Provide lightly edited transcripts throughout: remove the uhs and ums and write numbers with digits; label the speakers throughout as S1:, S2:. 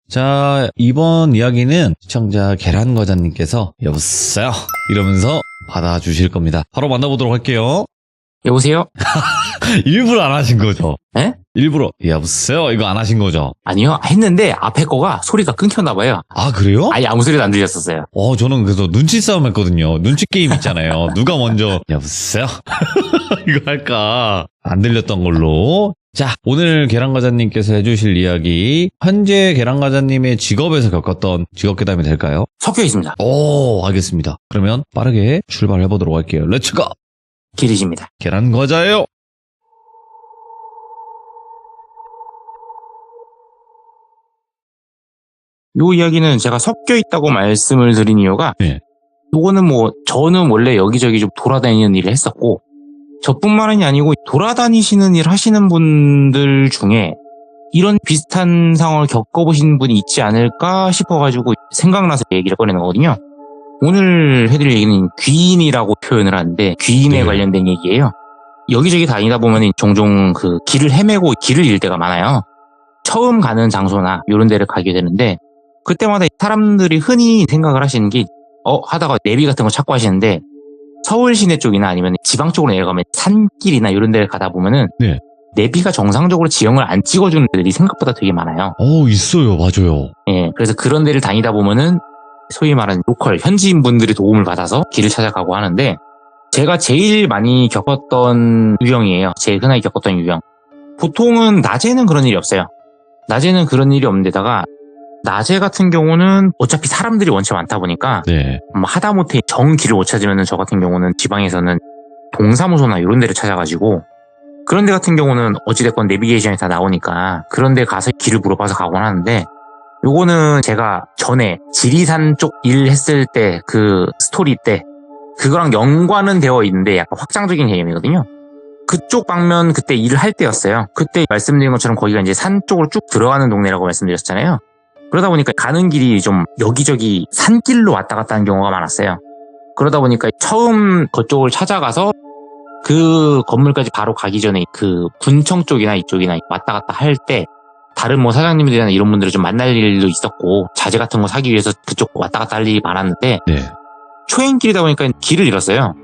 S1: 자, 이번 이야기는 시청자 계란과자님께서 여보세요 이러면서 받아주실 겁니다. 바로 만나보도록 할게요.
S2: 여보세요?
S1: 일부러 안 하신 거죠?
S2: 에?
S1: 일부러 여보세요 이거 안 하신 거죠?
S2: 아니요. 했는데 앞에 거가 소리가 끊겼나 봐요.
S1: 아, 그래요?
S2: 아예 아무 소리도 안 들렸었어요.
S1: 저는 그래서 눈치 싸움 했거든요. 눈치 게임 있잖아요. 누가 먼저 여보세요 이거 할까 안 들렸던 걸로. 자, 오늘 계란과자님께서 해주실 이야기, 현재 계란과자님의 직업에서 겪었던 직업괴담이 될까요?
S2: 섞여 있습니다.
S1: 오, 알겠습니다. 그러면 빠르게 출발해보도록 할게요. 렛츠고!
S2: 길이십니다.
S1: 계란과자예요.
S2: 요 이야기는 제가 섞여 있다고 말씀을 드린 이유가
S1: 네.
S2: 요거는 저는 원래 여기저기 좀 돌아다니는 일을 했었고 저뿐만이 아니고 돌아다니시는 일 하시는 분들 중에 이런 비슷한 상황을 겪어보신 분이 있지 않을까 싶어가지고 생각나서 얘기를 꺼내는 거거든요. 오늘 해드릴 얘기는 귀인이라고 표현을 하는데 귀인에
S1: 네.
S2: 관련된 얘기예요. 여기저기 다니다 보면 종종 그 길을 헤매고 길을 잃을 때가 많아요. 처음 가는 장소나 이런 데를 가게 되는데 그때마다 사람들이 흔히 생각을 하시는 게 하다가 내비 같은 거 찾고 하시는데 서울 시내 쪽이나 아니면 지방 쪽으로 내려가면 산길이나 이런 데를 가다 보면은
S1: 네.
S2: 내비가 정상적으로 지형을 안 찍어주는 데들이 생각보다 되게 많아요.
S1: 있어요. 맞아요.
S2: 예, 그래서 그런 데를 다니다 보면은 소위 말하는 로컬 현지인 분들의 도움을 받아서 길을 찾아가고 하는데 제가 제일 많이 겪었던 유형이에요. 제일 흔하게 겪었던 유형. 보통은 낮에는 그런 일이 없어요. 낮에는 그런 일이 없는데다가 낮에 같은 경우는 어차피 사람들이 원체 많다 보니까
S1: 네.
S2: 하다못해 정 길을 못 찾으면 저 같은 경우는 지방에서는 동사무소나 이런 데를 찾아가지고 그런 데 같은 경우는 어찌됐건 내비게이션이 다 나오니까 그런 데 가서 길을 물어봐서 가곤 하는데 요거는 제가 전에 지리산 쪽 일 했을 때 그 스토리 때 그거랑 연관은 되어 있는데 약간 확장적인 개념이거든요. 그쪽 방면 그때 일을 할 때였어요. 그때 말씀드린 것처럼 거기가 이제 산 쪽으로 쭉 들어가는 동네라고 말씀드렸잖아요. 그러다 보니까 가는 길이 좀 여기저기 산길로 왔다 갔다 하는 경우가 많았어요. 그러다 보니까 처음 그쪽을 찾아가서 그 건물까지 바로 가기 전에 그 군청 쪽이나 이쪽이나 왔다 갔다 할 때 다른 사장님들이나 이런 분들을 좀 만날 일도 있었고 자재 같은 거 사기 위해서 그쪽 왔다 갔다 할 일이 많았는데
S1: 네.
S2: 초행길이다 보니까 길을 잃었어요.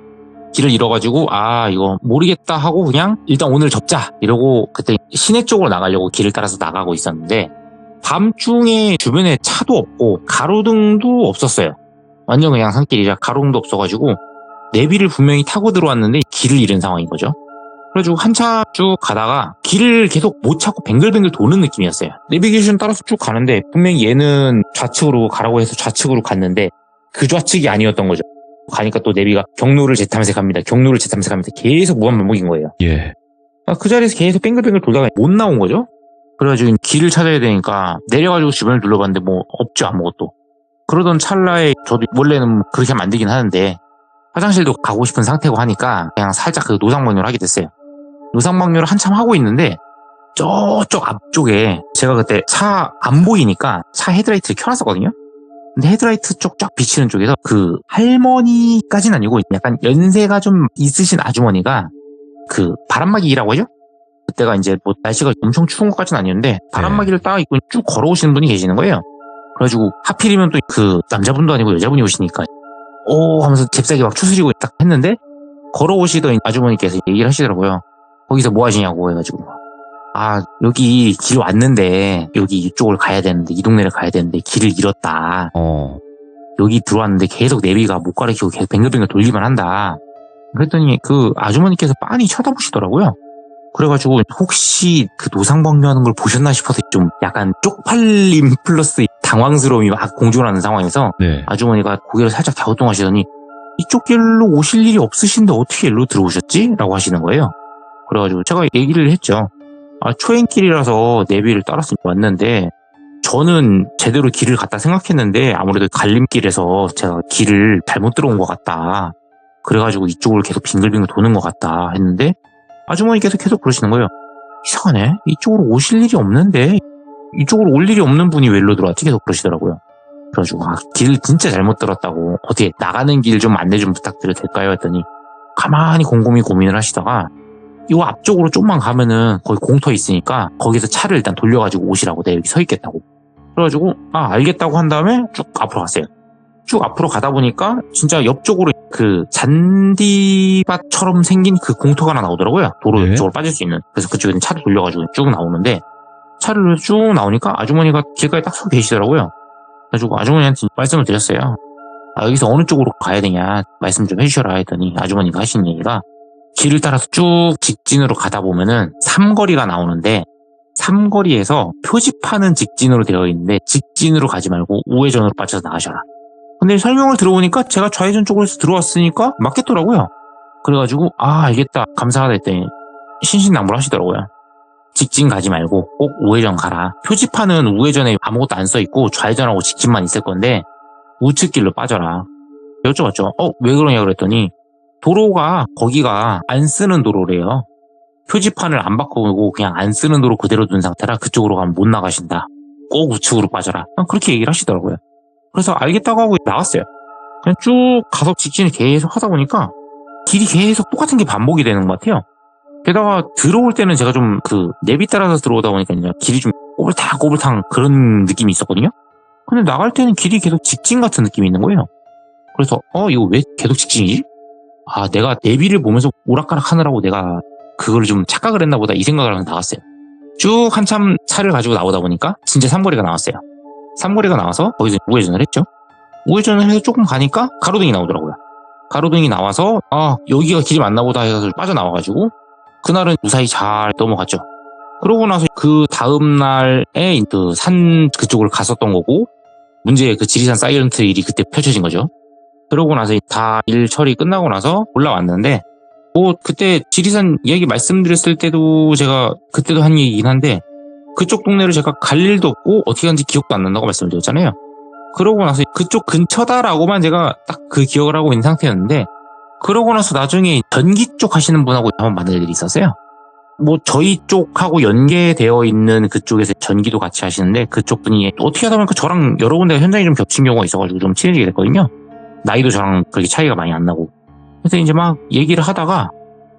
S2: 길을 잃어가지고 이거 모르겠다 하고 그냥 일단 오늘 접자 이러고 그때 시내 쪽으로 나가려고 길을 따라서 나가고 있었는데 밤중에 주변에 차도 없고 가로등도 없었어요. 완전 그냥 산길이라 가로등도 없어가지고 내비를 분명히 타고 들어왔는데 길을 잃은 상황인 거죠. 그래가지고 한참 쭉 가다가 길을 계속 못 찾고 뱅글뱅글 도는 느낌이었어요. 내비게이션 따라서 쭉 가는데 분명히 얘는 좌측으로 가라고 해서 좌측으로 갔는데 그 좌측이 아니었던 거죠. 가니까 또 내비가 경로를 재탐색합니다. 경로를 재탐색합니다. 계속 무한반복인 거예요.
S1: 예.
S2: 그 자리에서 계속 뱅글뱅글 돌다가 못 나온 거죠. 그래가지고 길을 찾아야 되니까 내려가지고 주변을 둘러봤는데 없죠, 아무것도. 그러던 찰나에 저도 원래는 그렇게 하면 안 되긴 하는데 화장실도 가고 싶은 상태고 하니까 그냥 살짝 그 노상방뇨를 하게 됐어요. 노상방뇨를 한참 하고 있는데 저쪽 앞쪽에 제가 그때 차 안 보이니까 차 헤드라이트를 켜놨었거든요. 근데 헤드라이트 쪽 쫙 비치는 쪽에서 그 할머니까지는 아니고 약간 연세가 좀 있으신 아주머니가 그 바람막이 일하고 하죠? 그때가 이제 날씨가 엄청 추운 것까지는 아니었는데 바람막이를 딱 입고 쭉 걸어오시는 분이 계시는 거예요. 그래가지고 하필이면 또 그 남자분도 아니고 여자분이 오시니까 하면서 잽싸게 막 추스리고 딱 했는데 걸어오시던 아주머니께서 얘기를 하시더라고요. 거기서 뭐 하시냐고 해가지고 여기 길 왔는데 여기 이쪽을 가야 되는데 이 동네를 가야 되는데 길을 잃었다. 여기 들어왔는데 계속 내비가 못 가리키고 계속 뱅글뱅글 돌리만 한다. 그랬더니 그 아주머니께서 빤히 쳐다보시더라고요. 그래가지고 혹시 그 노상방뇨하는 걸 보셨나 싶어서 좀 약간 쪽팔림 플러스 당황스러움이 막 공존하는 상황에서
S1: 네.
S2: 아주머니가 고개를 살짝 갸우뚱하시더니 이쪽 길로 오실 일이 없으신데 어떻게 일로 들어오셨지? 라고 하시는 거예요. 그래가지고 제가 얘기를 했죠. 초행길이라서 내비를 따라서 왔는데 저는 제대로 길을 갔다 생각했는데 아무래도 갈림길에서 제가 길을 잘못 들어온 것 같다. 그래가지고 이쪽으로 계속 빙글빙글 도는 것 같다 했는데 아주머니께서 계속 그러시는 거예요. 이상하네. 이쪽으로 오실 일이 없는데 이쪽으로 올 일이 없는 분이 왜 일로 들어왔지? 계속 그러시더라고요. 그래가지고 길 진짜 잘못 들었다고 어떻게 나가는 길 좀 안내 좀 부탁드려도 될까요? 했더니 가만히 곰곰이 고민을 하시다가 이 앞쪽으로 좀만 가면은 거기 공터 있으니까 거기서 차를 일단 돌려가지고 오시라고 내가 여기 서 있겠다고 그래가지고 알겠다고 한 다음에 쭉 앞으로 갔어요. 쭉 앞으로 가다 보니까 진짜 옆쪽으로 그 잔디밭처럼 생긴 그 공터가 하나 나오더라고요. 도로
S1: 네.
S2: 옆쪽으로 빠질 수 있는. 그래서 그쪽에 차를 돌려가지고 쭉 나오는데 차를 쭉 나오니까 아주머니가 길가에 딱 서 계시더라고요. 그래가지고 아주머니한테 말씀을 드렸어요. 여기서 어느 쪽으로 가야 되냐 말씀 좀 해주셔라 했더니 아주머니가 하신 얘기가 길을 따라서 쭉 직진으로 가다 보면은 삼거리가 나오는데 삼거리에서 표지판은 직진으로 되어 있는데 직진으로 가지 말고 우회전으로 빠져서 나가셔라. 근데 설명을 들어보니까 제가 좌회전 쪽으로 들어왔으니까 맞겠더라고요. 그래가지고 알겠다 감사하다 했더니 신신당부를 하시더라고요. 직진 가지 말고 꼭 우회전 가라. 표지판은 우회전에 아무것도 안 써있고 좌회전하고 직진만 있을 건데 우측길로 빠져라. 여쭤봤죠. 왜 그러냐 그랬더니 도로가 거기가 안 쓰는 도로래요. 표지판을 안 바꾸고 그냥 안 쓰는 도로 그대로 둔 상태라 그쪽으로 가면 못 나가신다. 꼭 우측으로 빠져라. 그렇게 얘기를 하시더라고요. 그래서 알겠다고 하고 나갔어요. 그냥 쭉 가서 직진을 계속 하다 보니까 길이 계속 똑같은 게 반복이 되는 것 같아요. 게다가 들어올 때는 제가 좀 그 내비 따라서 들어오다 보니까 이제 길이 좀 꼬불탕 그런 느낌이 있었거든요. 근데 나갈 때는 길이 계속 직진 같은 느낌이 있는 거예요. 그래서 이거 왜 계속 직진이지? 내가 내비를 보면서 오락가락 하느라고 내가 그걸 좀 착각을 했나 보다 이 생각을 하면서 나갔어요. 쭉 한참 차를 가지고 나오다 보니까 진짜 삼거리가 나왔어요. 삼거리가 나와서 거기서 우회전을 했죠. 우회전을 해서 조금 가니까 가로등이 나오더라고요. 가로등이 나와서 여기가 길이 맞나 보다 해서 빠져나와가지고 그날은 무사히 잘 넘어갔죠. 그러고 나서 그 다음날에 그 산 그쪽을 갔었던 거고 문제의 그 지리산 사이런트 일이 그때 펼쳐진 거죠. 그러고 나서 다 일 처리 끝나고 나서 올라왔는데 그때 지리산 이야기 말씀드렸을 때도 제가 그때도 한 얘기긴 한데 그쪽 동네를 제가 갈 일도 없고 어떻게 한지 기억도 안 난다고 말씀드렸잖아요. 그러고 나서 그쪽 근처다라고만 제가 딱 그 기억을 하고 있는 상태였는데 그러고 나서 나중에 전기 쪽 하시는 분하고 한번 만날 일이 있었어요. 저희 쪽하고 연계되어 있는 그쪽에서 전기도 같이 하시는데 그쪽 분이 어떻게 하다 보니까 저랑 여러 군데가 현장이 좀 겹친 경우가 있어가지고 좀 친해지게 됐거든요. 나이도 저랑 그렇게 차이가 많이 안 나고. 그래서 이제 막 얘기를 하다가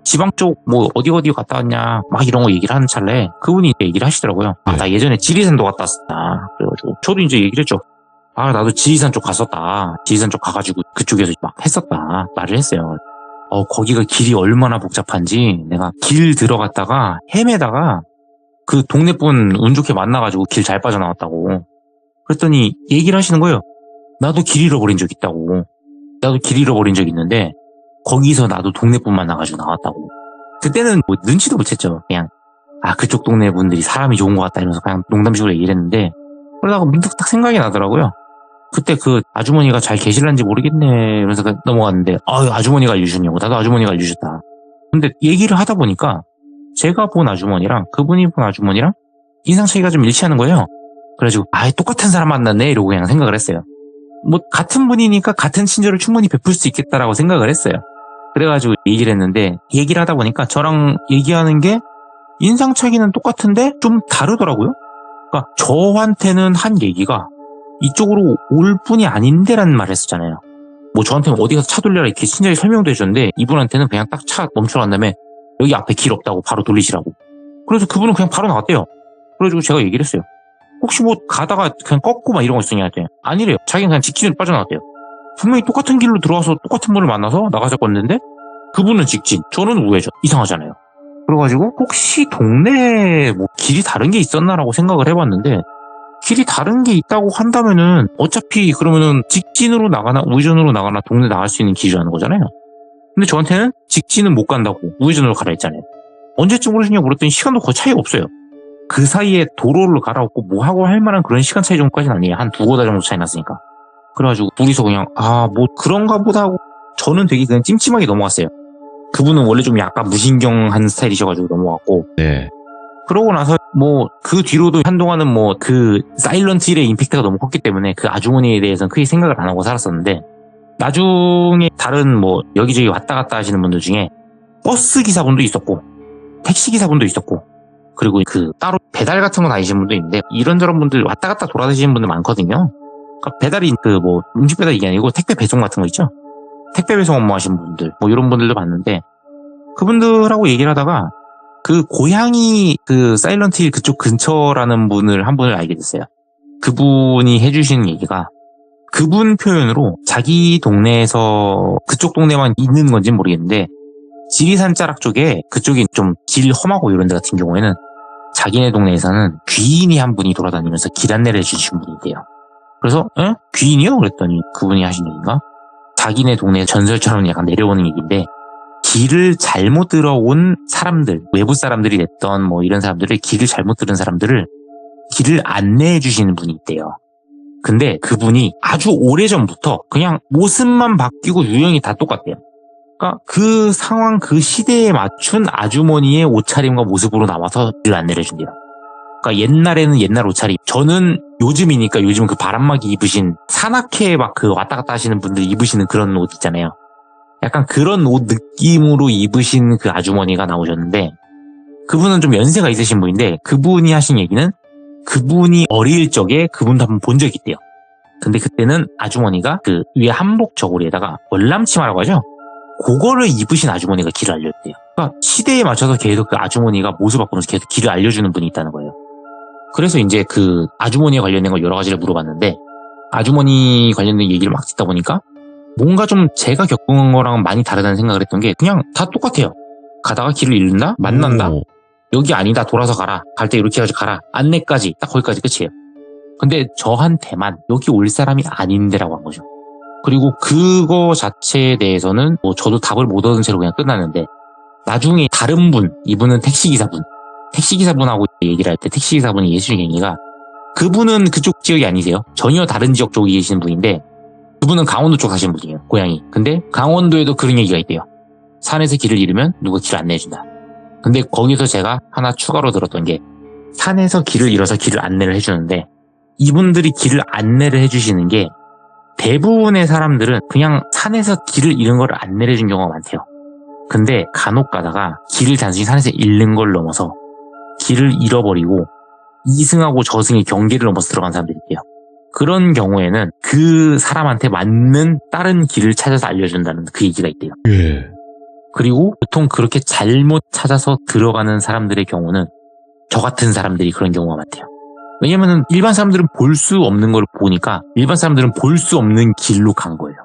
S2: 지방 쪽 어디 갔다 왔냐 막 이런 거 얘기를 하는 찰나에 그분이 얘기를 하시더라고요. 나 예전에 지리산도 갔다 왔었다. 그래가지고 저도 이제 얘기를 했죠. 나도 지리산 쪽 갔었다. 지리산 쪽 가가지고 그쪽에서 막 했었다. 말을 했어요. 거기가 길이 얼마나 복잡한지 내가 길 들어갔다가 헤매다가 그 동네 분 운 좋게 만나가지고 길 잘 빠져나왔다고. 그랬더니 얘기를 하시는 거예요. 나도 길 잃어버린 적 있다고. 나도 길 잃어버린 적 있는데 거기서 나도 동네 분 만나가지고 나왔다고. 그때는 눈치도 못 챘죠. 그냥 그쪽 동네 분들이 사람이 좋은 것 같다 이러면서 그냥 농담식으로 얘기를 했는데 그러다가 문득 딱 생각이 나더라고요. 그때 그 아주머니가 잘 계실란지 모르겠네 이러면서 넘어갔는데 아주머니가 알려주셨냐고. 나도 아주머니가 알려주셨다. 근데 얘기를 하다 보니까 제가 본 아주머니랑 그분이 본 아주머니랑 인상 차이가 좀 일치하는 거예요. 그래가지고 똑같은 사람 만났네 이러고 그냥 생각을 했어요. 같은 분이니까 같은 친절을 충분히 베풀 수 있겠다라고 생각을 했어요. 그래가지고 얘기를 했는데 얘기를 하다 보니까 저랑 얘기하는 게 인상 차이는 똑같은데 좀 다르더라고요. 그러니까 저한테는 한 얘기가 이쪽으로 올 뿐이 아닌데라는 말을 했었잖아요. 저한테는 어디 가서 차 돌려라 이렇게 친절히 설명도 해줬는데 이분한테는 그냥 딱 차 멈춰간 다음에 여기 앞에 길 없다고 바로 돌리시라고. 그래서 그분은 그냥 바로 나갔대요. 그래가지고 제가 얘기를 했어요. 혹시 가다가 그냥 꺾고 막 이런 거 있었냐 했더니 아니래요. 자기는 그냥 직진으로 빠져나갔대요. 분명히 똑같은 길로 들어와서 똑같은 분을 만나서 나가서 껐는데 그분은 직진, 저는 우회전. 이상하잖아요. 그래가지고 혹시 동네에 길이 다른 게 있었나라고 생각을 해봤는데 길이 다른 게 있다고 한다면은 어차피 그러면은 직진으로 나가나 우회전으로 나가나 동네 나갈 수 있는 길이라는 거잖아요. 근데 저한테는 직진은 못 간다고 우회전으로 가라 했잖아요. 언제쯤 그러시냐고 물었더니 시간도 거의 차이가 없어요. 그 사이에 도로를 갈아엎고 하고 할 만한 그런 시간 차이 정도까지는 아니에요. 한 2-5달 정도 차이 났으니까. 그래가지고 둘이서 그냥 그런가 보다 하고 저는 되게 그냥 찜찜하게 넘어갔어요. 그분은 원래 좀 약간 무신경한 스타일이셔가지고 넘어갔고.
S1: 네.
S2: 그러고 나서 그 뒤로도 한동안은 그 사일런트 힐의 임팩트가 너무 컸기 때문에 그 아주머니에 대해서는 크게 생각을 안 하고 살았었는데 나중에 다른 여기저기 왔다 갔다 하시는 분들 중에 버스 기사분도 있었고 택시 기사분도 있었고 그리고 따로 배달 같은 거 다니시는 분도 있는데 이런저런 분들 왔다 갔다 돌아다니시는 분들 많거든요. 그러니까 배달이 음식 배달 이게 아니고 택배 배송 같은 거 있죠. 택배 배송 업무 하시는 분들 이런 분들도 봤는데 그분들하고 얘기를 하다가 그 고향이 그 사일런트 힐 그쪽 근처라는 한 분을 알게 됐어요. 그분이 해주신 얘기가 그분 표현으로 자기 동네에서 그쪽 동네만 있는 건지 모르겠는데 지리산 자락 쪽에 그쪽이 좀 길 험하고 이런 데 같은 경우에는 자기네 동네에서는 귀인이 한 분이 돌아다니면서 길 안내를 해주신 분이 있대요. 그래서 귀인이요? 그랬더니 그분이 하신 얘기가 자기네 동네 전설처럼 약간 내려오는 얘기인데 길을 잘못 들어온 사람들, 외부 사람들이 됐던 뭐 이런 사람들을 길을 잘못 들은 사람들을 길을 안내해 주시는 분이 있대요. 근데 그분이 아주 오래전부터 그냥 모습만 바뀌고 유형이 다 똑같대요. 그러니까 그 상황, 그 시대에 맞춘 아주머니의 옷차림과 모습으로 나와서 길을 안내를 해준대요. 그러니까 옛날에는 옛날 옷차림, 저는 요즘이니까 요즘 그 바람막이 입으신 산악회 막 그 왔다 갔다 하시는 분들 입으시는 그런 옷 있잖아요. 약간 그런 옷 느낌으로 입으신 그 아주머니가 나오셨는데 그분은 좀 연세가 있으신 분인데 그분이 하신 얘기는 그분이 어릴 적에 그분도 한번 본 적이 있대요. 근데 그때는 아주머니가 그 위에 한복 저고리에다가 월남치마라고 하죠? 그거를 입으신 아주머니가 길을 알려줬대요. 그러니까 시대에 맞춰서 계속 그 아주머니가 모습 바꾸면서 계속 길을 알려주는 분이 있다는 거예요. 그래서 이제 그 아주머니에 관련된 걸 여러 가지를 물어봤는데 아주머니 관련된 얘기를 막 듣다 보니까 뭔가 좀 제가 겪은 거랑은 많이 다르다는 생각을 했던 게 그냥 다 똑같아요. 가다가 길을 잃는다? 만난다?
S1: 오.
S2: 여기 아니다. 돌아서 가라. 갈 때 이렇게 해가지고 가라. 안내까지 딱 거기까지 끝이에요. 근데 저한테만 여기 올 사람이 아닌데라고 한 거죠. 그리고 그거 자체에 대해서는 뭐 저도 답을 못 얻은 채로 그냥 끝났는데 나중에 다른 분, 이분은 택시기사분하고 얘기를 할 때 택시기사분이 예수님 얘기가 그분은 그쪽 지역이 아니세요. 전혀 다른 지역 쪽에 계시는 분인데 그분은 강원도 쪽 사시는 분이에요. 고향이. 근데 강원도에도 그런 얘기가 있대요. 산에서 길을 잃으면 누가 길을 안내해준다. 근데 거기서 제가 하나 추가로 들었던 게 산에서 길을 잃어서 길을 안내를 해주는데 이분들이 길을 안내를 해주시는 게 대부분의 사람들은 그냥 산에서 길을 잃은 걸 안내를 해준 경우가 많대요. 근데 간혹 가다가 길을 단순히 산에서 잃는 걸 넘어서 길을 잃어버리고 이승하고 저승의 경계를 넘어서 들어간 사람들이 있대요. 그런 경우에는 그 사람한테 맞는 다른 길을 찾아서 알려준다는 그 얘기가 있대요.
S1: 예.
S2: 그리고 보통 그렇게 잘못 찾아서 들어가는 사람들의 경우는 저 같은 사람들이 그런 경우가 많대요. 왜냐면은 일반 사람들은 볼 수 없는 걸 보니까 일반 사람들은 볼 수 없는 길로 간 거예요.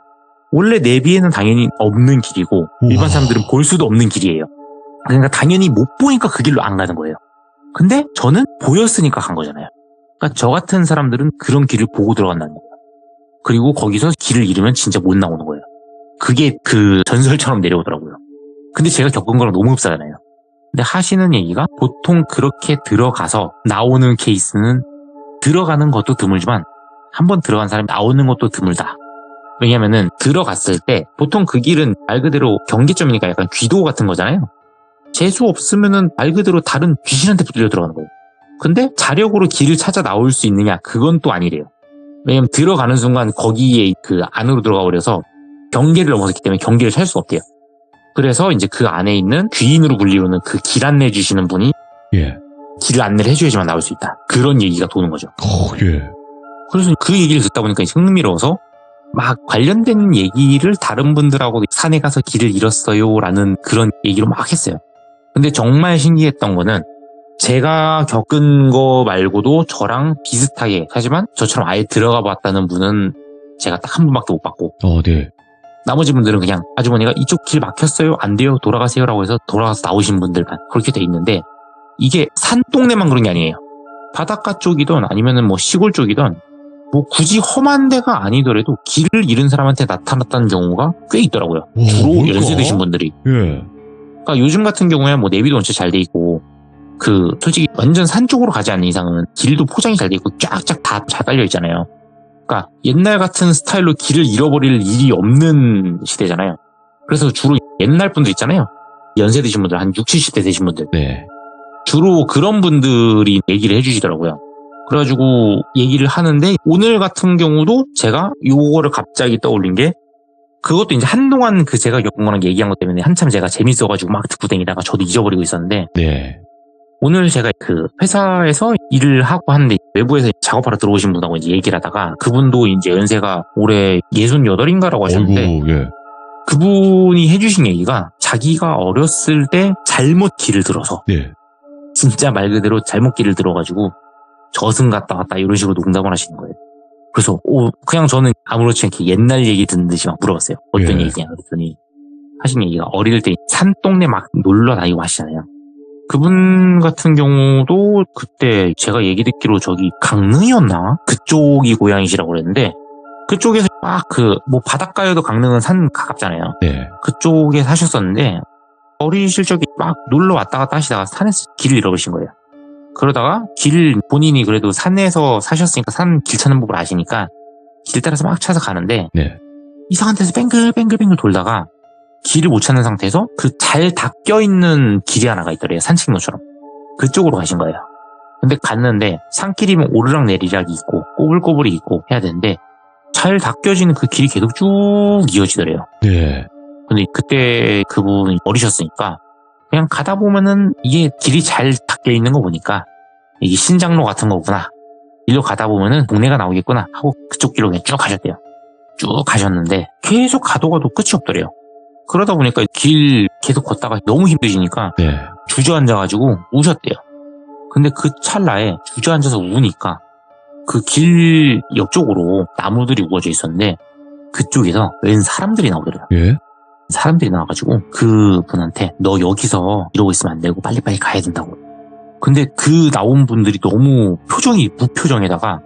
S2: 원래 내비에는 당연히 없는 길이고 일반 사람들은 볼 수도 없는 길이에요. 그러니까 당연히 못 보니까 그 길로 안 가는 거예요. 근데 저는 보였으니까 간 거잖아요. 그러니까 저 같은 사람들은 그런 길을 보고 들어간다는 거예요. 그리고 거기서 길을 잃으면 진짜 못 나오는 거예요. 그게 그 전설처럼 내려오더라고요. 근데 제가 겪은 거랑 너무 흡사하잖아요. 근데 하시는 얘기가 보통 그렇게 들어가서 나오는 케이스는 들어가는 것도 드물지만 한번 들어간 사람이 나오는 것도 드물다. 왜냐면은 들어갔을 때 보통 그 길은 말 그대로 경계점이니까 약간 귀도 같은 거잖아요. 재수 없으면은 말 그대로 다른 귀신한테 붙들려 들어가는 거예요. 근데 자력으로 길을 찾아 나올 수 있느냐? 그건 또 아니래요. 왜냐면 들어가는 순간 거기에 그 안으로 들어가 버려서 경계를 넘어섰기 때문에 경계를 찾을 수가 없대요. 그래서 이제 그 안에 있는 귀인으로 불리우는 그 길 안내 주시는 분이
S1: 예.
S2: 길 안내를 해줘야지만 나올 수 있다. 그런 얘기가 도는 거죠.
S1: 예.
S2: 그래서 그 얘기를 듣다 보니까 흥미로워서 막 관련된 얘기를 다른 분들하고 산에 가서 길을 잃었어요 라는 그런 얘기로 막 했어요. 근데 정말 신기했던 거는 제가 겪은 거 말고도 저랑 비슷하게 하지만 저처럼 아예 들어가 봤다는 분은 제가 딱 한 분밖에 못 봤고
S1: 네.
S2: 나머지 분들은 그냥 아주머니가 이쪽 길 막혔어요 안 돼요 돌아가세요 라고 해서 돌아가서 나오신 분들만 그렇게 돼 있는데 이게 산동네만 그런 게 아니에요. 바닷가 쪽이든 아니면은 뭐 시골 쪽이든 뭐 굳이 험한 데가 아니더라도 길을 잃은 사람한테 나타났다는 경우가 꽤 있더라고요. 주로
S1: 뭘까?
S2: 연세 드신 분들이.
S1: 예.
S2: 그러니까 요즘 같은 경우에 뭐 내비도 원체 잘 돼 있고 그 솔직히 완전 산 쪽으로 가지 않는 이상은 길도 포장이 잘 돼 있고 쫙쫙 다 잘 깔려 있잖아요. 그러니까 옛날 같은 스타일로 길을 잃어버릴 일이 없는 시대잖아요. 그래서 주로 옛날 분들 있잖아요. 연세 드신 분들 한 60, 70대 되신 분들
S1: 네.
S2: 주로 그런 분들이 얘기를 해주시더라고요. 그래가지고 얘기를 하는데 오늘 같은 경우도 제가 요거를 갑자기 떠올린 게 그것도 이제 한동안 그 제가 겪은 거랑 얘기한 것 때문에 한참 제가 재밌어가지고 막 듣고 다니다가 저도 잊어버리고 있었는데
S1: 네.
S2: 오늘 제가 그 회사에서 일을 하고 하는데 외부에서 작업하러 들어오신 분하고 이제 얘기를 하다가 그분도 이제 연세가 올해 68인가라고 하셨는데
S1: 어이구, 예.
S2: 그분이 해주신 얘기가 자기가 어렸을 때 잘못 길을 들어서
S1: 네.
S2: 진짜 말 그대로 잘못 길을 들어가지고 저승 갔다 왔다 이런 식으로 농담을 하시는 거예요. 그래서 그냥 저는 아무렇지 않게 옛날 얘기 듣는 듯이 막 물어봤어요. 어떤
S1: 예.
S2: 얘기냐 그랬더니 하신 얘기가 어릴 때 산동네 막 놀러 다니고 하시잖아요. 그분 같은 경우도 그때 제가 얘기 듣기로 저기 강릉이었나? 그쪽이 고향이시라고 그랬는데 그쪽에서 막 바닷가여도 강릉은 산 가깝잖아요.
S1: 네.
S2: 그쪽에 사셨었는데 어리실 적에 막 놀러 왔다 갔다 하시다가 산에서 길을 잃어버리신 거예요. 그러다가 본인이 그래도 산에서 사셨으니까 산 길 찾는 법을 아시니까 길 따라서 막 찾아 가는데
S1: 네.
S2: 이상한 데서 뱅글뱅글 돌다가 길을 못 찾는 상태에서 그 잘 닦여있는 길이 하나가 있더래요. 산책로처럼. 그쪽으로 가신 거예요. 근데 갔는데 산길이면 오르락 내리락이 있고 꼬불꼬불이 있고 해야 되는데 잘 닦여지는 그 길이 계속 쭉 이어지더래요.
S1: 네.
S2: 근데 그때 그분이 어리셨으니까 그냥 가다 보면은 이게 길이 잘 닦여 있는 거 보니까 이게 신장로 같은 거구나. 일로 가다 보면은 동네가 나오겠구나 하고 그쪽 길로 그냥 쭉 가셨대요. 쭉 가셨는데 계속 가도 끝이 없더래요. 그러다 보니까 길 계속 걷다가 너무 힘드시니까
S1: 네.
S2: 주저앉아가지고 우셨대요. 근데 그 찰나에 주저앉아서 우니까 그 길 옆쪽으로 나무들이 우거져 있었는데 그쪽에서 웬 사람들이 나오더래요.
S1: 예?
S2: 사람들이 나와가지고 그분한테 너 여기서 이러고 있으면 안 되고 빨리빨리 가야 된다고. 근데 그 나온 분들이 너무 표정이 무표정에다가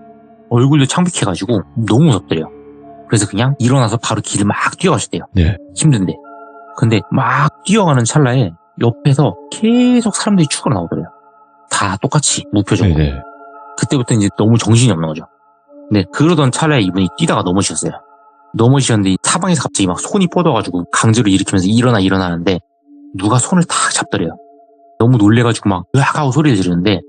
S2: 얼굴도 창백해가지고 너무 무섭더래요. 그래서 그냥 일어나서 바로 길을 막 뛰어가셨대요.
S1: 네.
S2: 힘든데. 근데 막 뛰어가는 찰나에 옆에서 계속 사람들이 추가로 나오더래요. 다 똑같이 무표정으로.
S1: 네네.
S2: 그때부터 이제 너무 정신이 없는 거죠. 근데 그러던 찰나에 이분이 뛰다가 넘어지셨어요. 넘어지셨는데 사방에서 갑자기 막 손이 뻗어가지고 강제로 일으키면서 일어나는데 누가 손을 탁 잡더래요. 너무 놀래가지고 막 으악 하고 소리를 지르는데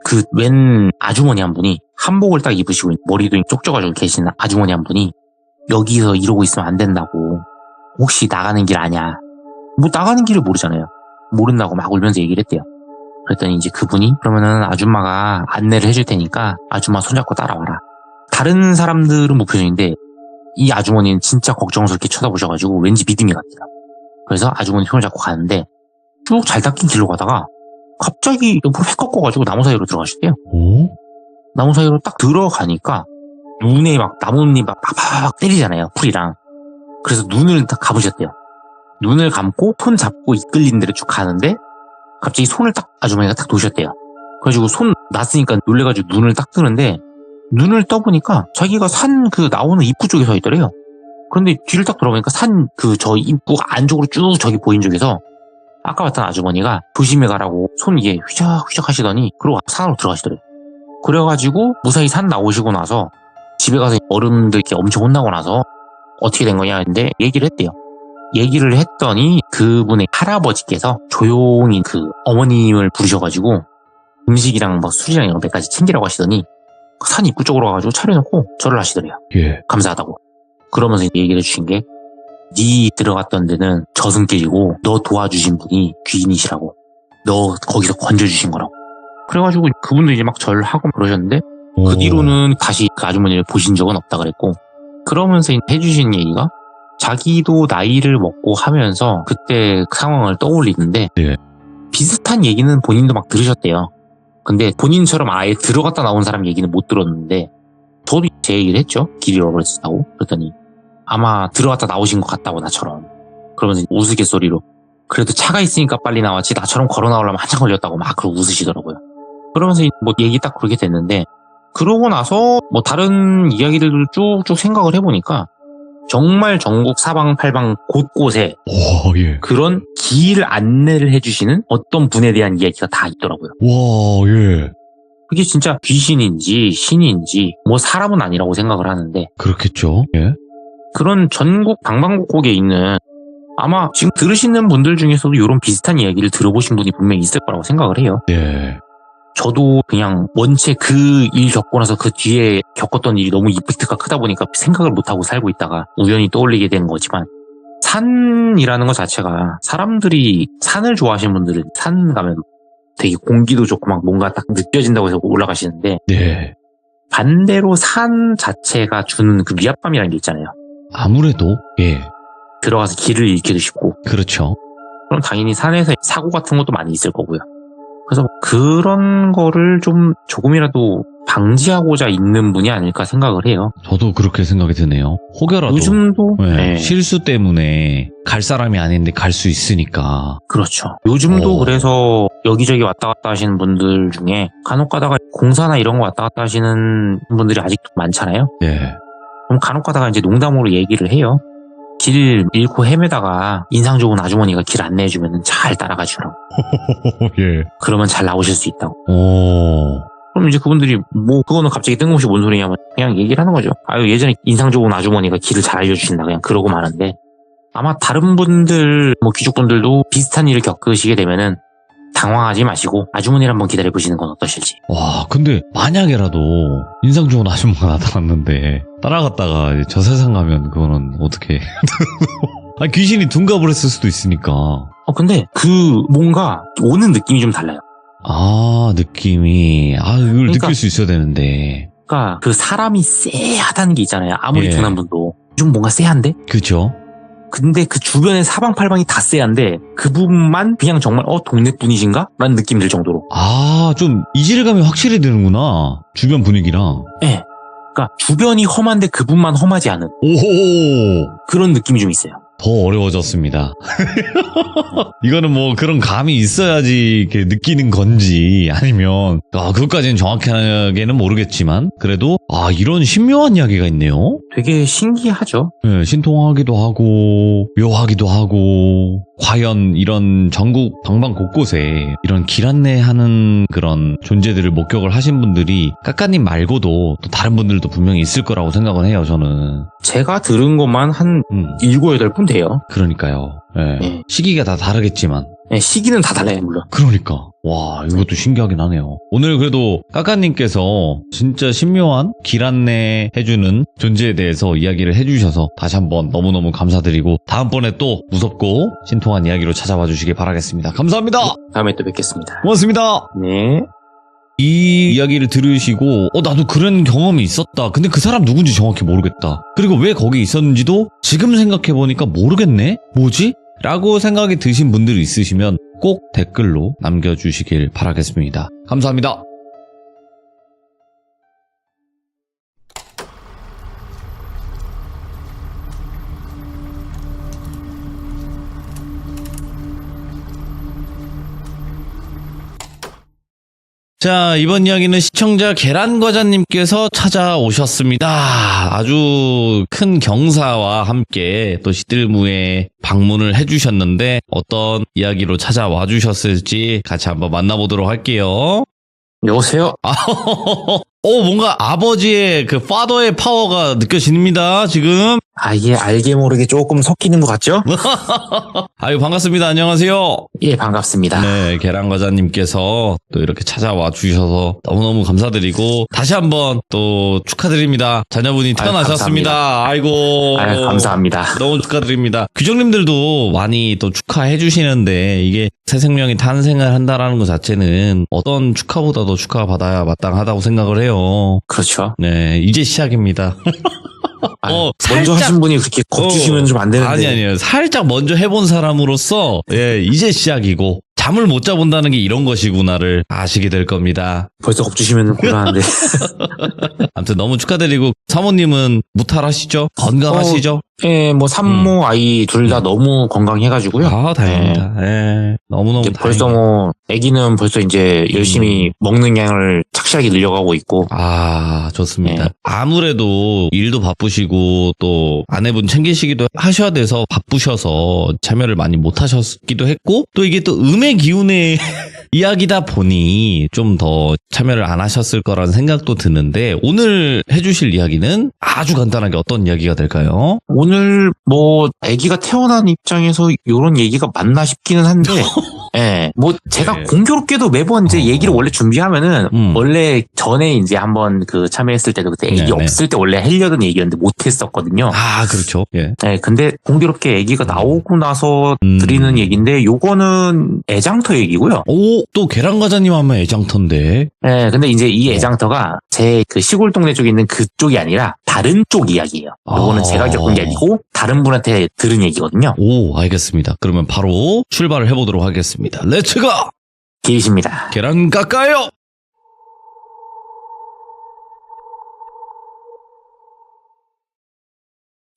S2: 그 웬 아주머니 한 분이 한복을 딱 입으시고 머리도 쪽져가지고 계신 아주머니 한 분이 여기서 이러고 있으면 안 된다고. 혹시 나가는 길 아냐? 뭐 나가는 길을 모르잖아요. 모른다고 막 울면서 얘기를 했대요. 그랬더니 이제 그분이 그러면은 아줌마가 안내를 해줄 테니까 아줌마 손잡고 따라와라. 다른 사람들은 무표정인데 이 아주머니는 진짜 걱정스럽게 쳐다보셔가지고 왠지 믿음이 갔대요. 그래서 아주머니 손을 잡고 가는데 쭉 잘 닦인 길로 가다가 갑자기 옆으로 획 꺾어가지고 나무 사이로 들어가셨대요.
S1: 오?
S2: 나무 사이로 딱 들어가니까 눈에 막 나뭇잎 막 팍팍 때리잖아요. 풀이랑. 그래서 눈을 딱 감으셨대요. 눈을 감고 손 잡고 이끌린 대로 쭉 가는데 갑자기 손을 딱 아주머니가 딱 놓으셨대요. 그래가지고 손 놨으니까 놀래가지고 눈을 딱 뜨는데 눈을 떠보니까 자기가 산 그 나오는 입구 쪽에 서 있더래요. 그런데 뒤를 딱 돌아보니까 산 저 입구 안쪽으로 쭉 저기 보인 쪽에서 아까 봤던 아주머니가 조심해 가라고 손 이게 휘적휘적 하시더니 그러고 산으로 들어가시더래요. 그래가지고 무사히 산 나오시고 나서 집에 가서 어른들께 엄청 혼나고 나서 어떻게 된 거냐 했는데 얘기를 했대요. 얘기를 했더니 그분의 할아버지께서 조용히 그 어머님을 부르셔가지고 음식이랑 뭐 술이랑 이런 몇 가지 챙기라고 하시더니 산 입구 쪽으로 가가지고 차려놓고 절을 하시더래요.
S1: 예.
S2: 감사하다고. 그러면서 얘기를 해주신 게 네 들어갔던 데는 저승길이고 너 도와주신 분이 귀인이시라고. 너 거기서 건져주신 거라고. 그래가지고 그분도 이제 막 절하고 그러셨는데 그 뒤로는 다시 그 아주머니를 보신 적은 없다 그랬고 그러면서 해주신 얘기가 자기도 나이를 먹고 하면서 그때 그 상황을 떠올리는데
S1: 예. 비슷한
S2: 얘기는 본인도 막 들으셨대요. 근데 본인처럼 아예 들어갔다 나온 사람 얘기는 못 들었는데 저도 제 얘기를 했죠. 길이 잃어버렸다고. 그랬더니 아마 들어갔다 나오신 것 같다고 나처럼. 그러면서 우스갯소리로 그래도 차가 있으니까 빨리 나왔지 나처럼 걸어 나오려면 한참 걸렸다고 막 그러고 웃으시더라고요. 그러면서 뭐 얘기 딱 그렇게 됐는데 그러고 나서 뭐 다른 이야기들도 쭉쭉 생각을 해보니까 정말 전국 사방팔방 곳곳에
S1: 와, 예.
S2: 그런 길 안내를 해주시는 어떤 분에 대한 이야기가 다 있더라고요.
S1: 와, 예.
S2: 그게 진짜 귀신인지 신인지 뭐 사람은 아니라고 생각을 하는데
S1: 그렇겠죠. 예.
S2: 그런 전국 방방곡곡에 있는 아마 지금 들으시는 분들 중에서도 이런 비슷한 이야기를 들어보신 분이 분명히 있을 거라고 생각을 해요.
S1: 예.
S2: 저도 그냥 원체 그 일 겪고 나서 그 뒤에 겪었던 일이 너무 이펙트가 크다 보니까 생각을 못하고 살고 있다가 우연히 떠올리게 된 거지만 산이라는 것 자체가 사람들이 산을 좋아하시는 분들은 산 가면 되게 공기도 좋고 막 뭔가 딱 느껴진다고 해서 올라가시는데
S1: 네.
S2: 반대로 산 자체가 주는 그 위압감이라는 게 있잖아요.
S1: 아무래도 예.
S2: 들어가서 길을 잃기도 쉽고
S1: 그렇죠.
S2: 그럼 당연히 산에서 사고 같은 것도 많이 있을 거고요. 그래서 그런 거를 좀 조금이라도 방지하고자 있는 분이 아닐까 생각을 해요.
S1: 저도 그렇게 생각이 드네요. 혹여라도
S2: 요즘도
S1: 네,
S2: 네,
S1: 실수 때문에 갈 사람이 아닌데 갈 수 있으니까.
S2: 그렇죠. 요즘도 그래서 여기저기 왔다 갔다 하시는 분들 중에 간혹 가다가 공사나 이런 거 왔다 갔다 하시는 분들이 아직도 많잖아요.
S1: 예.
S2: 그럼 간혹 가다가 이제 농담으로 얘기를 해요. 길 잃고 헤매다가 인상 좋은 아주머니가 길 안내해주면 잘 따라가 주라고.
S1: 예.
S2: 그러면 잘 나오실 수 있다고.
S1: 오.
S2: 그럼 이제 그분들이 뭐 그거는 갑자기 뜬금없이 뭔 소리냐면 그냥 얘기를 하는 거죠. 아유 예전에 인상 좋은 아주머니가 길을 잘 알려주신다 그냥 그러고 마는데 아마 다른 분들 뭐 귀족분들도 비슷한 일을 겪으시게 되면은 당황하지 마시고 아주머니를 한번 기다려보시는 건 어떠실지.
S1: 와, 근데 만약에라도 인상 좋은 아줌마가 나타났는데 따라갔다가 이제 저 세상 가면 그거는 어떻게? 아, 귀신이 둔갑을 했을 수도 있으니까.
S2: 근데 그 뭔가 오는 느낌이 좀 달라요.
S1: 아, 느낌이. 아, 이걸
S2: 그러니까-
S1: 느낄 수 있어야 되는데.
S2: 그러니까 그 사람이 쎄하다는 게 있잖아요. 아무리
S1: 예.
S2: 둔한 분도 좀 뭔가 쎄한데
S1: 그죠?
S2: 근데 그 주변의 사방팔방이 다 쎄한데 그분만 그냥 정말 동네 분이신가? 라는 느낌 들 정도로.
S1: 아, 좀 이질감이 확실히 드는구나. 주변 분위기랑.
S2: 예. 그러니까 주변이 험한데 그분만 험하지 않은
S1: 오호!
S2: 그런 느낌이 좀 있어요.
S1: 더 어려워졌습니다. 이거는 뭐 그런 감이 있어야지 이렇게 느끼는 건지 아니면 그것까지는 정확하게는 모르겠지만 그래도 이런 신묘한 이야기가 있네요.
S2: 되게 신기하죠.
S1: 네, 신통하기도 하고 묘하기도 하고 과연 이런 전국 방방 곳곳에 이런 길 안내하는 그런 존재들을 목격을 하신 분들이 까까님 말고도 또 다른 분들도 분명히 있을 거라고 생각은 해요. 저는.
S2: 제가 들은 것만 한 7, 8분 돼요.
S1: 그러니까요. 예.
S2: 네.
S1: 시기가 다 다르겠지만.
S2: 네, 시기는 다 달라요, 물론.
S1: 그러니까. 와, 이것도 신기하긴 하네요. 오늘 그래도 까까님께서 진짜 신묘한 길 안내 해주는 존재에 대해서 이야기를 해주셔서 다시 한번 너무너무 감사드리고 다음번에 또 무섭고 신통한 이야기로 찾아와 주시기 바라겠습니다. 감사합니다.
S2: 다음에 또 뵙겠습니다.
S1: 고맙습니다.
S2: 네.
S1: 이 이야기를 들으시고 나도 그런 경험이 있었다. 근데 그 사람 누군지 정확히 모르겠다. 그리고 왜 거기 있었는지도 지금 생각해보니까 모르겠네? 뭐지? 라고 생각이 드신 분들이 있으시면 꼭 댓글로 남겨주시길 바라겠습니다. 감사합니다. 자, 이번 이야기는 시청자 계란과자님께서 찾아오셨습니다. 아주 큰 경사와 함께 또 시들무에 방문을 해주셨는데 어떤 이야기로 찾아와 주셨을지 같이 한번 만나보도록 할게요.
S2: 여보세요?
S1: 뭔가 아버지의 그 파더의 파워가 느껴집니다, 지금.
S2: 이게 알게 모르게 조금 섞이는 것 같죠?
S1: 아유, 반갑습니다. 안녕하세요.
S2: 예, 반갑습니다.
S1: 네, 계란과자님께서 또 이렇게 찾아와 주셔서 너무너무 감사드리고 다시 한번 또 축하드립니다. 자녀분이 태어나셨습니다. 아이고.
S2: 감사합니다.
S1: 너무 축하드립니다. 규정님들도 많이 또 축하해 주시는데 이게 새 생명이 탄생을 한다라는 것 자체는 어떤 축하보다도 축하받아야 마땅하다고 생각을 해요.
S2: 그렇죠.
S1: 네, 이제 시작입니다.
S2: 먼저
S1: 살짝-
S2: 하신 분이 그렇게 겁주시면 좀 안 되는데.
S1: 아니요. 살짝 먼저 해본 사람으로서 이제 시작이고 잠을 못 자본다는 게 이런 것이구나를 아시게 될 겁니다.
S2: 벌써 겁주시면 곤란한데.
S1: 아무튼 너무 축하드리고 사모님은 무탈하시죠? 건강하시죠?
S2: 예, 뭐 산모 아이 둘 다 너무 건강해가지고요.
S1: 다행입니다. 너무너무
S2: 이제 벌써
S1: 다행이에요.
S2: 뭐 아기는 벌써 이제 열심히 먹는 양을 착실하게 늘려가고 있고.
S1: 좋습니다.
S2: 네.
S1: 아무래도 일도 바쁘시고 또 아내분 챙기시기도 하셔야 돼서 바쁘셔서 참여를 많이 못 하셨기도 했고 또 이게 또 음의 기운의 이야기다 보니 좀 더 참여를 안 하셨을 거라는 생각도 드는데 오늘 해주실 이야기는 아주 간단하게 어떤 이야기가 될까요?
S2: 오늘 뭐 아기가 태어난 입장에서 이런 얘기가 맞나 싶기는 한데 예, 뭐 제가
S1: 네.
S2: 공교롭게도 매번 이제 얘기를 원래 준비하면은 원래 전에 이제 한번 그 참여했을 때도 그때 애기
S1: 네네.
S2: 없을 때 원래 하려던 얘기였는데 못했었거든요.
S1: 그렇죠. 예.
S2: 네, 근데 공교롭게 애기가 나오고 나서 드리는 얘기인데 요거는 애장터 얘기고요.
S1: 또 계란과자님 하면 애장터인데.
S2: 네, 근데 이제 이 애장터가 제 그 시골 동네 쪽에 있는 그쪽이 아니라 다른 쪽 이야기예요. 요거는 제가 겪은 게 아니고 다른 분한테 들은 얘기거든요.
S1: 알겠습니다. 그러면 바로 출발을 해보도록 하겠습니다. 렛츠고!
S2: 길이십니다.
S1: 계란 깎아요!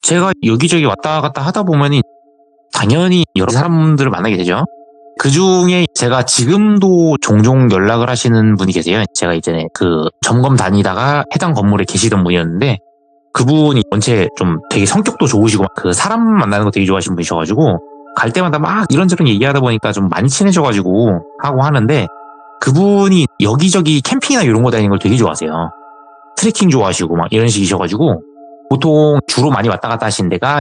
S2: 제가 여기저기 왔다 갔다 하다 보면은 당연히 여러 사람들을 만나게 되죠. 그 중에 제가 지금도 종종 연락을 하시는 분이 계세요. 제가 이제 그 점검 다니다가 해당 건물에 계시던 분이었는데 그분이 전체 좀 되게 성격도 좋으시고 그 사람 만나는 거 되게 좋아하시는 분이셔가지고 갈 때마다 막 이런저런 얘기하다 보니까 좀 많이 친해져가지고 하고 하는데 그분이 여기저기 캠핑이나 이런 거 다니는 걸 되게 좋아하세요. 트레킹 좋아하시고 막 이런 식이셔가지고 보통 주로 많이 왔다 갔다 하시는 데가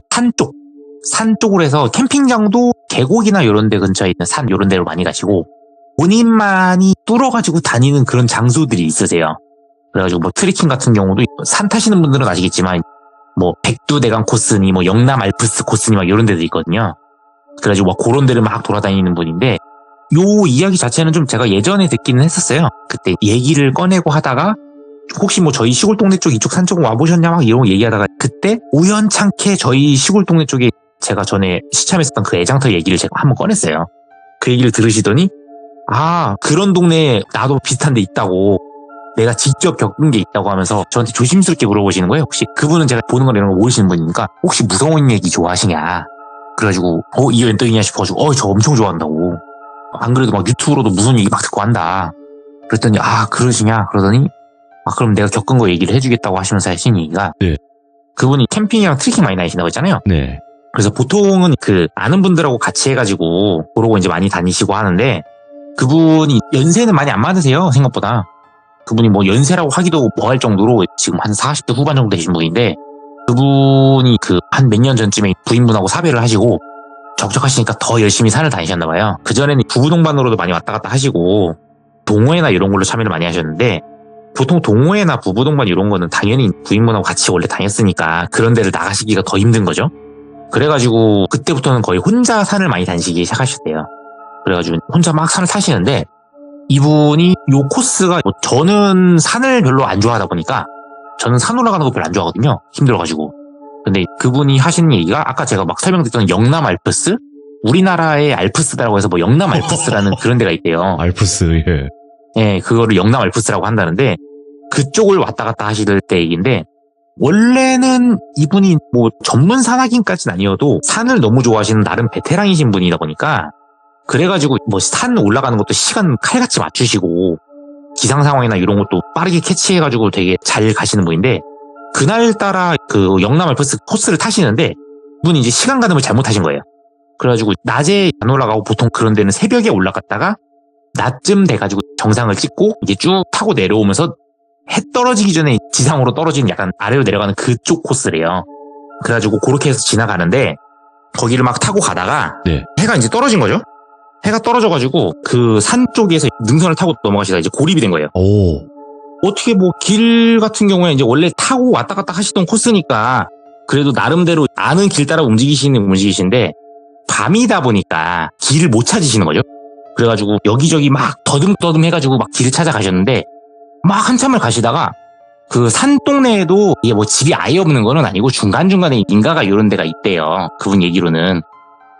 S2: 산 쪽으로 해서 캠핑장도 계곡이나 이런 데 근처에 있는 산 이런 데로 많이 가시고 본인만이 뚫어가지고 다니는 그런 장소들이 있으세요. 그래가지고 뭐 트레킹 같은 경우도 산 타시는 분들은 아시겠지만 뭐 백두대간 코스니 뭐 영남 알프스 코스니 막 이런 데도 있거든요. 그래가지고 뭐 그런 데를 막 돌아다니는 분인데 요 이야기 자체는 좀 제가 예전에 듣기는 했었어요. 그때 얘기를 꺼내고 하다가 혹시 뭐 저희 시골 동네 쪽 이쪽 산 쪽 와보셨냐 막 이런 거 얘기하다가 그때 우연찮게 저희 시골 동네 쪽에 제가 전에 시참했었던 그 애장터 얘기를 제가 한번 꺼냈어요. 그 얘기를 들으시더니 아 그런 동네에 나도 비슷한 데 있다고 내가 직접 겪은 게 있다고 하면서 저한테 조심스럽게 물어보시는 거예요. 혹시 그분은 제가 보는 거나 이런 거 모르시는 분이니까 혹시 무서운 얘기 좋아하시냐. 그래가지고 이게 웬 떡이냐 싶어가지고 저 엄청 좋아한다고. 안 그래도 막 유튜브로도 무슨 얘기 막 듣고 한다. 그랬더니 그러시냐 그러더니 그럼 내가 겪은 거 얘기를 해주겠다고 하시면서 하신 얘기가
S1: 네.
S2: 그분이 캠핑이랑 트레킹 많이 다니신다고 했잖아요.
S1: 네.
S2: 그래서 보통은 그 아는 분들하고 같이 해가지고 그러고 이제 많이 다니시고 하는데 그분이 연세는 많이 안 많으세요 생각보다. 그분이 뭐 연세라고 하기도 뭐 할 정도로 지금 한 40대 후반 정도 되신 분인데 그분이 그 한 몇 년 전쯤에 부인분하고 사별을 하시고 적적하시니까 더 열심히 산을 다니셨나 봐요. 그전에는 부부 동반으로도 많이 왔다 갔다 하시고 동호회나 이런 걸로 참여를 많이 하셨는데 보통 동호회나 부부 동반 이런 거는 당연히 부인분하고 같이 원래 다녔으니까 그런 데를 나가시기가 더 힘든 거죠. 그래가지고 그때부터는 거의 혼자 산을 많이 다니시기 시작하셨대요. 그래가지고 혼자 막 산을 타시는데 이분이 요 코스가 저는 산을 별로 안 좋아하다 보니까 저는 산 올라가는 거 별로 안 좋아하거든요. 힘들어가지고. 근데 그분이 하시는 얘기가 아까 제가 막 설명드렸던 영남 알프스? 우리나라의 알프스라고 해서 뭐 영남 알프스라는 그런 데가 있대요.
S1: 알프스, 예.
S2: 예, 그거를 영남 알프스라고 한다는데 그쪽을 왔다 갔다 하실 때 얘기인데 원래는 이분이 뭐 전문 산악인까지는 아니어도 산을 너무 좋아하시는 나름 베테랑이신 분이다 보니까 그래가지고 뭐 산 올라가는 것도 시간 칼같이 맞추시고 기상 상황이나 이런 것도 빠르게 캐치해가지고 되게 잘 가시는 분인데 그날따라 그 영남 알프스 코스를 타시는데 이분이 이제 시간 가늠을 잘못하신 거예요. 그래가지고 낮에 안 올라가고 보통 그런 데는 새벽에 올라갔다가 낮쯤 돼가지고 정상을 찍고 이제 쭉 타고 내려오면서 해 떨어지기 전에 지상으로 떨어지는 약간 아래로 내려가는 그쪽 코스래요. 그래가지고 그렇게 해서 지나가는데 거기를 막 타고 가다가
S1: 네.
S2: 해가 이제 떨어진 거죠. 해가 떨어져가지고 그 산 쪽에서 능선을 타고 넘어가시다가 이제 고립이 된 거예요.
S1: 오.
S2: 어떻게 뭐 길 같은 경우에 이제 원래 타고 왔다 갔다 하시던 코스니까 그래도 나름대로 아는 길 따라 움직이시는데 밤이다 보니까 길을 못 찾으시는 거죠. 그래가지고 여기저기 막 더듬더듬 해가지고 막 길을 찾아가셨는데 막 한참을 가시다가 그 산 동네에도 이게 뭐 집이 아예 없는 건 아니고 중간중간에 인가가 이런 데가 있대요. 그분 얘기로는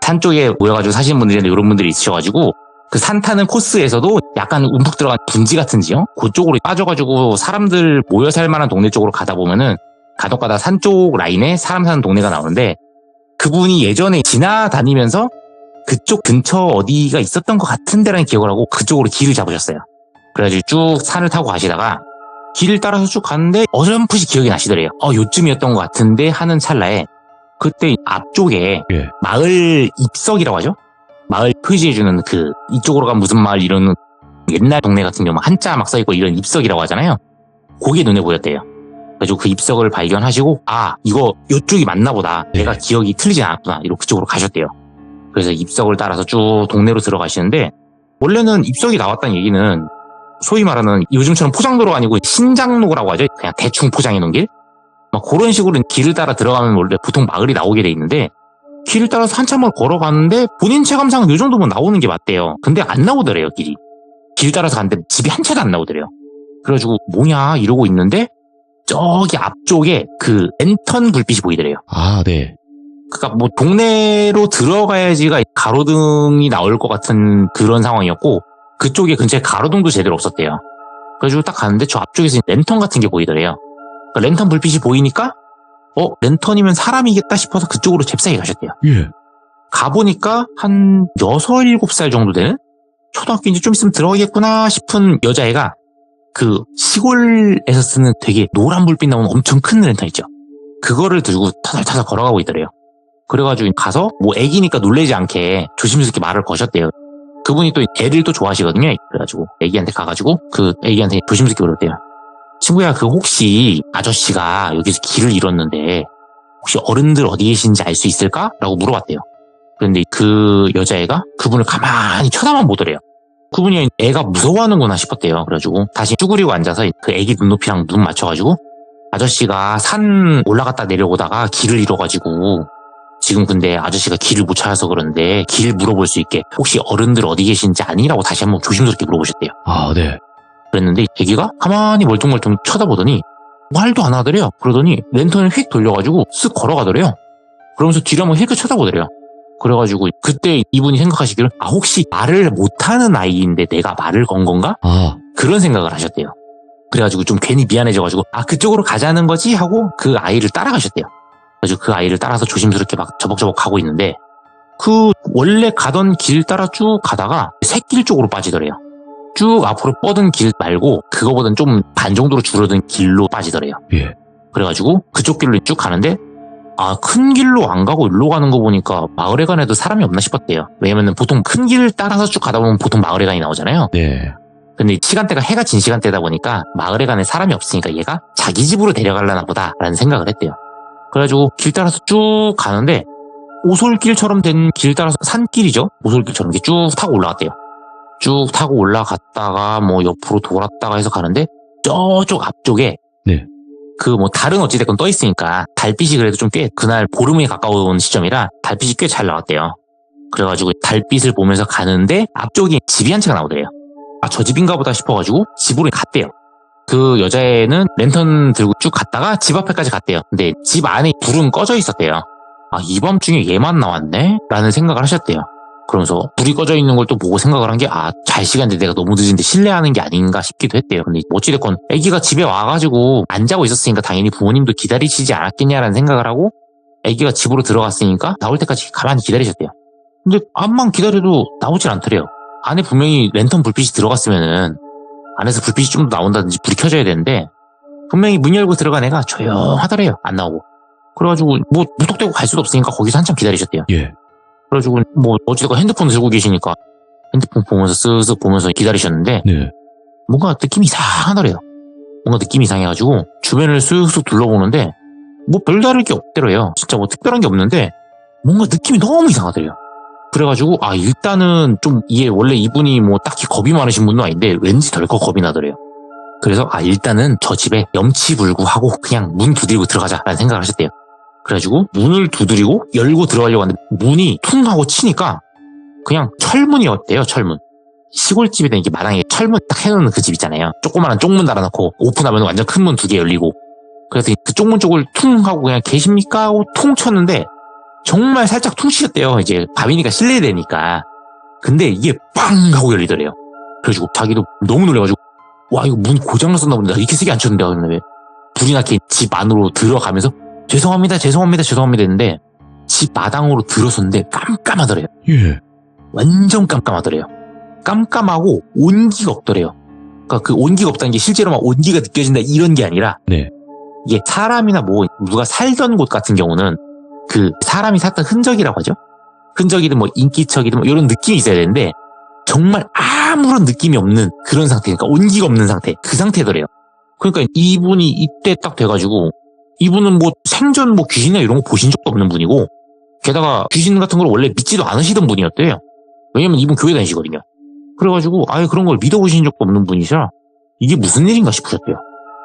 S2: 산 쪽에 모여가지고 사시는 분들인데 이런 분들이 있으셔가지고 그 산 타는 코스에서도 약간 움푹 들어간 분지 같은 지형? 그쪽으로 빠져가지고 사람들 모여 살 만한 동네 쪽으로 가다 보면은 가다가다 산 쪽 라인에 사람 사는 동네가 나오는데 그분이 예전에 지나다니면서 그쪽 근처 어디가 있었던 것 같은 데라는 기억을 하고 그쪽으로 길을 잡으셨어요. 그래가지고 쭉 산을 타고 가시다가 길을 따라서 쭉 가는데 어렴풋이 기억이 나시더래요. 요쯤이었던 것 같은데 하는 찰나에 그때 앞쪽에
S1: 예.
S2: 마을 입석이라고 하죠. 마을 표시해주는 그 이쪽으로 가면 무슨 마을 이런 옛날 동네 같은 경우 한자 막 써있고 이런 입석이라고 하잖아요. 그게 눈에 보였대요. 그래가지고 그 입석을 발견하시고 이거 이쪽이 맞나 보다. 내가 기억이 틀리지 않았구나. 이러고 그쪽으로 가셨대요. 그래서 입석을 따라서 쭉 동네로 들어가시는데 원래는 입석이 나왔다는 얘기는 소위 말하는 요즘처럼 포장도로가 아니고 신장로라고 하죠. 그냥 대충 포장해 놓은 길? 막 그런 식으로 길을 따라 들어가면 원래 보통 마을이 나오게 돼 있는데 길을 따라서 한참을 걸어가는데 본인 체감상 요 정도면 나오는 게 맞대요. 근데 안 나오더래요, 길이. 길 따라서 갔는데 집이 한 채도 안 나오더래요. 그래가지고 뭐냐 이러고 있는데 저기 앞쪽에 그 랜턴 불빛이 보이더래요.
S1: 네.
S2: 그러니까 뭐 동네로 들어가야지가 가로등이 나올 것 같은 그런 상황이었고 그쪽에 근처에 가로등도 제대로 없었대요. 그래가지고 딱 가는데 저 앞쪽에서 랜턴 같은 게 보이더래요. 그러니까 랜턴 불빛이 보이니까 랜턴이면 사람이겠다 싶어서 그쪽으로 잽싸게 가셨대요.
S1: 예.
S2: 가보니까 한 6, 7살 정도 되는 초등학교 이제 좀 있으면 들어가겠구나 싶은 여자애가 그 시골에서 쓰는 되게 노란 불빛 나오는 엄청 큰 랜턴 있죠. 그거를 들고 타살타살 걸어가고 있더래요. 그래가지고 가서 뭐 애기니까 놀라지 않게 조심스럽게 말을 거셨대요. 그분이 또 애를 또 좋아하시거든요. 그래가지고 애기한테 가가지고 그 애기한테 조심스럽게 물었대요. 친구야, 그 혹시 아저씨가 여기서 길을 잃었는데 혹시 어른들 어디 계신지 알 수 있을까? 라고 물어봤대요. 그런데 그 여자애가 그분을 가만히 쳐다만 보더래요. 그분이 애가 무서워하는구나 싶었대요. 그래가지고 다시 쭈그리고 앉아서 그 애기 눈높이랑 눈 맞춰가지고 아저씨가 산 올라갔다 내려오다가 길을 잃어가지고 지금 근데 아저씨가 길을 못 찾아서 그런데 길 물어볼 수 있게 혹시 어른들 어디 계신지 아니라고 다시 한번 조심스럽게 물어보셨대요.
S1: 아, 네.
S2: 그랬는데 애기가 가만히 멀뚱멀뚱 쳐다보더니 말도 안 하더래요. 그러더니 랜턴을 휙 돌려가지고 쓱 걸어가더래요. 그러면서 뒤를 한번 힐끗 쳐다보더래요. 그래가지고 그때 이분이 생각하시기를 혹시 말을 못하는 아이인데 내가 말을 건 건가? 그런 생각을 하셨대요. 그래가지고 좀 괜히 미안해져가지고 그쪽으로 가자는 거지? 하고 그 아이를 따라가셨대요. 그래서 그 아이를 따라서 조심스럽게 막 저벅저벅 가고 있는데 그 원래 가던 길 따라 쭉 가다가 샛길 쪽으로 빠지더래요. 쭉 앞으로 뻗은 길 말고 그거보단 좀 반 정도로 줄어든 길로 빠지더래요.
S1: 예.
S2: 그래가지고 그쪽 길로 쭉 가는데 큰 길로 안 가고 일로 가는 거 보니까 마을회관에도 사람이 없나 싶었대요. 왜냐면은 보통 큰 길 따라서 쭉 가다 보면 보통 마을회관이 나오잖아요.
S1: 네.
S2: 근데 시간대가 해가 진 시간대다 보니까 마을회관에 사람이 없으니까 얘가 자기 집으로 데려가려나 보다라는 생각을 했대요. 그래가지고 길 따라서 쭉 가는데 오솔길처럼 된 길 따라서 산길이죠. 오솔길처럼 이렇게 쭉 타고 올라갔대요. 쭉 타고 올라갔다가 뭐 옆으로 돌았다가 해서 가는데 저쪽 앞쪽에
S1: 네.
S2: 그 뭐 달은 어찌됐건 떠 있으니까 달빛이 그래도 좀 꽤 그날 보름에 가까운 시점이라 달빛이 꽤 잘 나왔대요. 그래가지고 달빛을 보면서 가는데 앞쪽에 집이 한 채가 나오더래요. 저 집인가 보다 싶어가지고 집으로 갔대요. 그 여자애는 랜턴 들고 쭉 갔다가 집 앞에까지 갔대요. 근데 집 안에 불은 꺼져 있었대요. 이 밤중에 얘만 나왔네? 라는 생각을 하셨대요. 그러면서 불이 꺼져 있는 걸 또 보고 생각을 한 게 잘 시간인데 내가 너무 늦은데 실례하는 게 아닌가 싶기도 했대요. 근데 어찌됐건 애기가 집에 와가지고 안 자고 있었으니까 당연히 부모님도 기다리시지 않았겠냐라는 생각을 하고 애기가 집으로 들어갔으니까 나올 때까지 가만히 기다리셨대요. 근데 암만 기다려도 나오질 않더래요. 안에 분명히 랜턴 불빛이 들어갔으면은 안에서 불빛이 좀 더 나온다든지 불이 켜져야 되는데 분명히 문 열고 들어간 애가 조용하더래요. 안 나오고. 그래가지고 뭐 무턱대고 갈 수도 없으니까 거기서 한참 기다리셨대요.
S1: 예.
S2: 그래가지고 뭐 어찌됐건 핸드폰 들고 계시니까 핸드폰 보면서 쓱쓱 보면서 기다리셨는데
S1: 네.
S2: 뭔가 느낌이 이상하더래요. 뭔가 느낌이 이상해가지고 주변을 쓱쓱 둘러보는데 뭐 별다를 게 없더래요. 진짜 뭐 특별한 게 없는데 뭔가 느낌이 너무 이상하더래요. 그래가지고 일단은 좀 이게 원래 이분이 뭐 딱히 겁이 많으신 분도 아닌데 왠지 덜컥 겁이 나더래요. 그래서 일단은 저 집에 염치불구하고 그냥 문 두드리고 들어가자라는 생각을 하셨대요. 그래가지고 문을 두드리고 열고 들어가려고 하는데 문이 퉁 하고 치니까 그냥 철문이었대요. 철문. 시골집에 이렇게 마당에 철문 딱 해놓는 그 집 있잖아요. 조그마한 쪽문 달아놓고 오픈하면 완전 큰 문 2개 열리고 그래서 그 쪽문 쪽을 퉁 하고 그냥 계십니까? 하고 퉁 쳤는데 정말 살짝 퉁 치셨대요. 이제 밤이니까 실내되니까. 근데 이게 빵 하고 열리더래요. 그래가지고 자기도 너무 놀래가지고 이거 문 고장났었나 본데 나 이렇게 세게 안 쳤는데 왜 불이 나게 집 안으로 들어가면서 죄송합니다 했는데 집 마당으로 들어섰는데 깜깜하더래요.
S1: 예.
S2: 완전 깜깜하더래요. 깜깜하고 온기가 없더래요. 그러니까 그 온기가 없다는 게 실제로 막 온기가 느껴진다 이런 게 아니라
S1: 네.
S2: 이게 사람이나 뭐 누가 살던 곳 같은 경우는 그 사람이 샀던 흔적이라고 하죠. 흔적이든 뭐 인기척이든 뭐 이런 느낌이 있어야 되는데 정말 아무런 느낌이 없는 그런 상태, 그러니까 온기가 없는 상태, 그 상태더래요. 그러니까 이분이 이때 딱 돼가지고 이분은 뭐 생전 뭐 귀신이나 이런 거 보신 적도 없는 분이고 게다가 귀신 같은 걸 원래 믿지도 않으시던 분이었대요. 왜냐면 이분 교회 다니시거든요. 그래가지고 그런 걸 믿어보신 적도 없는 분이시라 이게 무슨 일인가 싶으셨대요.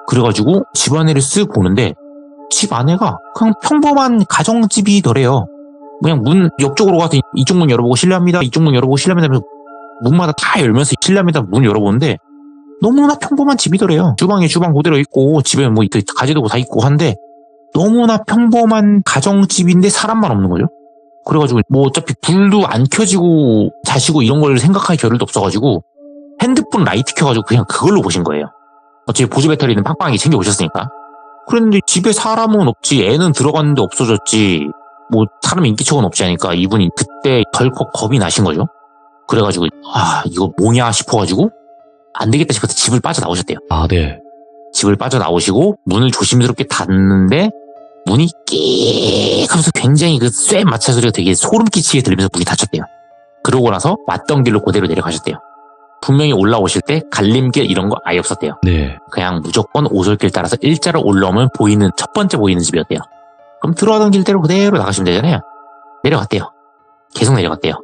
S2: 그래가지고 집 안에를 쓱 보는데 집 안에가 그냥 평범한 가정집이더래요. 그냥 문 옆쪽으로 가서 이쪽 문 열어보고 실례합니다. 이쪽 문 열어보고 실례합니다. 하면서 문마다 다 열면서 실례합니다. 문 열어보는데 너무나 평범한 집이더래요. 주방에 주방 그대로 있고 집에 뭐 가재도 다 있고 한데 너무나 평범한 가정집인데 사람만 없는 거죠. 그래가지고 뭐 어차피 불도 안 켜지고 자시고 이런 걸 생각할 겨를도 없어가지고 핸드폰 라이트 켜가지고 그냥 그걸로 보신 거예요. 어차피 보조 배터리는 빵빵하게 챙겨 오셨으니까. 그런데 집에 사람은 없지, 애는 들어갔는데 없어졌지, 뭐 사람 인기척은 없지 하니까 이분이 그때 덜컥 겁이 나신 거죠. 그래가지고 이거 뭐냐 싶어가지고 안 되겠다 싶어서 집을 빠져나오셨대요.
S1: 아, 네.
S2: 집을 빠져나오시고 문을 조심스럽게 닫는데 문이 끼익 하면서 굉장히 그 쇠 마찰 소리가 되게 소름 끼치게 들리면서 문이 닫혔대요. 그러고 나서 왔던 길로 그대로 내려가셨대요. 분명히 올라오실 때 갈림길 이런 거 아예 없었대요.
S1: 네.
S2: 그냥 무조건 오솔길 따라서 일자로 올라오면 보이는 첫 번째 보이는 집이었대요. 그럼 들어가던 길대로 그대로 나가시면 되잖아요. 내려갔대요. 계속 내려갔대요.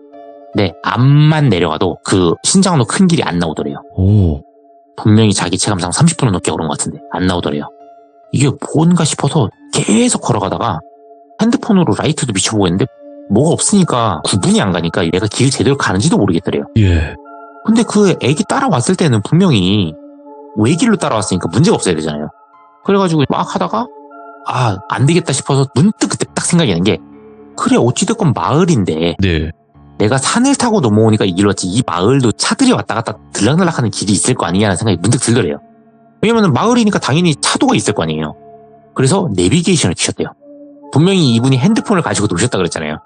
S2: 네, 앞만 내려가도 그 신장로 큰 길이 안 나오더래요.
S1: 오.
S2: 분명히 자기 체감상 30분은 넘게 걸은 것 같은데 안 나오더래요. 이게 뭔가 싶어서 계속 걸어가다가 핸드폰으로 라이트도 비춰보고 했는데 뭐가 없으니까 구분이 안 가니까 얘가 길 제대로 가는지도 모르겠더래요.
S1: 예.
S2: 근데 그 애기 따라왔을 때는 분명히 외길로 따라왔으니까 문제가 없어야 되잖아요. 그래가지고 막 하다가 안 되겠다 싶어서 문득 그때 딱 생각이 나는 게, 그래 어찌됐건 마을인데
S1: 네.
S2: 내가 산을 타고 넘어오니까 이 길로 왔지, 이 마을도 차들이 왔다 갔다 들락날락하는 길이 있을 거 아니냐는 생각이 문득 들더래요. 왜냐면 마을이니까 당연히 차도가 있을 거 아니에요. 그래서 내비게이션을 켜셨대요. 분명히 이분이 핸드폰을 가지고 노셨다 그랬잖아요.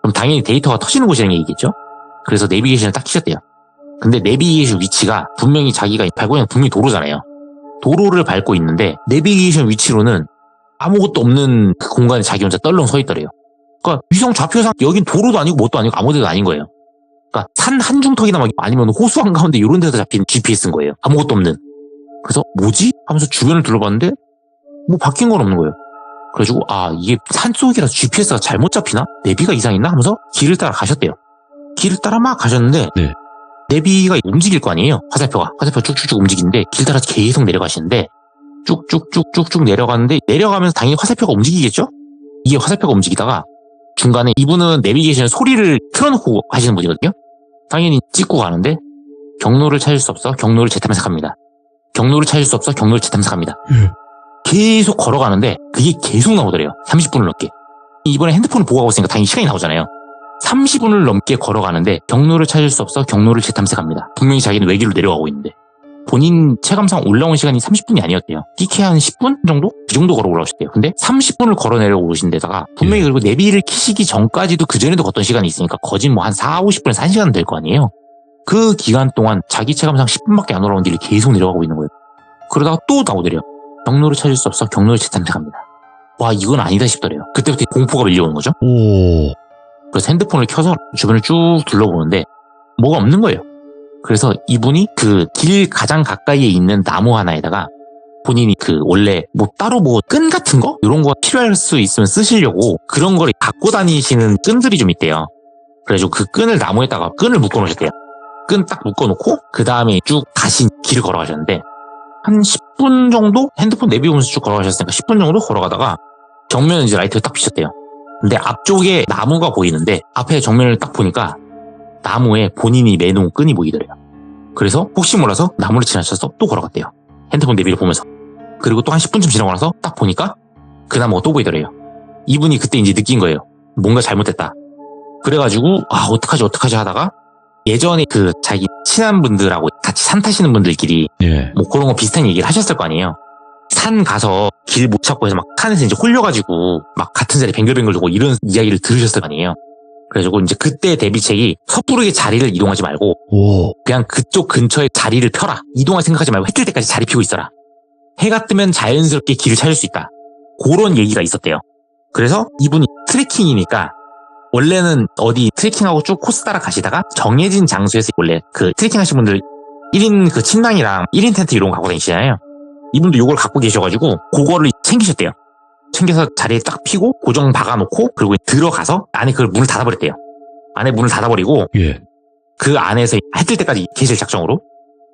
S2: 그럼 당연히 데이터가 터지는 곳이라는 얘기겠죠? 그래서 내비게이션을 딱 켜셨대요. 근데 내비게이션 위치가 분명히 자기가 밟고 있는 분명히 도로잖아요. 도로를 밟고 있는데 내비게이션 위치로는 아무것도 없는 그 공간에 자기 혼자 떨렁 서 있더래요. 그러니까 위성 좌표상 여긴 도로도 아니고 뭣도 아니고 아무 데도 아닌 거예요. 그러니까 산 한중턱이나 막 아니면 호수 한가운데 이런 데서 잡힌 GPS인 거예요. 아무것도 없는. 그래서 뭐지? 하면서 주변을 둘러봤는데 뭐 바뀐 건 없는 거예요. 그래가지고 이게 산속이라서 GPS가 잘못 잡히나? 내비가 이상했나? 하면서 길을 따라 가셨대요. 길을 따라 막 가셨는데
S1: 네.
S2: 내비가 움직일 거 아니에요. 화살표가 쭉쭉쭉 움직이는데 길 따라서 계속 내려가시는데 쭉쭉쭉쭉쭉 내려가는데, 내려가면서 당연히 화살표가 움직이겠죠? 이게 화살표가 움직이다가 중간에 이분은 내비게이션 소리를 틀어놓고 하시는 분이거든요. 당연히 찍고 가는데 경로를 찾을 수 없어 경로를 재탐색합니다. 경로를 찾을 수 없어 경로를 재탐색합니다. 계속 걸어가는데 그게 계속 나오더래요. 30분을 넘게. 이번에 핸드폰을 보고 가고 있으니까 당연히 시간이 나오잖아요. 30분을 넘게 걸어가는데 경로를 찾을 수 없어 경로를 재탐색합니다. 분명히 자기는 외길로 내려가고 있는데 본인 체감상 올라온 시간이 30분이 아니었대요. 끼케 한 10분 정도? 그 정도 걸어 올라오셨대요. 근데 30분을 걸어 내려오신 데다가 분명히 그리고 내비를 키시기 전까지도 그전에도 걷던 시간이 있으니까 거진 뭐 한 4, 50분에서 1시간 될 거 아니에요. 그 기간 동안 자기 체감상 10분밖에 안 올라온 길을 계속 내려가고 있는 거예요. 그러다가 또 나오더래요. 경로를 찾을 수 없어 경로를 재탐색합니다. 와, 이건 아니다 싶더래요. 그때부터 공포가 밀려오는 거죠.
S1: 오.
S2: 그래서 핸드폰을 켜서 주변을 쭉 둘러보는데 뭐가 없는 거예요. 그래서 이분이 그 길 가장 가까이에 있는 나무 하나에다가 본인이 그 원래 뭐 따로 뭐 끈 같은 거? 이런 거 필요할 수 있으면 쓰시려고 그런 걸 갖고 다니시는 끈들이 좀 있대요. 그래가지고 그 끈을 나무에다가 끈을 묶어 놓으셨대요. 끈 딱 묶어 놓고 그 다음에 쭉 다시 길을 걸어가셨는데 한 10분 정도 핸드폰 내비 보면서 쭉 걸어가셨으니까 10분 정도 걸어가다가 정면에 이제 라이트를 딱 비쳤대요. 근데 앞쪽에 나무가 보이는데 앞에 정면을 딱 보니까 나무에 본인이 매놓은 끈이 보이더래요. 그래서 혹시 몰라서 나무를 지나쳐서 또 걸어갔대요. 핸드폰 내비를 보면서. 그리고 또 한 10분쯤 지나고 나서 딱 보니까 그 나무가 또 보이더래요. 이분이 그때 이제 느낀 거예요. 뭔가 잘못됐다. 그래가지고 어떡하지 하다가 예전에 그 자기 친한 분들하고 같이 산 타시는 분들끼리
S1: 예.
S2: 뭐 그런 거 비슷한 얘기를 하셨을 거 아니에요. 산 가서 길 못 찾고 해서 막 산에서 이제 홀려가지고 막 같은 자리에 뱅글뱅글 돌고 이런 이야기를 들으셨을 거 아니에요. 그래가지고 이제 그때 대비책이 섣부르게 자리를 이동하지 말고
S1: 오.
S2: 그냥 그쪽 근처에 자리를 펴라. 이동할 생각하지 말고 해 뜰 때까지 자리 피고 있어라. 해가 뜨면 자연스럽게 길을 찾을 수 있다. 그런 얘기가 있었대요. 그래서 이분이 트레킹이니까 원래는 어디 트레킹하고 쭉 코스 따라 가시다가 정해진 장소에서 원래 그 트레킹 하신 분들 1인 그 침낭이랑 1인 텐트 이런 거 갖고 다니시잖아요. 이분도 요걸 갖고 계셔가지고 그거를 챙기셨대요. 챙겨서 자리에 딱 피고 고정 박아놓고 그리고 들어가서 안에 그걸 문을 닫아버렸대요. 안에 문을 닫아버리고
S1: 예.
S2: 그 안에서 해 뜰 때까지 계실 작정으로.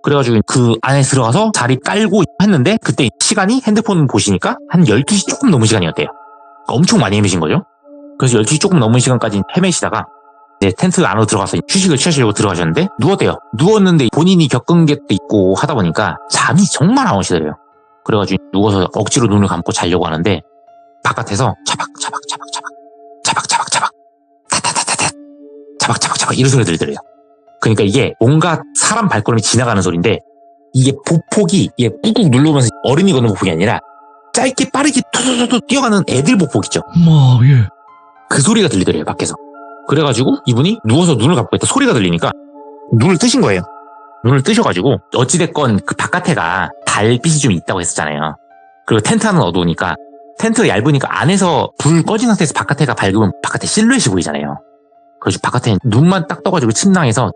S2: 그래가지고 그 안에 들어가서 자리 깔고 했는데 그때 시간이 핸드폰 보시니까 한 12시 조금 넘은 시간이었대요. 엄청 많이 헤매신 거죠. 그래서 12시 조금 넘은 시간까지 헤매시다가 이제 텐트 안으로 들어가서 휴식을 취하시려고 들어가셨는데 누웠대요. 누웠는데 본인이 겪은 게 또 있고 하다 보니까 잠이 정말 안 오시더래요. 그래가지고 누워서 억지로 눈을 감고 자려고 하는데 바깥에서 차박차박 타타타타타 차박차박 이런 소리 들리더래요. 그러니까 이게 뭔가 사람 발걸음이 지나가는 소리인데 이게 보폭이 이게 꾹꾹 눌러오면서 어른이 걷는 보폭이 아니라 짧게 빠르게 툭툭툭 뛰어가는 애들 보폭 있죠.
S1: 예.
S2: 그 소리가 들리더래요, 밖에서. 그래가지고 이분이 누워서 눈을 감고 있다 소리가 들리니까 눈을 뜨신 거예요. 눈을 뜨셔가지고 어찌됐건 그 바깥에가 달빛이 좀 있다고 했었잖아요. 그리고 텐트 안은 어두우니까 텐트가 얇으니까 안에서 불 꺼진 상태에서 바깥에가 밝으면 바깥에 실루엣이 보이잖아요. 그래서 바깥에 눈만 딱 떠가지고 침낭에서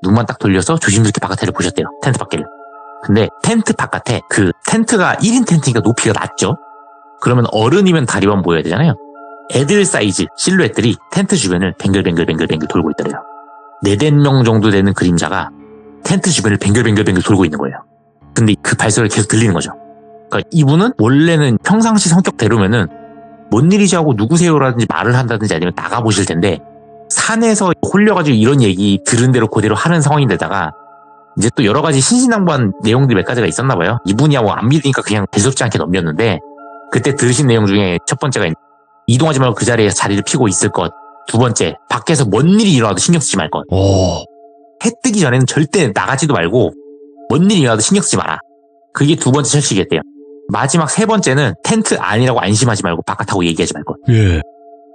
S2: 눈만 딱 돌려서 조심스럽게 바깥에를 보셨대요. 텐트 밖에를. 근데 텐트 바깥에 그 텐트가 1인 텐트니까 높이가 낮죠. 그러면 어른이면 다리만 보여야 되잖아요. 애들 사이즈 실루엣들이 텐트 주변을 뱅글뱅글 돌고 있더래요. 4-5명 정도 되는 그림자가 텐트 주변을 뱅글뱅글 돌고 있는 거예요. 근데 그 발소리가 계속 들리는 거죠. 그러니까 이분은 원래는 평상시 성격대로면은 뭔 일이지 하고 누구세요라든지 말을 한다든지 아니면 나가보실 텐데 산에서 홀려가지고 이런 얘기 들은 대로 그대로 하는 상황인데다가 이제 또 여러 가지 신신당부한 내용들이 몇 가지가 있었나 봐요. 이분이야 뭐 안 믿으니까 그냥 대수롭지 않게 넘겼는데 그때 들으신 내용 중에 첫 번째가 이동하지 말고 그 자리에 자리를 피고 있을 것. 두 번째, 밖에서 뭔 일이 일어나도 신경 쓰지 말 것. 해 뜨기 전에는 절대 나가지도 말고 뭔 일이 일어나도 신경 쓰지 마라. 그게 두 번째 철칙이었대요. 마지막 세 번째는 텐트 안이라고 안심하지 말고 바깥하고 얘기하지 말 것.
S1: 예.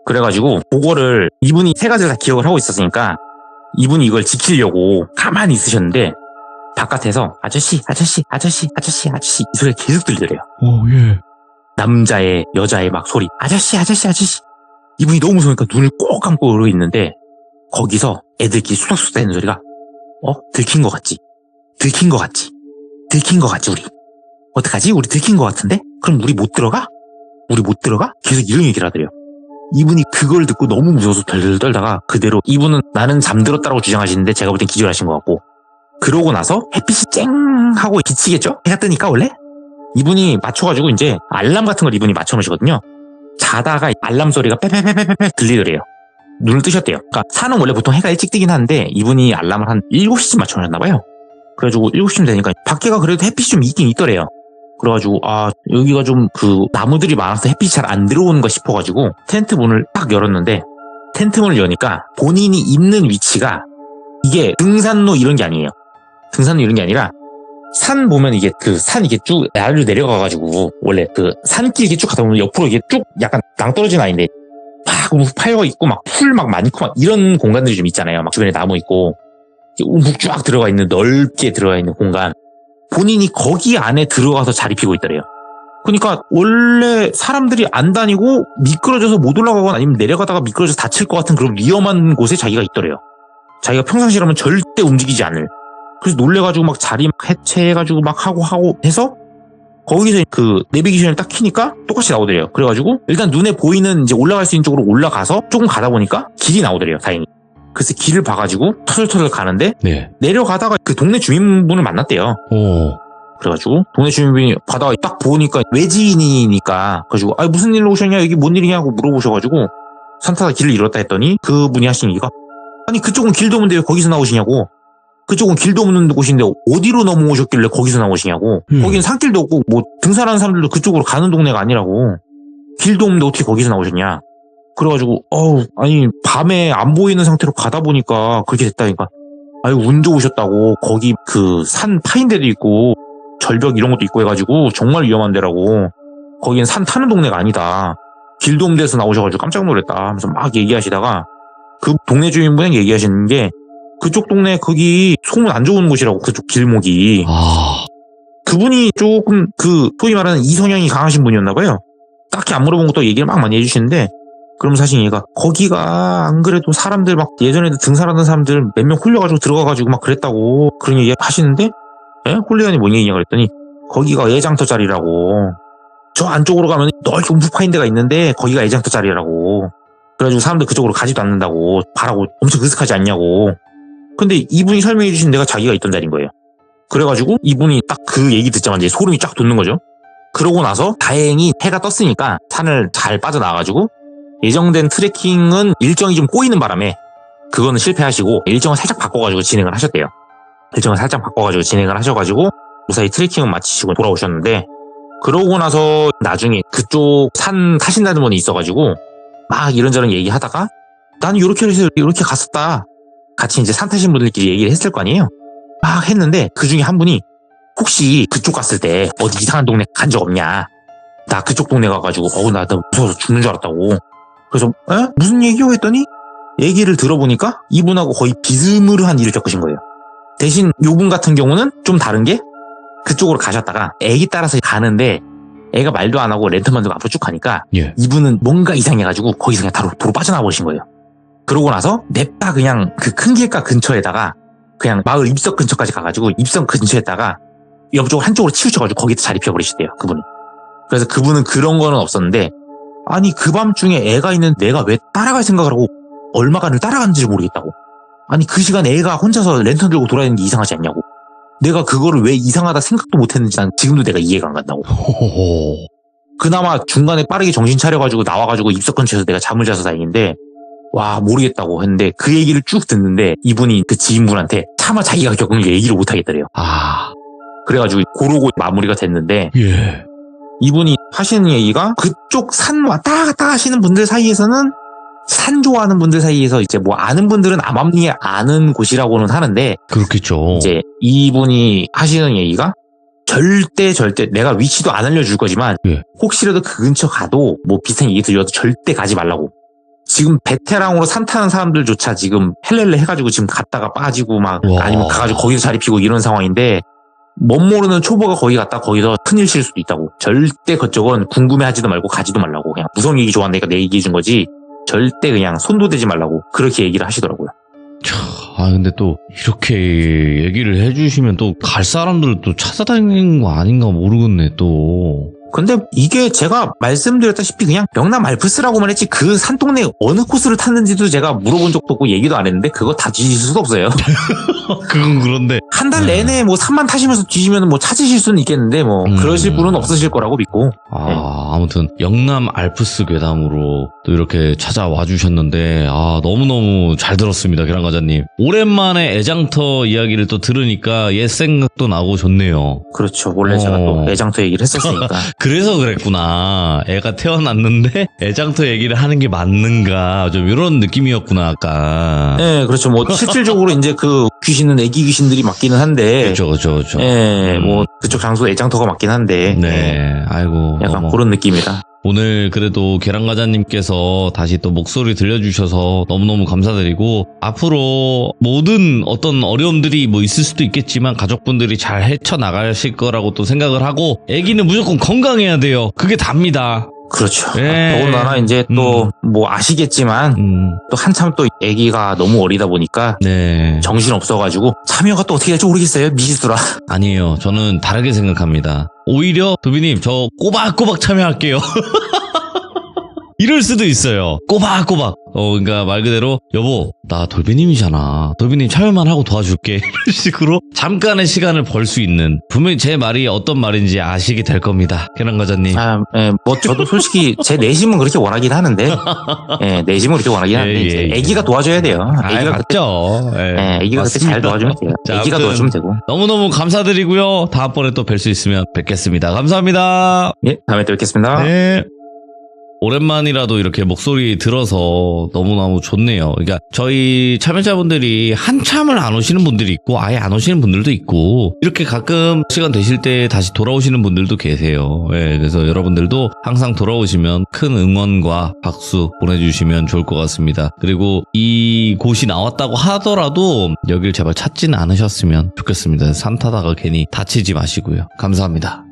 S2: 그래가지고 그거를 이분이 세 가지를 다 기억을 하고 있었으니까 이분이 이걸 지키려고 가만히 있으셨는데 바깥에서 아저씨 이 소리가 계속 들리더래요.
S1: 예.
S2: 남자의 여자의 막 소리 아저씨 이분이 너무 무서우니까 눈을 꼭 감고 그러고 있는데 거기서 애들끼리 수닥수닥 대는 소리가 들킨 것 같지 우리 어떡하지 우리 들킨 것 같은데 그럼 우리 못 들어가 계속 이런 얘기를 하더래요. 이분이 그걸 듣고 너무 무서워서 덜덜 떨다가 그대로 이분은 나는 잠들었다고 주장하시는데 제가 볼 땐 기절하신 것 같고 그러고 나서 햇빛이 쨍 하고 비치겠죠 해가 뜨니까 원래 이분이 맞춰가지고 이제 알람 같은 걸 이분이 맞춰놓으시거든요. 자다가 알람 소리가 빼빼빼빼빼 들리더래요. 눈을 뜨셨대요. 그러니까 산은 원래 보통 해가 일찍 뜨긴 하는데 이분이 알람을 한 7시쯤 맞춰놓으셨나봐요. 그래가지고 7시쯤 되니까 밖에가 그래도 햇빛이 좀 있긴 있더래요. 그래가지고 여기가 좀 그 나무들이 많아서 햇빛이 잘 안 들어오는 거 싶어가지고 텐트 문을 딱 열었는데 텐트 문을 여니까 본인이 있는 위치가 이게 등산로 이런 게 아니에요. 등산로 이런 게 아니라 산 보면 이게 그 산 이게 쭉 아래로 내려가가지고 원래 그 산길 이렇게 쭉 가다 보면 옆으로 이게 쭉 약간 낭떠러진 아닌데 막 파여가 있고 막 풀 막 많고 막 이런 공간들이 좀 있잖아요. 막 주변에 나무 있고 우묵 쫙 들어가 있는 넓게 들어가 있는 공간. 본인이 거기 안에 들어가서 자리 피고 있더래요. 그러니까 원래 사람들이 안 다니고 미끄러져서 못 올라가거나 아니면 내려가다가 미끄러져서 다칠 것 같은 그런 위험한 곳에 자기가 있더래요. 자기가 평상시라면 절대 움직이지 않을. 그래서 놀래가지고 막 자리 막 해체해가지고 막 하고 해서 거기서 그 내비게이션을 딱 키니까 똑같이 나오더래요. 그래가지고 일단 눈에 보이는 이제 올라갈 수 있는 쪽으로 올라가서 조금 가다 보니까 길이 나오더래요. 다행히. 그래서 길을 봐가지고 터덜터덜 가는데
S1: 네.
S2: 내려가다가 그 동네 주민분을 만났대요. 그래가지고 동네 주민분이 가다가 딱 보니까 외지인이니까 그래가지고 무슨 일로 오셨냐 여기 뭔 일이냐고 물어보셔가지고 산타가 길을 잃었다 했더니 그분이 하신 얘기가 아니 그쪽은 길도 없는데 왜 거기서 나오시냐고 그쪽은 길도 없는 곳인데 어디로 넘어오셨길래 거기서 나오시냐고 거기는 산길도 없고 뭐 등산하는 사람들도 그쪽으로 가는 동네가 아니라고 길도 없는데 어떻게 거기서 나오셨냐 그래가지고 아니 밤에 안 보이는 상태로 가다 보니까 그렇게 됐다니까 운 좋으셨다고 거기 그 산 파인 데도 있고 절벽 이런 것도 있고 해가지고 정말 위험한 데라고 거기는 산 타는 동네가 아니다 길도 없는 데서 나오셔가지고 깜짝 놀랐다 하면서 막 얘기하시다가 그 동네 주민분이 얘기하시는 게 그쪽 동네 거기 소문 안 좋은 곳이라고 그쪽 길목이 그분이 조금 그 소위 말하는 이성향이 강하신 분이었나 봐요. 딱히 안 물어본 것도 얘기를 막 많이 해주시는데 그럼 사실 얘가 거기가 안 그래도 사람들 막 예전에도 등산하던 사람들 몇 명 홀려가지고 들어가가지고 막 그랬다고 그런 얘기 하시는데 홀리다니 뭔 얘기냐 그랬더니 거기가 애장터 자리라고 저 안쪽으로 가면 넓게 움푹 파인 데가 있는데 거기가 애장터 자리라고 그래가지고 사람들 그쪽으로 가지도 않는다고 바라고 엄청 으슥하지 않냐고 근데 이분이 설명해 주신 데가 자기가 있던 자리인 거예요. 그래가지고 이분이 딱 그 얘기 듣자마자 이제 소름이 쫙 돋는 거죠. 그러고 나서 다행히 해가 떴으니까 산을 잘 빠져나와가지고 예정된 트레킹은 일정이 좀 꼬이는 바람에 그거는 실패하시고 일정을 살짝 바꿔가지고 진행을 하셨대요. 일정을 살짝 바꿔가지고 진행을 하셔가지고 무사히 트레킹은 마치시고 돌아오셨는데 그러고 나서 나중에 그쪽 산 타신다는 분이 있어가지고 막 이런저런 얘기하다가 나는 이렇게 해서 이렇게 갔었다. 같이 이제 산 타신 분들끼리 얘기를 했을 거 아니에요? 막 했는데 그 중에 한 분이 혹시 그쪽 갔을 때 어디 이상한 동네 간 적 없냐? 나 그쪽 동네 가가지고 나 무서워서 죽는 줄 알았다고. 그래서 무슨 얘기요 했더니 얘기를 들어보니까 이분하고 거의 비스무리한 일을 겪으신 거예요. 대신 요분 같은 경우는 좀 다른 게 그쪽으로 가셨다가 애기 따라서 가는데 애가 말도 안 하고 랜턴만 들고 앞으로 쭉 가니까
S1: 예.
S2: 이분은 뭔가 이상해가지고 거기서 그냥 도로 빠져나와 버리신 거예요. 그러고 나서 냅다 그냥 그 큰 길가 근처에다가 그냥 마을 입석 근처까지 가가지고 입석 근처에다가 옆쪽 한쪽으로 치우쳐가지고 거기다 자리 피워버리시대요, 그분이. 그래서 그분은 그런 거는 없었는데 아니 그 밤중에 애가 있는 내가 왜 따라갈 생각을 하고 얼마간을 따라갔는지 모르겠다고. 아니 그 시간에 애가 혼자서 랜턴 들고 돌아다니는 게 이상하지 않냐고. 내가 그거를 왜 이상하다 생각도 못했는지 난 지금도 내가 이해가 안 간다고.
S1: 호호호.
S2: 그나마 중간에 빠르게 정신 차려가지고 나와가지고 입석 근처에서 내가 잠을 자서 다행인데 와 모르겠다고 했는데 그 얘기를 쭉 듣는데 이분이 그 지인분한테 차마 자기가 겪은 게 얘기를 못하겠더래요. 그래가지고 고르고 마무리가 됐는데
S1: 예.
S2: 이분이 하시는 얘기가 그쪽 산 왔다 갔다 하시는 분들 사이에서는 산 좋아하는 분들 사이에서 이제 뭐 아는 분들은 암암리에 아는 곳이라고는 하는데
S1: 그렇겠죠.
S2: 이제 이분이 하시는 얘기가 절대 내가 위치도 안 알려줄 거지만
S1: 예.
S2: 혹시라도 그 근처 가도 뭐 비슷한 얘기 들려도 절대 가지 말라고. 지금 베테랑으로 산 타는 사람들조차 지금 헬렐레 해가지고 지금 갔다가 빠지고 막
S1: 와.
S2: 아니면 가가지고 거기서 자리 피고 이런 상황인데 멋 모르는 초보가 거기 갔다 거기서 큰일 실 수도 있다고. 절대 그쪽은 궁금해하지도 말고 가지도 말라고. 그냥 무서운 얘기 좋아하니까 내 얘기해 준 거지 절대 그냥 손도 대지 말라고 그렇게 얘기를 하시더라고요.
S1: 근데 또 이렇게 얘기를 해주시면 또 갈 사람들을 또 찾아다니는 거 아닌가 모르겠네 또.
S2: 근데 이게 제가 말씀드렸다시피 그냥 명남 알프스라고만 했지 그 산동네 어느 코스를 탔는지도 제가 물어본 적도 없고 얘기도 안 했는데 그거 다 뒤질 수도 없어요.
S1: 그건 그런데
S2: 한 달 내내 뭐 산만 타시면서 뒤지면 뭐 찾으실 수는 있겠는데 뭐 그러실 분은 없으실 거라고 믿고.
S1: 아무튼 영남 알프스 괴담으로 또 이렇게 찾아와 주셨는데 너무너무 잘 들었습니다, 계란과자님. 오랜만에 애장터 이야기를 또 들으니까 옛 생각도 나고 좋네요.
S2: 그렇죠. 원래 제가 또 애장터 얘기를 했었으니까.
S1: 그래서 그랬구나. 애가 태어났는데 애장터 얘기를 하는 게 맞는가 좀 이런 느낌이었구나 아까.
S2: 네, 그렇죠. 뭐 실질적으로 이제 그 귀신은 애기 귀신들이 맞기는 한데.
S1: 그렇죠.
S2: 예, 뭐 그쪽 장소 애장터가 맞긴 한데.
S1: 네, 아이고.
S2: 약간 그런 느낌이다.
S1: 오늘 그래도 계란과자님께서 다시 또 목소리 들려주셔서 너무너무 감사드리고 앞으로 모든 어떤 어려움들이 뭐 있을 수도 있겠지만 가족분들이 잘 헤쳐나가실 거라고 또 생각을 하고 아기는 무조건 건강해야 돼요. 그게 답니다.
S2: 그렇죠.
S1: 예.
S2: 더군다나 이제 또 뭐 아시겠지만 또 한참 또 아기가 너무 어리다 보니까
S1: 네.
S2: 정신 없어가지고 참여가 또 어떻게 될지 모르겠어요. 미지수라.
S1: 아니에요. 저는 다르게 생각합니다. 오히려 도비님 저 꼬박꼬박 참여할게요. 이럴 수도 있어요. 꼬박꼬박. 그러니까 말 그대로 여보 나 돌비님이잖아. 돌비님 참여만 하고 도와줄게. 이런 식으로 잠깐의 시간을 벌 수 있는 분명히 제 말이 어떤 말인지 아시게 될 겁니다. 계란과자님.
S2: 뭐 저도 솔직히 제 내심은 그렇게 원하긴 하는데 내심은 그렇게 원하긴 하는데 이제 아기가 도와줘야 돼요. 아기가
S1: 맞죠.
S2: 아기가 그때 잘 도와주면 돼요. 아기가 도와주면 되고.
S1: 너무너무 감사드리고요. 다음번에 또 뵐 수 있으면 뵙겠습니다. 감사합니다.
S2: 예, 다음에 또 뵙겠습니다.
S1: 네. 오랜만이라도 이렇게 목소리 들어서 너무너무 좋네요. 그러니까 저희 참여자분들이 한참을 안 오시는 분들이 있고 아예 안 오시는 분들도 있고 이렇게 가끔 시간 되실 때 다시 돌아오시는 분들도 계세요. 그래서 여러분들도 항상 돌아오시면 큰 응원과 박수 보내주시면 좋을 것 같습니다. 그리고 이 곳이 나왔다고 하더라도 여길 제발 찾지는 않으셨으면 좋겠습니다. 산 타다가 괜히 다치지 마시고요. 감사합니다.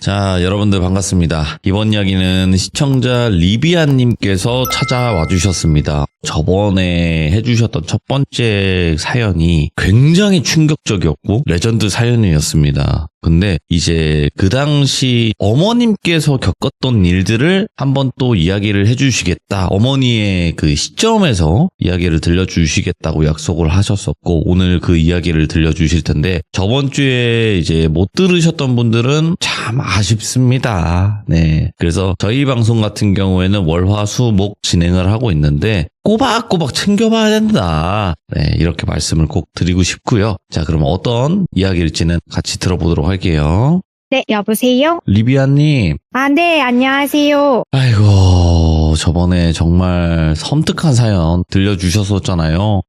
S1: 자, 여러분들 반갑습니다. 이번 이야기는 시청자 리비아님께서 찾아와 주셨습니다. 저번에 해주셨던 첫 번째 사연이 굉장히 충격적이었고 레전드 사연이었습니다. 근데 이제 그 당시 어머님께서 겪었던 일들을 한번 또 이야기를 해주시겠다. 어머니의 그 시점에서 이야기를 들려주시겠다고 약속을 하셨었고 오늘 그 이야기를 들려주실 텐데 저번 주에 이제 못 들으셨던 분들은 참 아쉽습니다. 네. 그래서 저희 방송 같은 경우에는 월화수목 진행을 하고 있는데 꼬박꼬박 챙겨봐야 된다. 네, 이렇게 말씀을 꼭 드리고 싶고요. 자, 그럼 어떤 이야기일지는 같이 들어보도록 할게요.
S3: 네, 여보세요?
S1: 리비아님.
S3: 아, 네, 안녕하세요.
S1: 아이고, 저번에 정말 섬뜩한 사연 들려주셨었잖아요.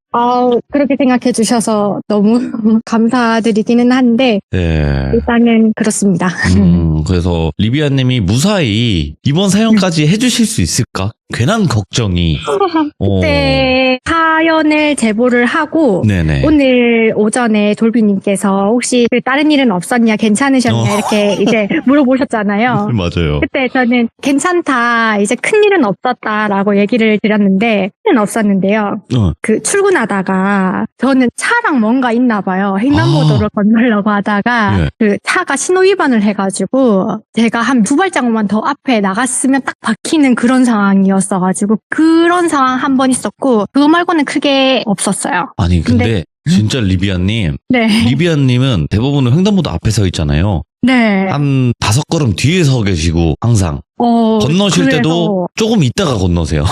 S3: 그렇게 생각해 주셔서 너무 감사드리기는 한데,
S1: 네.
S3: 일단은 그렇습니다.
S1: 그래서 리비아님이 무사히 이번 사연까지 해주실 수 있을까? 괜한 걱정이.
S3: 그때 사연을 제보를 하고,
S1: 네네.
S3: 오늘 오전에 돌비님께서 혹시 다른 일은 없었냐, 괜찮으셨냐, 이렇게 이제 물어보셨잖아요.
S1: 맞아요.
S3: 그때 저는 괜찮다, 이제 큰일은 없었다라고 얘기를 드렸는데, 큰일은 없었는데요. 그 출근하다가 저는 차랑 뭔가 있나 봐요. 횡단보도를 건너려고 하다가
S1: 예.
S3: 그 차가 신호 위반을 해가지고 제가 한 두 발자국만 더 앞에 나갔으면 딱 박히는 그런 상황이었어가지고 그런 상황 한 번 있었고 그거 말고는 크게 없었어요.
S1: 아니 근데 진짜 리비아님.
S3: 네.
S1: 리비아님은 대부분 횡단보도 앞에 서 있잖아요.
S3: 네.
S1: 한 5걸음 뒤에 서 계시고 항상 건너실
S3: 그래서
S1: 때도 조금 있다가 건너세요.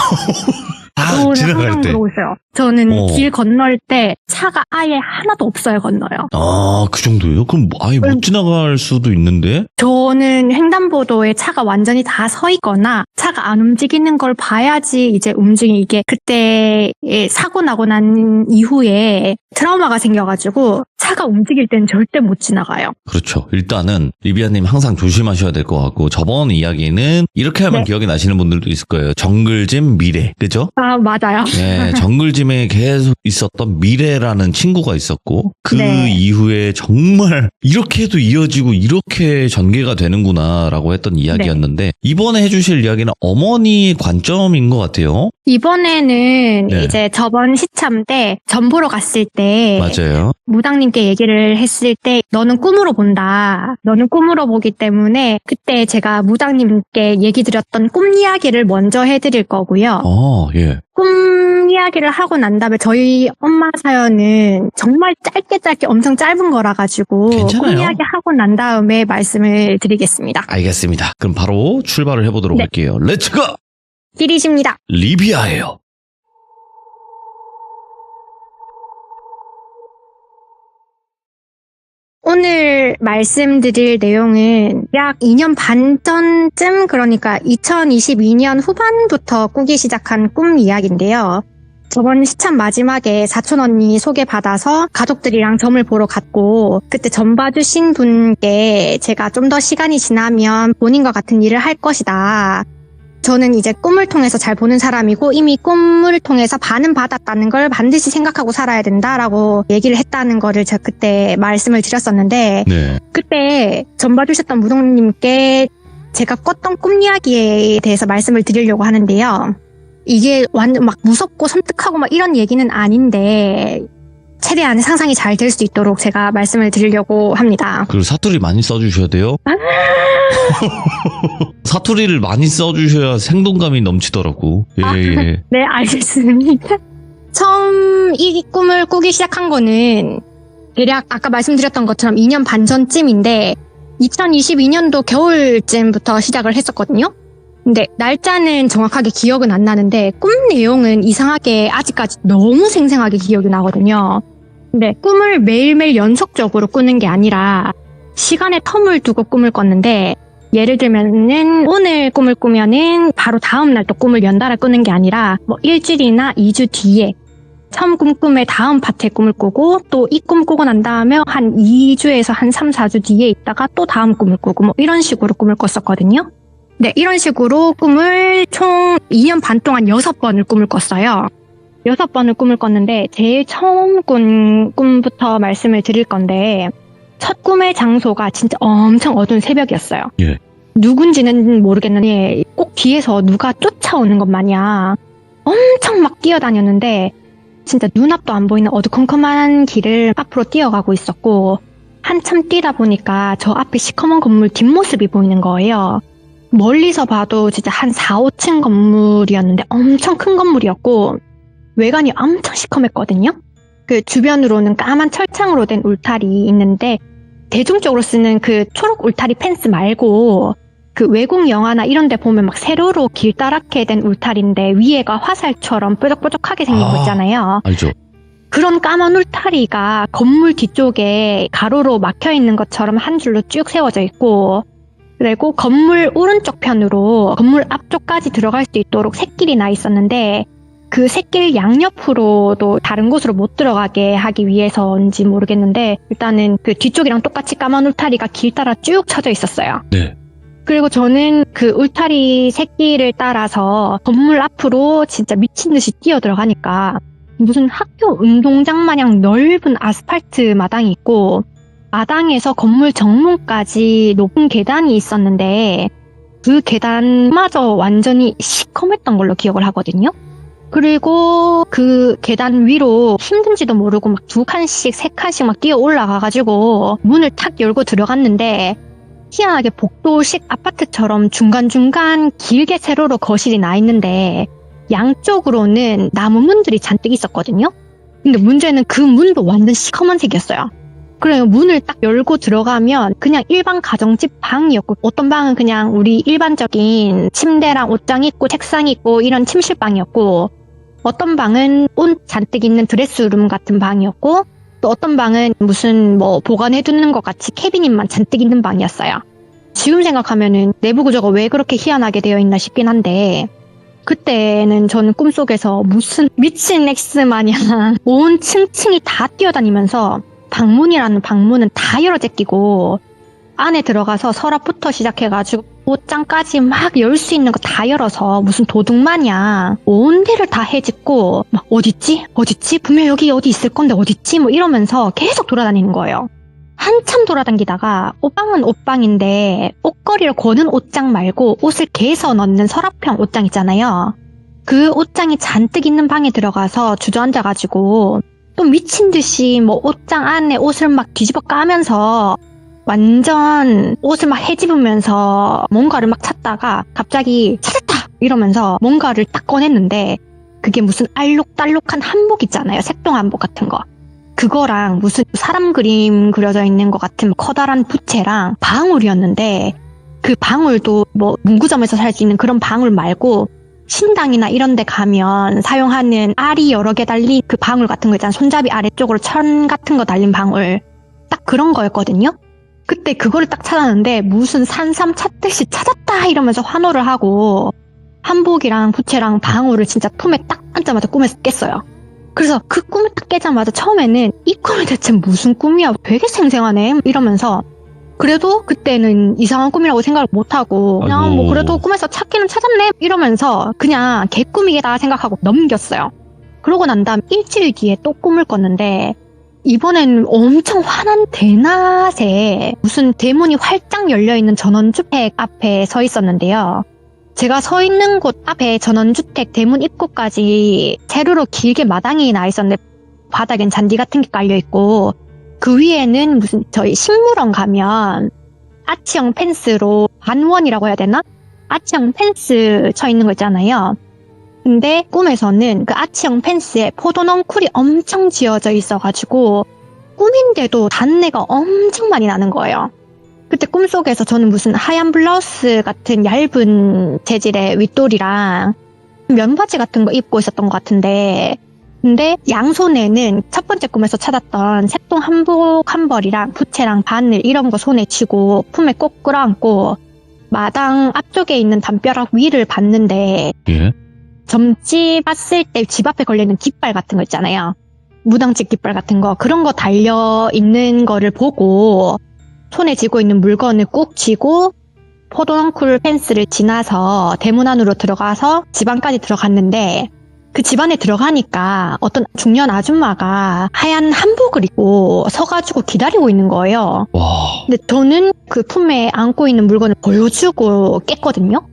S1: 다 지나갈
S3: 항상
S1: 때.
S3: 그러고 있어요. 저는 길 건널 때 차가 아예 하나도 없어요, 건너요.
S1: 아, 그 정도예요? 그럼 아예 못 지나갈 수도 있는데?
S3: 저는 횡단보도에 차가 완전히 다 서 있거나 차가 안 움직이는 걸 봐야지 이제 이게 그때 사고 나고 난 이후에 트라우마가 생겨가지고 차가 움직일 땐 절대 못 지나가요.
S1: 그렇죠. 일단은 리비아님 항상 조심하셔야 될 것 같고 저번 이야기는 이렇게 하면
S3: 네.
S1: 기억이 나시는 분들도 있을 거예요. 정글짐 미래. 그죠?
S3: 아, 맞아요.
S1: 네, 정글짐에 계속 있었던 미래라는 친구가 있었고 그
S3: 네.
S1: 이후에 정말 이렇게도 이어지고 이렇게 전개가 되는구나라고 했던 이야기였는데 이번에 해주실 이야기는 어머니의 관점인 것 같아요.
S3: 이번에는
S1: 네.
S3: 이제 저번 시참 때 전 보러 갔을 때
S1: 맞아요.
S3: 무당님께 얘기를 했을 때 너는 꿈으로 본다. 너는 꿈으로 보기 때문에 그때 제가 무당님께 얘기 드렸던 꿈 이야기를 먼저 해드릴 거고요.
S1: 예.
S3: 꿈 이야기를 하고 난 다음에 저희 엄마 사연은 정말 짧게 엄청 짧은 거라 가지고
S1: 괜찮아요.
S3: 꿈 이야기 하고 난 다음에 말씀을 드리겠습니다.
S1: 알겠습니다. 그럼 바로 출발을 해보도록
S3: 네.
S1: 할게요. 렛츠고!
S3: 길이십니다.
S1: 리비아예요.
S3: 오늘 말씀드릴 내용은 약 2년 반 전쯤, 그러니까 2022년 후반부터 꾸기 시작한 꿈 이야기인데요. 저번 시참 마지막에 사촌 언니 소개받아서 가족들이랑 점을 보러 갔고 그때 점 봐주신 분께 제가 좀 더 시간이 지나면 본인과 같은 일을 할 것이다. 저는 이제 꿈을 통해서 잘 보는 사람이고 이미 꿈을 통해서 반은 받았다는 걸 반드시 생각하고 살아야 된다라고 얘기를 했다는 거를 제가 그때 말씀을 드렸었는데
S1: 네.
S3: 그때 점 봐주셨던 무동님께 제가 꿨던 꿈 이야기에 대해서 말씀을 드리려고 하는데요. 이게 완전 막 무섭고 섬뜩하고 막 이런 얘기는 아닌데 최대한 상상이 잘 될 수 있도록 제가 말씀을 드리려고 합니다.
S1: 그리고 사투리 많이 써주셔야 돼요. 사투리를 많이 써주셔야 생동감이 넘치더라고. 예.
S3: 네, 알겠습니다. 처음 이 꿈을 꾸기 시작한 거는 대략 아까 말씀드렸던 것처럼 2년 반 전쯤인데 2022년도 겨울쯤부터 시작을 했었거든요. 근데 날짜는 정확하게 기억은 안 나는데 꿈 내용은 이상하게 아직까지 너무 생생하게 기억이 나거든요. 근데 꿈을 매일매일 연속적으로 꾸는 게 아니라 시간에 텀을 두고 꿈을 꿨는데 예를 들면은 오늘 꿈을 꾸면은 바로 다음 날 또 꿈을 연달아 꾸는 게 아니라 뭐 일주일이나 2주 뒤에 처음 꿈의 다음 파트의 꿈을 꾸고 또 이 꿈 꾸고 난 다음에 한 2주에서 한 3, 4주 뒤에 있다가 또 다음 꿈을 꾸고 뭐 이런 식으로 꿈을 꿨었거든요. 네, 이런 식으로 꿈을 총 2년 반 동안 6번을 꿈을 꿨어요. 6번을 꿈을 꿨는데 제일 처음 꾼 꿈부터 말씀을 드릴 건데 첫 꿈의 장소가 진짜 엄청 어두운 새벽이었어요.
S1: 예.
S3: 누군지는 모르겠는데 꼭 뒤에서 누가 쫓아오는 것 마냥 엄청 막 뛰어다녔는데 진짜 눈앞도 안 보이는 어두컴컴한 길을 앞으로 뛰어가고 있었고 한참 뛰다 보니까 저 앞에 시커먼 건물 뒷모습이 보이는 거예요. 멀리서 봐도 진짜 한 4, 5층 건물이었는데 엄청 큰 건물이었고 외관이 엄청 시커맸거든요. 그 주변으로는 까만 철창으로 된 울타리 있는데 대중적으로 쓰는 그 초록 울타리 펜스 말고 그 외국 영화나 이런 데 보면 막 세로로 길다랗게 된 울타리인데 위에가 화살처럼 뾰족뾰족하게 생긴 거 있잖아요.
S1: 알죠.
S3: 그런 까만 울타리가 건물 뒤쪽에 가로로 막혀 있는 것처럼 한 줄로 쭉 세워져 있고 그리고 건물 오른쪽 편으로 건물 앞쪽까지 들어갈 수 있도록 샛길이 나 있었는데 그 샛길 양옆으로도 다른 곳으로 못 들어가게 하기 위해서인지 모르겠는데 일단은 그 뒤쪽이랑 똑같이 까만 울타리가 길 따라 쭉 쳐져 있었어요.
S1: 네.
S3: 그리고 저는 그 울타리 샛길을 따라서 건물 앞으로 진짜 미친 듯이 뛰어 들어가니까 무슨 학교 운동장 마냥 넓은 아스팔트 마당이 있고 마당에서 건물 정문까지 높은 계단이 있었는데 그 계단마저 완전히 시커맸던 걸로 기억을 하거든요. 그리고 그 계단 위로 힘든지도 모르고 막 2칸씩 3칸씩 막 뛰어 올라가가지고 문을 탁 열고 들어갔는데 희한하게 복도식 아파트처럼 중간중간 길게 세로로 거실이 나 있는데 양쪽으로는 나무 문들이 잔뜩 있었거든요. 근데 문제는 그 문도 완전 시커먼색이었어요. 그래요. 문을 딱 열고 들어가면 그냥 일반 가정집 방이었고 어떤 방은 그냥 우리 일반적인 침대랑 옷장 있고 책상 있고 이런 침실방이었고 어떤 방은 옷 잔뜩 있는 드레스룸 같은 방이었고 또 어떤 방은 무슨 뭐 보관해두는 것 같이 캐비닛만 잔뜩 있는 방이었어요. 지금 생각하면은 내부 구조가 왜 그렇게 희한하게 되어 있나 싶긴 한데 그때는 저는 꿈속에서 무슨 미친 엑스 마냥 온 층층이 다 뛰어다니면서 방문이라는 방문은 다 열어 제끼고 안에 들어가서 서랍부터 시작해가지고 옷장까지 막 열 수 있는 거 다 열어서 무슨 도둑마냥 온 데를 다 헤집고 막 어딨지? 분명 여기 어디 있을 건데 어딨지? 뭐 이러면서 계속 돌아다니는 거예요. 한참 돌아다니다가 옷방은 옷방인데 옷걸이를 거는 옷장 말고 옷을 개서 넣는 서랍형 옷장 있잖아요. 그 옷장이 잔뜩 있는 방에 들어가서 주저앉아가지고 또 미친 듯이 뭐 옷장 안에 옷을 막 뒤집어 까면서 완전 옷을 막 헤집으면서 뭔가를 막 찾다가 갑자기 찾았다! 이러면서 뭔가를 딱 꺼냈는데 그게 무슨 알록달록한 한복 있잖아요. 색동 한복 같은 거. 그거랑 무슨 사람 그림 그려져 있는 것 같은 커다란 부채랑 방울이었는데 그 방울도 뭐 문구점에서 살 수 있는 그런 방울 말고 신당이나 이런 데 가면 사용하는 알이 여러 개 달린 그 방울 같은 거 있잖아요. 손잡이 아래쪽으로 천 같은 거 달린 방울. 딱 그런 거였거든요. 그때 그거를 딱 찾았는데 무슨 산삼 찾듯이 찾았다 이러면서 환호를 하고 한복이랑 부채랑 방울을 진짜 품에 딱 앉자마자 꿈에서 깼어요. 그래서 그 꿈을 딱 깨자마자 처음에는 이 꿈이 대체 무슨 꿈이야? 되게 생생하네 이러면서 그래도 그때는 이상한 꿈이라고 생각을 못하고 그냥
S1: 아이고.
S3: 뭐 그래도 꿈에서 찾기는 찾았네 이러면서 그냥 개꿈이겠다 생각하고 넘겼어요. 그러고 난 다음 일주일 뒤에 또 꿈을 꿨는데 이번에는 엄청 환한 대낮에 무슨 대문이 활짝 열려있는 전원주택 앞에 서 있었는데요. 제가 서 있는 곳 앞에 전원주택 대문 입구까지 세로로 길게 마당이 나 있었는데 바닥엔 잔디 같은 게 깔려있고 그 위에는 무슨 저희 식물원 가면 아치형 펜스로 반원이라고 해야 되나? 아치형 펜스 쳐 있는 거 있잖아요. 근데 꿈에서는 그 아치형 펜스에 포도넝쿨이 엄청 지어져 있어가지고 꿈인데도 단내가 엄청 많이 나는 거예요. 그때 꿈속에서 저는 무슨 하얀 블라우스 같은 얇은 재질의 윗돌이랑 면바지 같은 거 입고 있었던 것 같은데 근데 양손에는 첫 번째 꿈에서 찾았던 색동 한복 한 벌이랑 부채랑 바늘 이런 거 손에 쥐고 품에 꼭 끌어안고 마당 앞쪽에 있는 담벼락 위를 봤는데
S1: 예.
S3: 점집 봤을 때 집 앞에 걸려있는 깃발 같은 거 있잖아요. 무당집 깃발 같은 거 그런 거 달려있는 거를 보고 손에 쥐고 있는 물건을 꾹 쥐고 포도넝쿨 펜스를 지나서 대문 안으로 들어가서 집 안까지 들어갔는데 그 집안에 들어가니까 어떤 중년 아줌마가 하얀 한복을 입고 서가지고 기다리고 있는 거예요.
S1: 와.
S3: 근데 저는 그 품에 안고 있는 물건을 보여주고 깼거든요.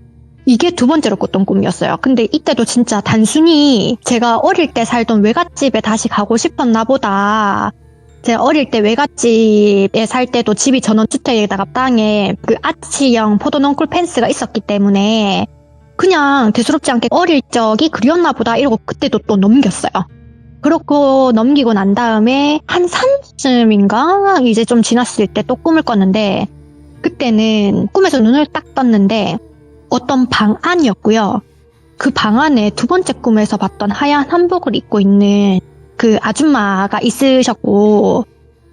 S3: 이게 두 번째로 꿨던 꿈이었어요. 근데 이때도 진짜 단순히 제가 어릴 때 살던 외갓집에 다시 가고 싶었나 보다. 제가 어릴 때 외갓집에 살 때도 집이 전원주택에다가 땅에 그 아치형 포도농쿨 펜스가 있었기 때문에 그냥 대수롭지 않게 어릴 적이 그리웠나 보다 이러고 그때도 또 넘겼어요. 그렇고 넘기고 난 다음에 한 3쯤인가 이제 좀 지났을 때 또 꿈을 꿨는데 그때는 꿈에서 눈을 딱 떴는데 어떤 방 안이었고요. 그 방 안에 두 번째 꿈에서 봤던 하얀 한복을 입고 있는 그 아줌마가 있으셨고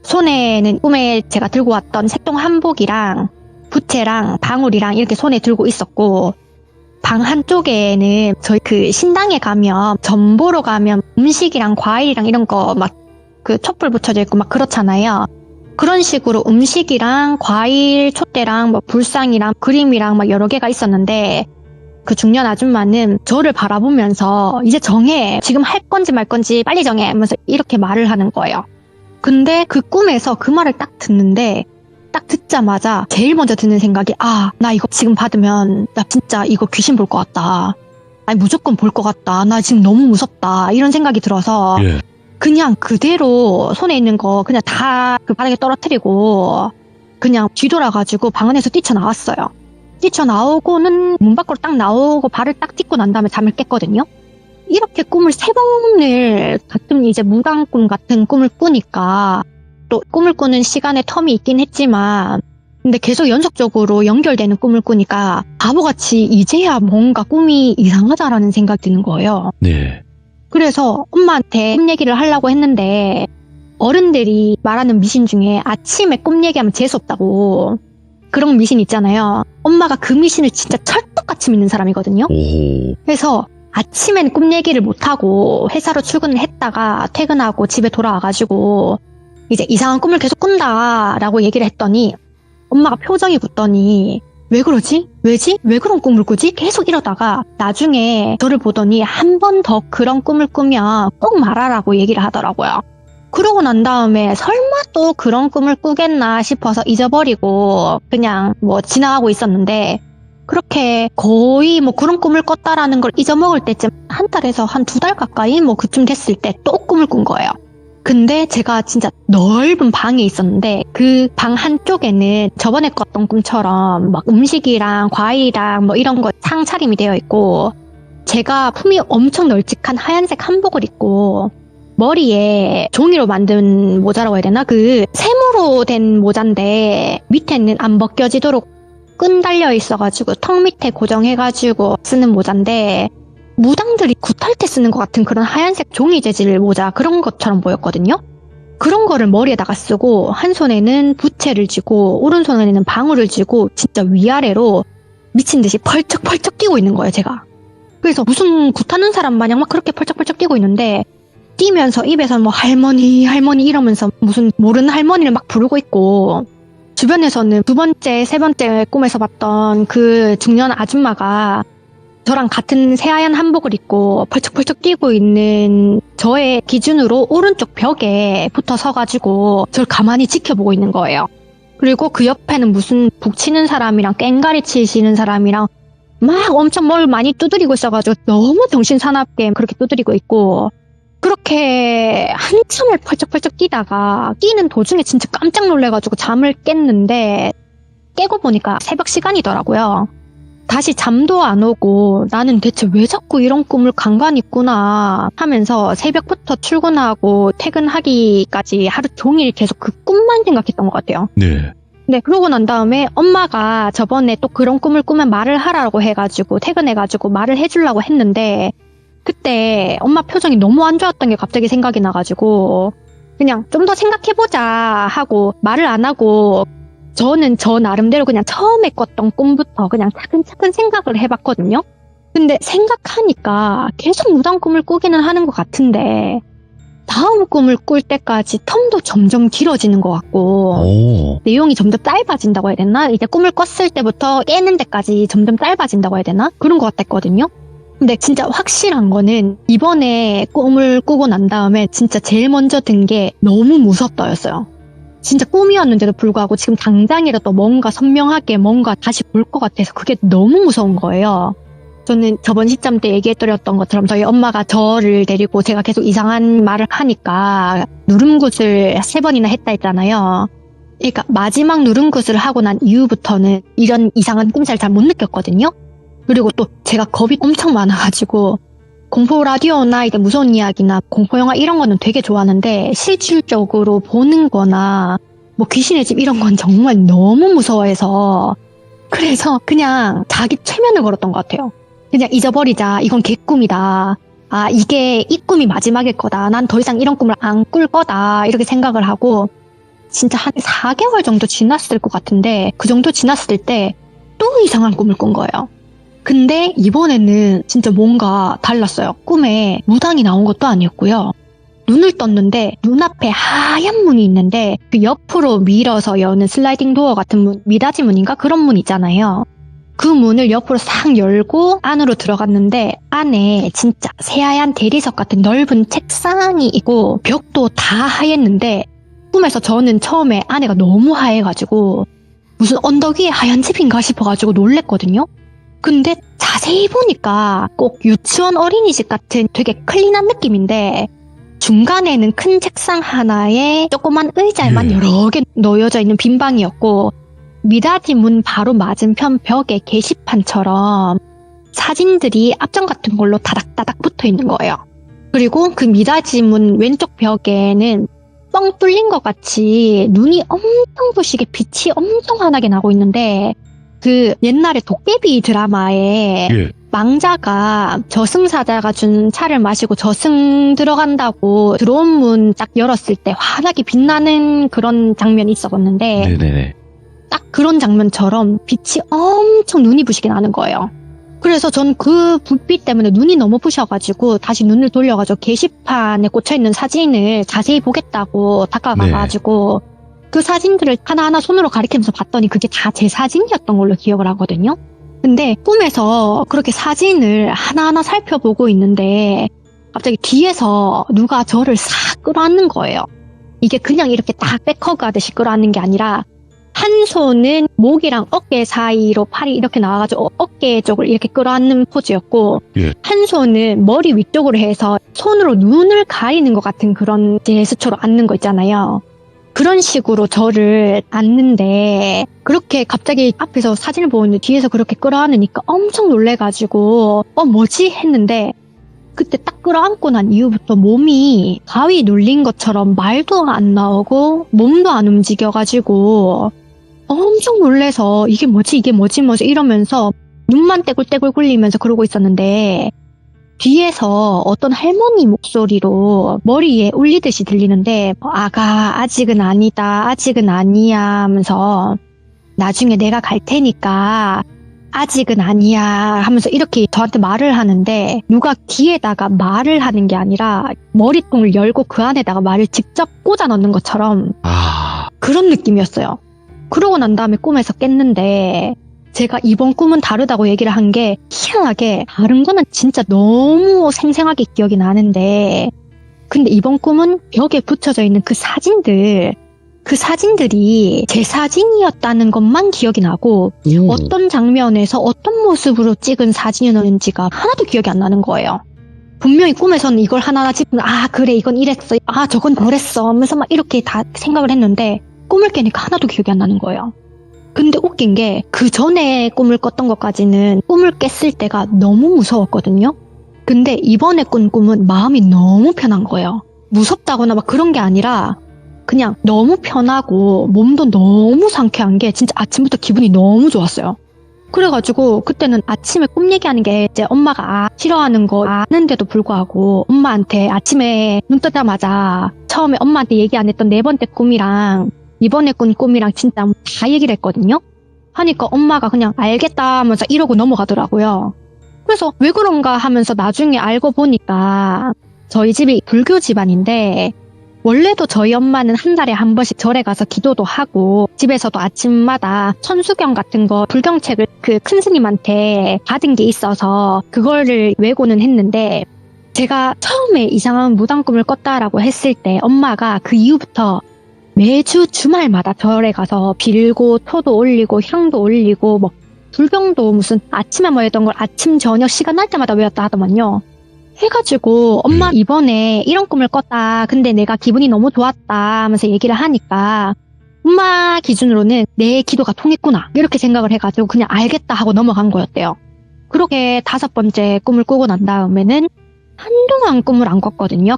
S3: 손에는 꿈에 제가 들고 왔던 색동 한복이랑 부채랑 방울이랑 이렇게 손에 들고 있었고 방 한쪽에는 저희 그 신당에 가면 전 보러 가면 음식이랑 과일이랑 이런 거 막 그 촛불 붙여져 있고 막 그렇잖아요. 그런 식으로 음식이랑 과일, 촛대랑 뭐 불상이랑 그림이랑 막 여러 개가 있었는데 그 중년 아줌마는 저를 바라보면서 이제 정해. 지금 할 건지 말 건지 빨리 정해 하면서 이렇게 말을 하는 거예요. 근데 그 꿈에서 그 말을 딱 듣는데 딱 듣자마자 제일 먼저 드는 생각이 나 이거 지금 받으면 나 진짜 이거 귀신 볼 것 같다. 아니 무조건 볼 것 같다. 나 지금 너무 무섭다. 이런 생각이 들어서
S1: 예.
S3: 그냥 그대로 손에 있는 거 그냥 다 그 바닥에 떨어뜨리고 그냥 뒤돌아가지고 방 안에서 뛰쳐나왔어요. 뛰쳐나오고는 문 밖으로 딱 나오고 발을 딱 딛고 난 다음에 잠을 깼거든요. 이렇게 꿈을 3번을 같은 이제 무당꿈 같은 꿈을 꾸니까 또 꿈을 꾸는 시간에 텀이 있긴 했지만 근데 계속 연속적으로 연결되는 꿈을 꾸니까 바보같이 이제야 뭔가 꿈이 이상하다라는 생각이 드는 거예요.
S1: 네.
S3: 그래서 엄마한테 꿈 얘기를 하려고 했는데 어른들이 말하는 미신 중에 아침에 꿈 얘기하면 재수없다고 그런 미신 있잖아요. 엄마가 그 미신을 진짜 철떡같이 믿는 사람이거든요.
S1: 오.
S3: 그래서 아침엔 꿈 얘기를 못하고 회사로 출근을 했다가 퇴근하고 집에 돌아와가지고 이제 이상한 꿈을 계속 꾼다라고 얘기를 했더니 엄마가 표정이 굳더니 왜 그러지? 왜지? 왜 그런 꿈을 꾸지? 계속 이러다가 나중에 저를 보더니 한 번 더 그런 꿈을 꾸면 꼭 말하라고 얘기를 하더라고요. 그러고 난 다음에 설마 또 그런 꿈을 꾸겠나 싶어서 잊어버리고 그냥 뭐 지나가고 있었는데 그렇게 거의 뭐 그런 꿈을 꿨다라는 걸 잊어먹을 때쯤 한 달에서 한 2달 가까이 뭐 그쯤 됐을 때 또 꿈을 꾼 거예요. 근데 제가 진짜 넓은 방에 있었는데 그 방 한쪽에는 저번에 꿨던 꿈처럼 막 음식이랑 과일이랑 뭐 이런 거 상차림이 되어 있고 제가 품이 엄청 널찍한 하얀색 한복을 입고 머리에 종이로 만든 모자라고 해야 되나? 그 샘으로 된 모자인데 밑에는 안 벗겨지도록 끈 달려 있어가지고 턱 밑에 고정해가지고 쓰는 모자인데 무당들이 굿할 때 쓰는 것 같은 그런 하얀색 종이 재질 모자 그런 것처럼 보였거든요. 그런 거를 머리에다가 쓰고 한 손에는 부채를 쥐고 오른손에는 방울을 쥐고 진짜 위아래로 미친 듯이 펄쩍펄쩍 뛰고 있는 거예요, 제가. 그래서 무슨 굿하는 사람 마냥 막 그렇게 펄쩍펄쩍 뛰고 있는데 뛰면서 입에서 뭐 할머니 할머니 이러면서 무슨 모르는 할머니를 막 부르고 있고 주변에서는 두 번째, 세 번째 꿈에서 봤던 그 중년 아줌마가 저랑 같은 새하얀 한복을 입고 펄쩍펄쩍 뛰고 있는 저의 기준으로 오른쪽 벽에 붙어 서가지고 저를 가만히 지켜보고 있는 거예요. 그리고 그 옆에는 무슨 북치는 사람이랑 깽가리 치시는 사람이랑 막 엄청 뭘 많이 두드리고 있어가지고 너무 정신사납게 그렇게 두드리고 있고 그렇게 한참을 펄쩍펄쩍 뛰다가 뛰는 도중에 진짜 깜짝 놀래가지고 잠을 깼는데 깨고 보니까 새벽 시간이더라고요. 다시 잠도 안 오고 나는 대체 왜 자꾸 이런 꿈을 간간히 꾸나 하면서 새벽부터 출근하고 퇴근하기까지 하루 종일 계속 그 꿈만 생각했던 것 같아요.
S1: 네.
S3: 네, 그러고 난 다음에 엄마가 저번에 또 그런 꿈을 꾸면 말을 하라고 해가지고 퇴근해가지고 말을 해주려고 했는데 그때 엄마 표정이 너무 안 좋았던 게 갑자기 생각이 나가지고 그냥 좀 더 생각해보자 하고 말을 안 하고 저는 저 나름대로 그냥 처음에 꿨던 꿈부터 그냥 차근차근 생각을 해봤거든요. 근데 생각하니까 계속 무당 꿈을 꾸기는 하는 것 같은데 다음 꿈을 꿀 때까지 텀도 점점 길어지는 것 같고
S1: 오.
S3: 내용이 점점 짧아진다고 해야 되나? 이제 꿈을 꿨을 때부터 깨는 데까지 점점 짧아진다고 해야 되나? 그런 것 같았거든요. 근데 진짜 확실한 거는 이번에 꿈을 꾸고 난 다음에 진짜 제일 먼저 든 게 너무 무섭다였어요. 진짜 꿈이었는데도 불구하고 지금 당장이라도 뭔가 선명하게 뭔가 다시 볼 것 같아서 그게 너무 무서운 거예요. 저는 저번 시점 때 얘기해드렸던 것처럼 저희 엄마가 저를 데리고 제가 계속 이상한 말을 하니까 누름굿을 3번이나 했다 했잖아요. 그러니까 마지막 누름굿을 하고 난 이후부터는 이런 이상한 꿈잘 못 느꼈거든요. 그리고 또 제가 겁이 엄청 많아가지고 공포 라디오나 이제 무서운 이야기나 공포 영화 이런 거는 되게 좋아하는데 실질적으로 보는 거나 뭐 귀신의 집 이런 건 정말 너무 무서워해서 그래서 그냥 자기 최면을 걸었던 것 같아요. 그냥 잊어버리자. 이건 개꿈이다. 아, 이게 이 꿈이 마지막일 거다. 난 더 이상 이런 꿈을 안 꿀 거다. 이렇게 생각을 하고 진짜 한 4개월 정도 지났을 것 같은데 그 정도 지났을 때 또 이상한 꿈을 꾼 거예요. 근데 이번에는 진짜 뭔가 달랐어요. 꿈에 무당이 나온 것도 아니었고요. 눈을 떴는데 눈앞에 하얀 문이 있는데 그 옆으로 밀어서 여는 슬라이딩 도어 같은 문, 미닫이 문인가? 그런 문 있잖아요. 그 문을 옆으로 싹 열고 안으로 들어갔는데 안에 진짜 새하얀 대리석 같은 넓은 책상이 있고 벽도 다 하였는데 꿈에서 저는 처음에 안에가 너무 하얘가지고 무슨 언덕 위에 하얀 집인가 싶어가지고 놀랬거든요. 근데 자세히 보니까 꼭 유치원 어린이집 같은 되게 클린한 느낌인데 중간에는 큰 책상 하나에 조그만 의자만 여러 개 놓여져 있는 빈 방이었고 미닫이 문 바로 맞은편 벽에 게시판처럼 사진들이 앞장 같은 걸로 다닥다닥 붙어 있는 거예요. 그리고 그 미닫이 문 왼쪽 벽에는 뻥 뚫린 것 같이 눈이 엄청 부시게 빛이 엄청 환하게 나고 있는데 그 옛날에 도깨비 드라마에 망자가 저승사자가 준 차를 마시고 저승 들어간다고 들어온 문 딱 열었을 때 환하게 빛나는 그런 장면이 있었는데
S1: 네네네.
S3: 딱 그런 장면처럼 빛이 엄청 눈이 부시게 나는 거예요. 그래서 전 그 불빛 때문에 눈이 너무 부셔가지고 다시 눈을 돌려가지고 게시판에 꽂혀있는 사진을 자세히 보겠다고 다가가가지고 그 사진들을 하나하나 손으로 가리키면서 봤더니 그게 다 제 사진이었던 걸로 기억을 하거든요. 근데 꿈에서 그렇게 사진을 하나하나 살펴보고 있는데 갑자기 뒤에서 누가 저를 싹 끌어안는 거예요. 이게 그냥 이렇게 딱 백허그 하듯이 끌어안는 게 아니라 한 손은 목이랑 어깨 사이로 팔이 이렇게 나와가지고 어깨 쪽을 이렇게 끌어안는 포즈였고 한 손은 머리 위쪽으로 해서 손으로 눈을 가리는 것 같은 그런 제스처로 앉는 거 있잖아요. 그런 식으로 저를 앉는데 그렇게 갑자기 앞에서 사진을 보는데 뒤에서 그렇게 끌어안으니까 엄청 놀래가지고 뭐지? 했는데 그때 딱 끌어안고 난 이후부터 몸이 가위 눌린 것처럼 말도 안 나오고 몸도 안 움직여가지고 엄청 놀래서 이게 뭐지 이러면서 눈만 떼굴떼굴 굴리면서 그러고 있었는데 뒤에서 어떤 할머니 목소리로 머리에 울리듯이 들리는데 아가 아직은 아니다 아직은 아니야 하면서 나중에 내가 갈 테니까 아직은 아니야 하면서 이렇게 저한테 말을 하는데 누가 귀에다가 말을 하는 게 아니라 머리통을 열고 그 안에다가 말을 직접 꽂아 넣는 것처럼 그런 느낌이었어요. 그러고 난 다음에 꿈에서 깼는데 제가 이번 꿈은 다르다고 얘기를 한 게 희한하게 다른 거는 진짜 너무 생생하게 기억이 나는데 근데 이번 꿈은 벽에 붙여져 있는 그 사진들이 제 사진이었다는 것만 기억이 나고 어떤 장면에서 어떤 모습으로 찍은 사진이었는지가 하나도 기억이 안 나는 거예요. 분명히 꿈에서는 이걸 하나하나 짚으면 그래 이건 이랬어 저건 저랬어 하면서 막 이렇게 다 생각을 했는데 꿈을 깨니까 하나도 기억이 안 나는 거예요. 근데 웃긴 게 그 전에 꿈을 꿨던 것까지는 꿈을 깼을 때가 너무 무서웠거든요. 근데 이번에 꾼 꿈은 마음이 너무 편한 거예요. 무섭다거나 막 그런 게 아니라 그냥 너무 편하고 몸도 너무 상쾌한 게 진짜 아침부터 기분이 너무 좋았어요. 그래가지고 그때는 아침에 꿈 얘기하는 게 이제 엄마가 싫어하는 거 아는데도 불구하고 엄마한테 아침에 눈 뜨자마자 처음에 엄마한테 얘기 안 했던 4번째 꿈이랑 이번에 꾼 꿈이랑 진짜 다 얘기를 했거든요. 하니까 엄마가 그냥 알겠다 하면서 이러고 넘어가더라고요. 그래서 왜 그런가 하면서 나중에 알고 보니까 저희 집이 불교 집안인데 원래도 저희 엄마는 한 달에 한 번씩 절에 가서 기도도 하고 집에서도 아침마다 천수경 같은 거 불경책을 그 큰 스님한테 받은 게 있어서 그거를 외고는 했는데 제가 처음에 이상한 무당꿈을 꿨다라고 했을 때 엄마가 그 이후부터 매주 주말마다 절에 가서 빌고 토도 올리고 향도 올리고 뭐 불경도 무슨 아침에 뭐 했던 걸 아침 저녁 시간 날 때마다 외웠다 하더만요. 해가지고 엄마 이번에 이런 꿈을 꿨다. 근데 내가 기분이 너무 좋았다 하면서 얘기를 하니까 엄마 기준으로는 내 기도가 통했구나 이렇게 생각을 해가지고 그냥 알겠다 하고 넘어간 거였대요. 그렇게 5번째 꿈을 꾸고 난 다음에는 한동안 꿈을 안 꿨거든요.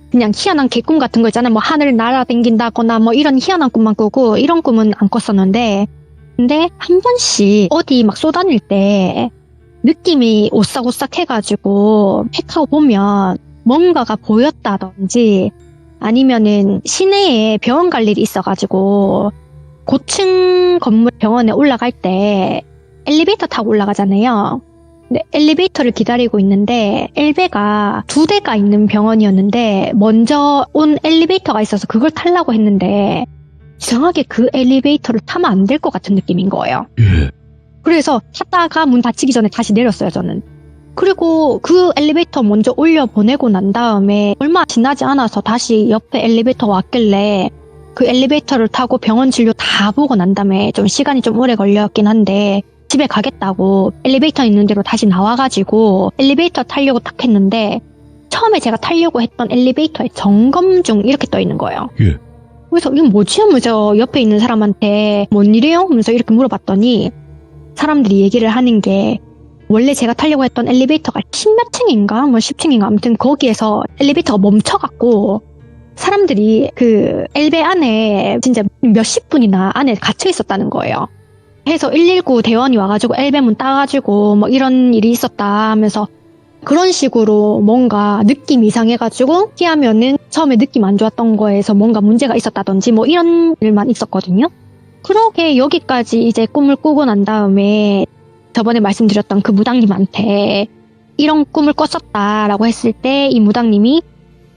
S3: 그냥 희한한 개꿈 같은 거 있잖아요. 뭐 하늘 날아다닌다거나 뭐 이런 희한한 꿈만 꾸고 이런 꿈은 안 꿨었는데 근데 한 번씩 어디 막 쏘다닐 때 느낌이 오싹오싹 해가지고 팩하고 보면 뭔가가 보였다든지 아니면은 시내에 병원 갈 일이 있어가지고 고층 건물 병원에 올라갈 때 엘리베이터 타고 올라가잖아요. 근데 엘리베이터를 기다리고 있는데 엘베가 2대가 있는 병원이었는데 먼저 온 엘리베이터가 있어서 그걸 타려고 했는데 이상하게 그 엘리베이터를 타면 안 될 것 같은 느낌인 거예요.
S1: 예.
S3: 그래서 탔다가 문 닫히기 전에 다시 내렸어요, 저는. 그리고 그 엘리베이터 먼저 올려보내고 난 다음에 얼마 지나지 않아서 다시 옆에 엘리베이터가 왔길래 그 엘리베이터를 타고 병원 진료 다 보고 난 다음에 좀 시간이 좀 오래 걸렸긴 한데 집에 가겠다고 엘리베이터 있는 데로 다시 나와가지고 엘리베이터 타려고 딱 했는데 처음에 제가 타려고 했던 엘리베이터에 점검 중 이렇게 떠 있는 거예요.
S1: 예.
S3: 그래서 이건 뭐지? 하면서 옆에 있는 사람한테 뭔 일이에요? 하면서 이렇게 물어봤더니 사람들이 얘기를 하는 게 원래 제가 타려고 했던 엘리베이터가 10몇 층인가? 뭐 10층인가? 아무튼 거기에서 엘리베이터가 멈춰갖고 사람들이 그 엘베 안에 진짜 몇십 분이나 안에 갇혀 있었다는 거예요. 해서 119 대원이 와가지고 엘베 문 따가지고 뭐 이런 일이 있었다 하면서 그런 식으로 뭔가 느낌 이상해가지고 피하면은 처음에 느낌 안 좋았던 거에서 뭔가 문제가 있었다든지 뭐 이런 일만 있었거든요. 그러게 여기까지 이제 꿈을 꾸고 난 다음에 저번에 말씀드렸던 그 무당님한테 이런 꿈을 꿨었다라고 했을 때 이 무당님이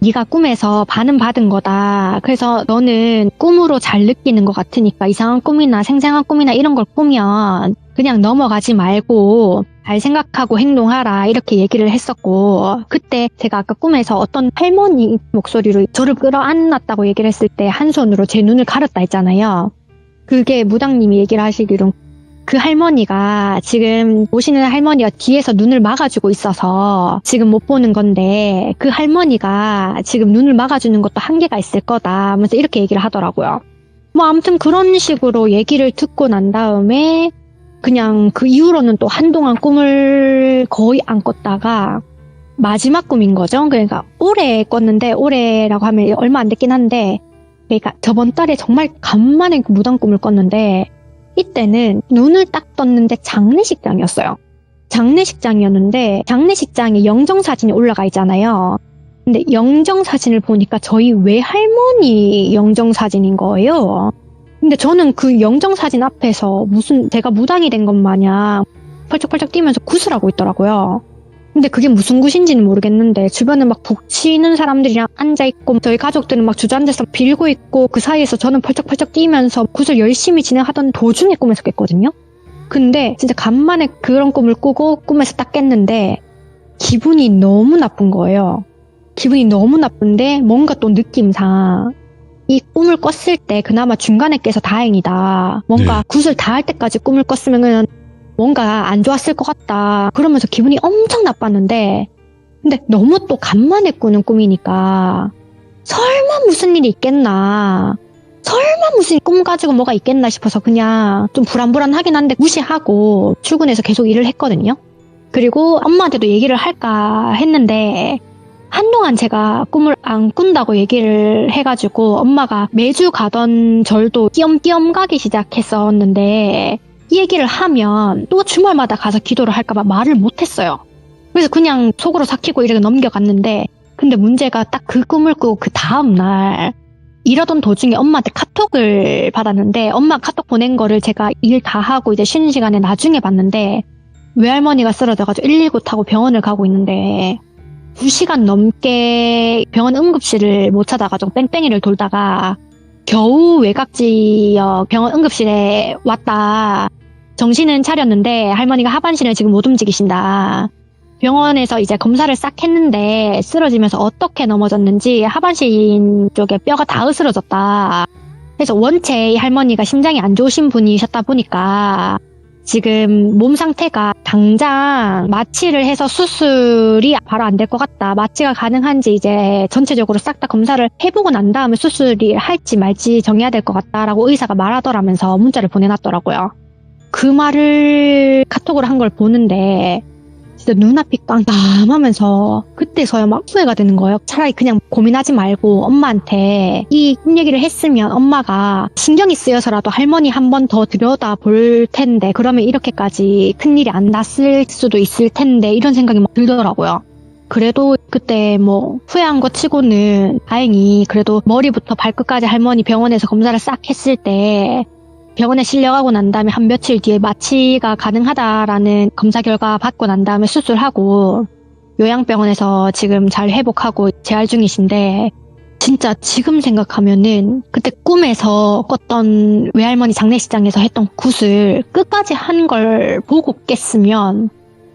S3: 네가 꿈에서 반은 받은 거다. 그래서 너는 꿈으로 잘 느끼는 것 같으니까 이상한 꿈이나 생생한 꿈이나 이런 걸 꾸면 그냥 넘어가지 말고 잘 생각하고 행동하라 이렇게 얘기를 했었고 그때 제가 아까 꿈에서 어떤 할머니 목소리로 저를 끌어안았다고 얘기를 했을 때 한 손으로 제 눈을 가렸다 했잖아요. 그게 무당님이 얘기를 하시기로 그 할머니가 지금 오시는 할머니가 뒤에서 눈을 막아주고 있어서 지금 못 보는 건데 그 할머니가 지금 눈을 막아주는 것도 한계가 있을 거다 하면서 이렇게 얘기를 하더라고요. 뭐 아무튼 그런 식으로 얘기를 듣고 난 다음에 그냥 그 이후로는 또 한동안 꿈을 거의 안 꿨다가 마지막 꿈인 거죠. 그러니까 올해 꿨는데 올해라고 하면 얼마 안 됐긴 한데 그러니까 저번 달에 정말 간만에 무당 꿈을 꿨는데 이때는 눈을 딱 떴는데 장례식장이었어요. 장례식장이었는데 장례식장에 영정사진이 올라가 있잖아요. 근데 영정사진을 보니까 저희 외할머니 영정사진인 거예요. 근데 저는 그 영정사진 앞에서 무슨 제가 무당이 된 것 마냥 펄쩍펄쩍 뛰면서 굿을 하고 있더라고요. 근데 그게 무슨 굿인지는 모르겠는데 주변에 막 북치는 사람들이랑 앉아있고 저희 가족들은 막 주저앉아서 빌고 있고 그 사이에서 저는 펄쩍펄쩍 뛰면서 굿을 열심히 진행하던 도중에 꿈에서 깼거든요. 근데 진짜 간만에 그런 꿈을 꾸고 꿈에서 딱 깼는데 기분이 너무 나쁜 거예요. 기분이 너무 나쁜데 뭔가 또 느낌상 이 꿈을 꿨을 때 그나마 중간에 깨서 다행이다. 뭔가 굿을 다 할 때까지 꿈을 꿨으면 뭔가 안 좋았을 것 같다. 그러면서 기분이 엄청 나빴는데 근데 너무 또 간만에 꾸는 꿈이니까 설마 무슨 일이 있겠나. 설마 무슨 꿈 가지고 뭐가 있겠나 싶어서 그냥 좀 불안불안하긴 한데 무시하고 출근해서 계속 일을 했거든요. 그리고 엄마한테도 얘기를 할까 했는데 한동안 제가 꿈을 안 꾼다고 얘기를 해가지고 엄마가 매주 가던 절도 띄엄띄엄 가기 시작했었는데 이 얘기를 하면 또 주말마다 가서 기도를 할까봐 말을 못했어요. 그래서 그냥 속으로 삭히고 이렇게 넘겨갔는데 근데 문제가 딱 그 꿈을 꾸고 그 다음날 이러던 도중에 엄마한테 카톡을 받았는데 엄마 카톡 보낸 거를 제가 일 다 하고 이제 쉬는 시간에 나중에 봤는데 외할머니가 쓰러져가지고 119 타고 병원을 가고 있는데 2시간 넘게 병원 응급실을 못 찾아가지고 뺑뺑이를 돌다가 겨우 외곽지역 병원 응급실에 왔다. 정신은 차렸는데 할머니가 하반신을 지금 못 움직이신다. 병원에서 이제 검사를 싹 했는데 쓰러지면서 어떻게 넘어졌는지 하반신 쪽에 뼈가 다 으스러졌다. 그래서 원체 이 할머니가 심장이 안 좋으신 분이셨다 보니까 지금 몸 상태가 당장 마취를 해서 수술이 바로 안 될 것 같다. 마취가 가능한지 이제 전체적으로 싹 다 검사를 해보고 난 다음에 수술이 할지 말지 정해야 될 것 같다라고 의사가 말하더라면서 문자를 보내놨더라고요. 그 말을 카톡으로 한 걸 보는데 진짜 눈앞이 깜깜하면서 그때서야 막 후회가 되는 거예요. 차라리 그냥 고민하지 말고 엄마한테 이 얘기를 했으면 엄마가 신경이 쓰여서라도 할머니 한 번 더 들여다볼 텐데 그러면 이렇게까지 큰일이 안 났을 수도 있을 텐데 이런 생각이 막 들더라고요. 그래도 그때 뭐 후회한 것 치고는 다행히 그래도 머리부터 발끝까지 할머니 병원에서 검사를 싹 했을 때 병원에 실려가고 난 다음에 한 며칠 뒤에 마취가 가능하다라는 검사 결과 받고 난 다음에 수술하고 요양병원에서 지금 잘 회복하고 재활 중이신데 진짜 지금 생각하면은 그때 꿈에서 꿨던 외할머니 장례식장에서 했던 굿을 끝까지 한 걸 보고 깼으면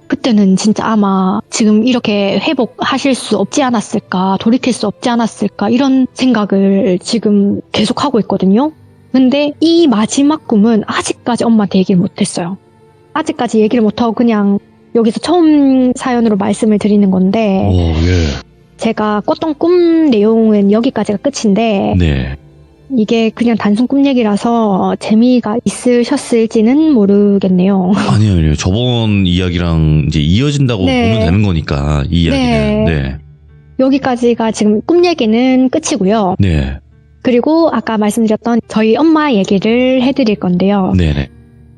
S3: 그때는 진짜 아마 지금 이렇게 회복하실 수 없지 않았을까, 돌이킬 수 없지 않았을까 이런 생각을 지금 계속 하고 있거든요. 근데 이 마지막 꿈은 아직까지 엄마한테 얘기를 못했어요. 아직까지 얘기를 못하고 그냥 여기서 처음 사연으로 말씀을 드리는 건데 제가 꿨던 꿈 내용은 여기까지가 끝인데
S1: 네.
S3: 이게 그냥 단순 꿈 얘기라서 재미가 있으셨을지는 모르겠네요.
S1: 아니요. 저번 이야기랑 이제 이어진다고
S3: 네.
S1: 보면 되는 거니까 이 이야기는. 네.
S3: 여기까지가 지금 꿈 얘기는 끝이고요.
S1: 네.
S3: 그리고 아까 말씀드렸던 저희 엄마 얘기를 해드릴 건데요.
S1: 네네.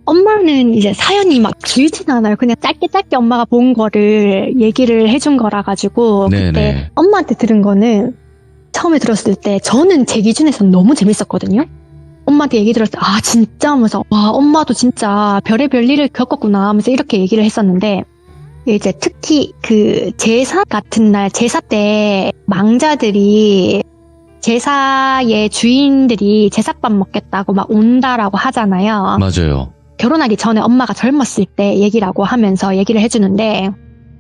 S3: 엄마는 이제 사연이 막 길진 않아요. 그냥 짧게 엄마가 본 거를 얘기를 해준 거라 가지고
S1: 네네.
S3: 그때 엄마한테 들은 거는 처음에 들었을 때 저는 제 기준에서는 너무 재밌었거든요. 엄마한테 얘기 들었을 때 아 진짜 하면서 와 엄마도 진짜 별의별 일을 겪었구나 하면서 이렇게 얘기를 했었는데 이제 특히 그 제사 같은 날 제사 때 망자들이 제사의 주인들이 제사밥 먹겠다고 막 온다라고 하잖아요.
S1: 맞아요.
S3: 결혼하기 전에 엄마가 젊었을 때 얘기라고 하면서 얘기를 해주는데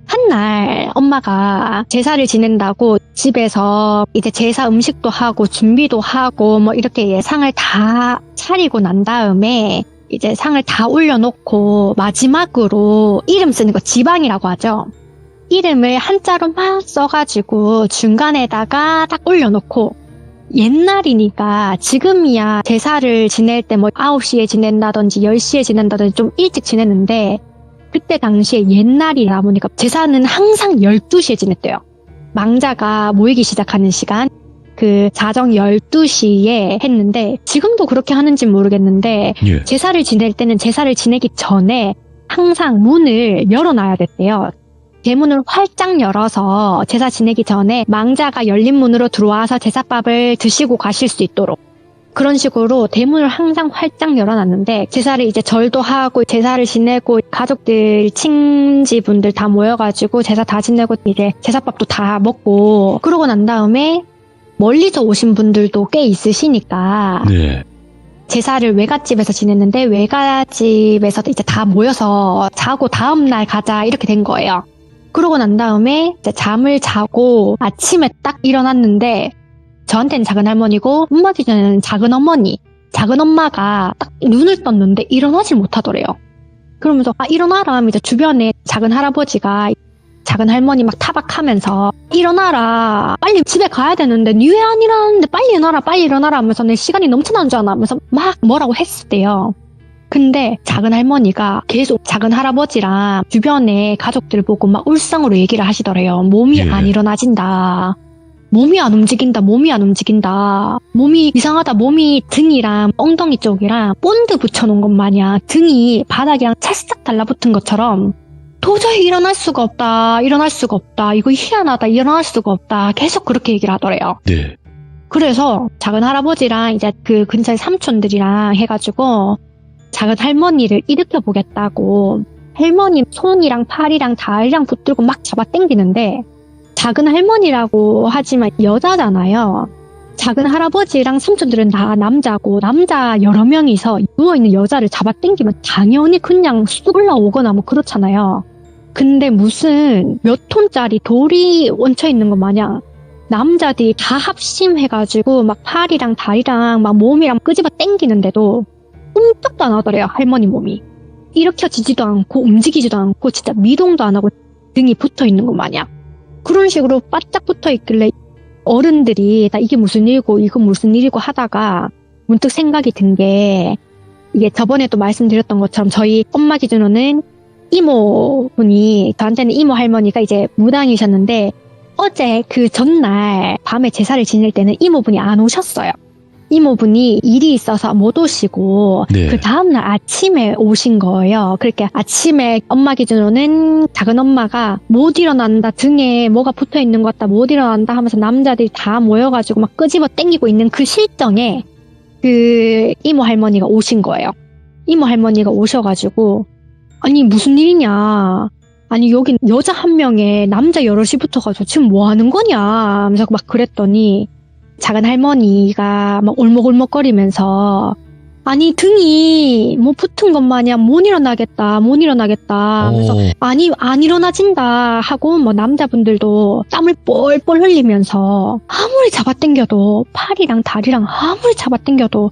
S3: 한날 엄마가 제사를 지낸다고 집에서 이제 제사 음식도 하고 준비도 하고 뭐 이렇게 상을 다 차리고 난 다음에 이제 상을 다 올려놓고 마지막으로 이름 쓰는 거 지방이라고 하죠. 이름을 한자로 막 써가지고 중간에다가 딱 올려놓고 옛날이니까 지금이야 제사를 지낼 때 뭐 9시에 지낸다든지 10시에 지낸다든지 좀 일찍 지냈는데 그때 당시에 옛날이라 보니까 제사는 항상 12시에 지냈대요. 망자가 모이기 시작하는 시간 그 자정 12시에 했는데 지금도 그렇게 하는지는 모르겠는데
S1: 예.
S3: 제사를 지낼 때는 제사를 지내기 전에 항상 문을 열어놔야 됐대요. 대문을 활짝 열어서 제사 지내기 전에 망자가 열린 문으로 들어와서 제사밥을 드시고 가실 수 있도록 그런 식으로 대문을 항상 활짝 열어놨는데 제사를 이제 절도 하고 제사를 지내고 가족들 친지분들 다 모여가지고 제사 다 지내고 이제 제사밥도 다 먹고 그러고 난 다음에 멀리서 오신 분들도 꽤 있으시니까
S1: 네.
S3: 제사를 외갓집에서 지냈는데 외갓집에서 이제 다 모여서 자고 다음날 가자 이렇게 된 거예요. 그러고 난 다음에 이제 잠을 자고 아침에 딱 일어났는데 저한테는 작은 할머니고 엄마 기준에는 작은 어머니, 작은 엄마가 딱 눈을 떴는데 일어나질 못하더래요. 그러면서 아 일어나라 하면 이제 주변에 작은 할아버지가 작은 할머니 막 타박하면서 일어나라 빨리 집에 가야 되는데 니 왜 안 일어나는데 빨리 일어나라 하면서 내 시간이 넘쳐나는 줄 아나 하면서 막 뭐라고 했었대요. 근데 작은 할머니가 계속 작은 할아버지랑 주변에 가족들 보고 막 울상으로 얘기를 하시더래요. 몸이
S1: 예.
S3: 안 일어나진다. 몸이 안 움직인다. 몸이 이상하다. 몸이 등이랑 엉덩이 쪽이랑 본드 붙여놓은 것 마냥 등이 바닥이랑 찰싹 달라붙은 것처럼 도저히 일어날 수가 없다. 이거 희한하다. 일어날 수가 없다. 계속 그렇게 얘기를 하더래요.
S1: 네.
S3: 그래서 작은 할아버지랑 이제 그 근처에 삼촌들이랑 해가지고 작은 할머니를 일으켜 보겠다고 할머니 손이랑 팔이랑 다리랑 붙들고 막 잡아 당기는데 작은 할머니라고 하지만 여자잖아요. 작은 할아버지랑 삼촌들은 다 남자고 남자 여러 명이서 누워있는 여자를 잡아당기면 당연히 그냥 쑥 올라오거나 뭐 그렇잖아요. 근데 무슨 몇 톤짜리 돌이 얹혀있는 것 마냥 남자들이 다 합심해가지고 막 팔이랑 다리랑 막 몸이랑 끄집어 당기는데도 꼼짝도 안 하더래요, 할머니 몸이. 일으켜지지도 않고 움직이지도 않고 진짜 미동도 안 하고 등이 붙어있는 것 마냥. 그런 식으로 바짝 붙어있길래 어른들이 나 이게 무슨 일이고 이건 무슨 일이고 하다가 문득 생각이 든 게 이게 저번에도 말씀드렸던 것처럼 저희 엄마 기준으로는 이모분이 저한테는 이모 할머니가 이제 무당이셨는데 어제 그 전날 밤에 제사를 지낼 때는 이모분이 안 오셨어요. 이모분이 일이 있어서 못 오시고
S1: 네.
S3: 그 다음날 아침에 오신 거예요. 그렇게 아침에 엄마 기준으로는 작은 엄마가 못 일어난다, 등에 뭐가 붙어있는 것 같다, 못 일어난다 하면서 남자들이 다 모여가지고 막 끄집어 당기고 있는 그 실정에 그 이모 할머니가 오신 거예요. 이모 할머니가 오셔가지고 아니 무슨 일이냐, 아니 여기 여자 한 명에 남자 여럿이 붙어가지고 지금 뭐 하는 거냐 하면서 막 그랬더니 작은 할머니가 막 올먹올먹거리면서 아니 등이 뭐 붙은 것 마냥 못 일어나겠다 하면서 아니 안 일어나진다 하고 뭐 남자분들도 땀을 뻘뻘 흘리면서 아무리 잡아당겨도 팔이랑 다리랑 아무리 잡아당겨도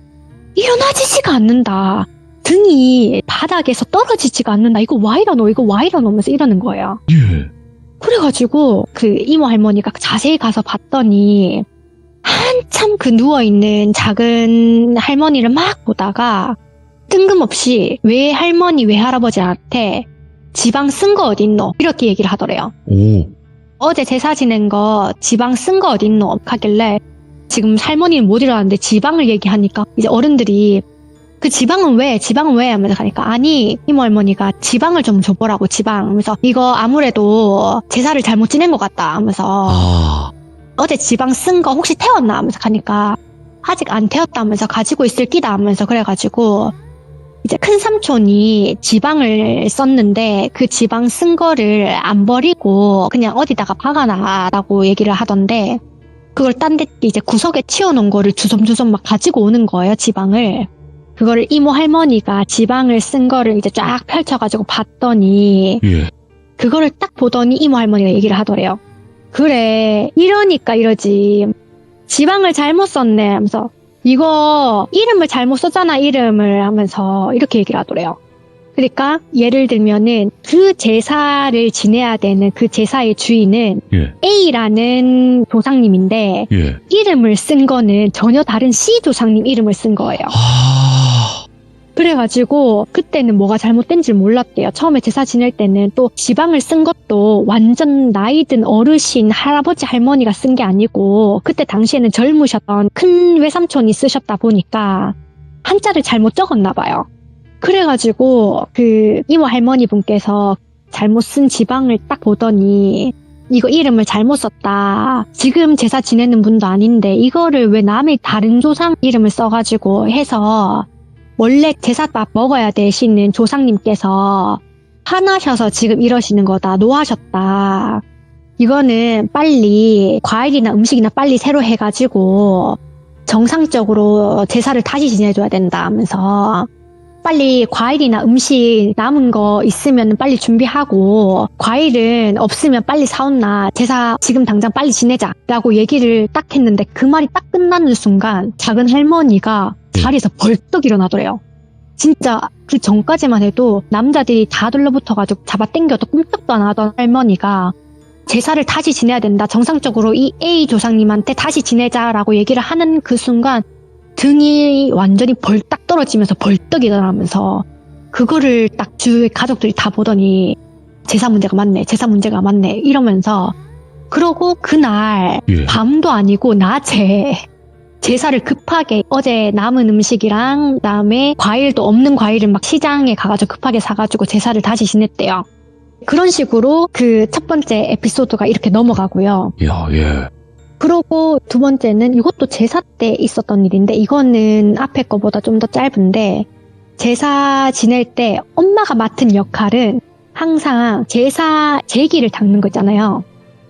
S3: 일어나지지가 않는다, 등이 바닥에서 떨어지지가 않는다, 이거 와 이러노 하면서 이러는 거예요.
S1: 예.
S3: 그래가지고 그 이모 할머니가 자세히 가서 봤더니 한참 그 누워있는 작은 할머니를 막 보다가 뜬금없이 외할머니 외할아버지한테 지방 쓴 거 어딨노 이렇게 얘기를 하더래요.
S1: 오.
S3: 어제 제사 지낸 거 지방 쓴 거 어딨노 하길래 지금 할머니는 못 일어났는데 지방을 얘기하니까 이제 어른들이 그 지방은 왜 하면서 가니까 아니 이모 할머니가 지방을 좀 줘보라고, 지방 하면서 이거 아무래도 제사를 잘못 지낸 것 같다 하면서 어제 지방 쓴 거 혹시 태웠나 하면서 가니까 아직 안 태웠다면서 가지고 있을 끼다 하면서 그래가지고 이제 큰 삼촌이 지방을 썼는데 그 지방 쓴 거를 안 버리고 그냥 어디다가 박아놔라고 얘기를 하던데 그걸 딴 데 이제 구석에 치워놓은 거를 주섬주섬 막 가지고 오는 거예요, 지방을. 그거를 이모 할머니가 지방을 쓴 거를 이제 쫙 펼쳐가지고 봤더니
S1: 예.
S3: 그거를 딱 보더니 이모 할머니가 얘기를 하더래요. 그래 이러니까 이러지, 지방을 잘못 썼네 하면서 이거 이름을 잘못 썼잖아 이름을 하면서 이렇게 얘기를 하더래요. 그러니까 예를 들면은 그 제사를 지내야 되는 그 제사의 주인은
S1: 예.
S3: A라는 조상님인데
S1: 예.
S3: 이름을 쓴 거는 전혀 다른 C 조상님 이름을 쓴 거예요. 그래가지고 그때는 뭐가 잘못된지 몰랐대요. 처음에 제사 지낼 때는 또 지방을 쓴 것도 완전 나이 든 어르신 할아버지 할머니가 쓴 게 아니고 그때 당시에는 젊으셨던 큰 외삼촌이 쓰셨다 보니까 한자를 잘못 적었나 봐요. 그래가지고 그 이모 할머니 분께서 잘못 쓴 지방을 딱 보더니 이거 이름을 잘못 썼다, 지금 제사 지내는 분도 아닌데 이거를 왜 남의 다른 조상 이름을 써가지고 해서 원래 제사밥 먹어야 되시는 조상님께서 화나셔서 지금 이러시는 거다, 노하셨다, 이거는 빨리 과일이나 음식이나 빨리 새로 해가지고 정상적으로 제사를 다시 지내줘야 된다 하면서 빨리 과일이나 음식 남은 거 있으면 빨리 준비하고 과일은 없으면 빨리 사온나, 제사 지금 당장 빨리 지내자 라고 얘기를 딱 했는데 그 말이 딱 끝나는 순간 작은 할머니가 자리에서 벌떡 일어나더래요. 진짜 그 전까지만 해도 남자들이 다 둘러붙어가지고 잡아당겨도 꼼짝도 안 하던 할머니가 제사를 다시 지내야 된다, 정상적으로 이 A 조상님한테 다시 지내자라고 얘기를 하는 그 순간 등이 완전히 벌딱 떨어지면서 벌떡 일어나면서 그거를 딱 주위의 가족들이 다 보더니 제사 문제가 맞네 이러면서, 그러고 그날 밤도 아니고 낮에 제사를 급하게 어제 남은 음식이랑 그다음에 과일도 없는 과일을 막 시장에 가가지고 급하게 사가지고 제사를 다시 지냈대요. 그런 식으로 그 첫 번째 에피소드가 이렇게 넘어가고요.
S1: 야, 예.
S3: 그러고 두 번째는 이것도 제사 때 있었던 일인데 이거는 앞에 거보다 좀 더 짧은데, 제사 지낼 때 엄마가 맡은 역할은 항상 제사 제기를 닦는 거 있잖아요.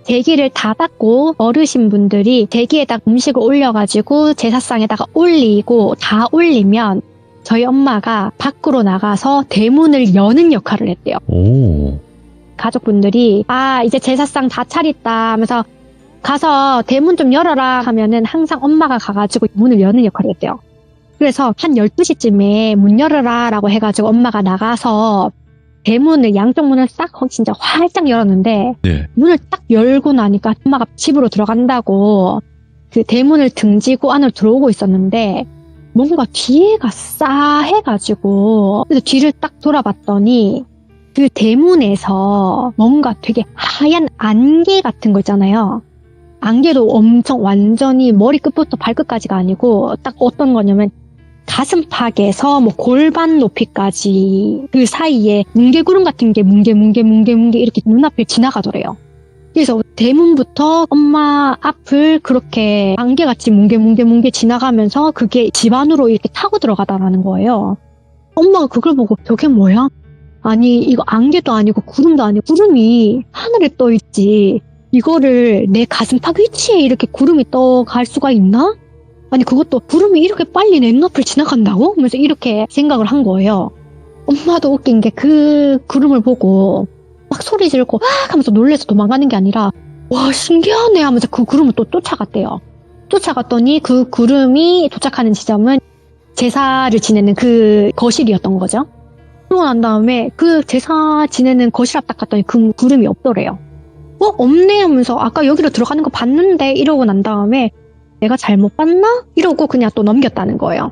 S3: 제기를 다 닦고 어르신분들이 제기에다가 음식을 올려가지고 제사상에다가 올리고 다 올리면 저희 엄마가 밖으로 나가서 대문을 여는 역할을 했대요.
S1: 오.
S3: 가족분들이 이제 제사상 다 차렸다 하면서 가서 대문 좀 열어라 하면은 항상 엄마가 가가지고 문을 여는 역할을 했대요. 그래서 한 12시쯤에 문 열어라 라고 해가지고 엄마가 나가서 대문을 양쪽 문을 싹 진짜 활짝 열었는데
S1: 네.
S3: 문을 딱 열고 나니까 엄마가 집으로 들어간다고 그 대문을 등지고 안으로 들어오고 있었는데 뭔가 뒤에가 싸해가지고 그래서 뒤를 딱 돌아봤더니 그 대문에서 뭔가 되게 하얀 안개 같은 거 있잖아요. 안개도 엄청 완전히 머리 끝부터 발끝까지가 아니고 딱 어떤 거냐면 가슴팍에서 뭐 골반 높이까지 그 사이에 뭉게구름 같은 게 뭉게 이렇게 눈앞을 지나가더래요. 그래서 대문부터 엄마 앞을 그렇게 안개같이 뭉게 지나가면서 그게 집 안으로 이렇게 타고 들어가다라는 거예요. 엄마가 그걸 보고 저게 뭐야? 아니 이거 안개도 아니고 구름도 아니고 구름이 하늘에 떠 있지. 이거를 내 가슴팍 위치에 이렇게 구름이 떠갈 수가 있나? 아니 그것도 구름이 이렇게 빨리 내 눈앞을 지나간다고? 하면서 이렇게 생각을 한 거예요. 엄마도 웃긴 게 그 구름을 보고 막 소리 지르고 막 하면서 놀래서 도망가는 게 아니라 와 신기하네 하면서 그 구름을 또 쫓아갔대요. 쫓아갔더니 그 구름이 도착하는 지점은 제사를 지내는 그 거실이었던 거죠. 그러고 난 다음에 그 제사 지내는 거실 앞 딱 갔더니 그 구름이 없더래요. 없네 하면서 아까 여기로 들어가는 거 봤는데 이러고 난 다음에 내가 잘못 봤나? 이러고 그냥 또 넘겼다는 거예요.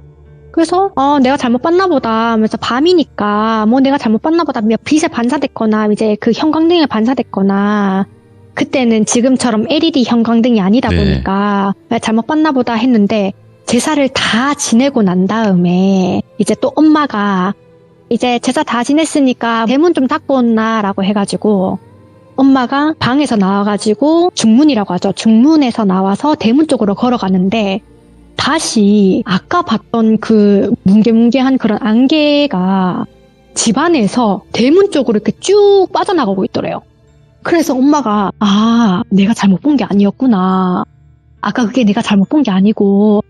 S3: 그래서 내가 잘못 봤나 보다 하면서 밤이니까 뭐 내가 잘못 봤나 보다 빛에 반사됐거나 이제 그 형광등에 반사됐거나 그때는 지금처럼 LED 형광등이 아니다 보니까 잘못 봤나 보다 했는데 제사를 다 지내고 난 다음에 이제 또 엄마가 이제 제사 다 지냈으니까 대문 좀 닫고 온나 라고 해가지고 엄마가 방에서 나와가지고 중문이라고 하죠. 중문에서 나와서 대문 쪽으로 걸어가는데 다시 아까 봤던 그 뭉게뭉게한 그런 안개가 집안에서 대문 쪽으로 이렇게 쭉 빠져나가고 있더래요. 그래서 엄마가 내가 잘못 본 게 아니었구나. 아까 그게 내가 잘못 본 게 아니고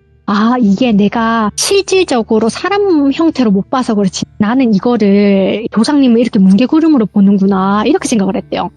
S3: 이게 내가 실질적으로 사람 형태로 못 봐서 그렇지 나는 이거를 조상님을 이렇게 뭉게구름으로 보는구나 이렇게 생각을 했대요.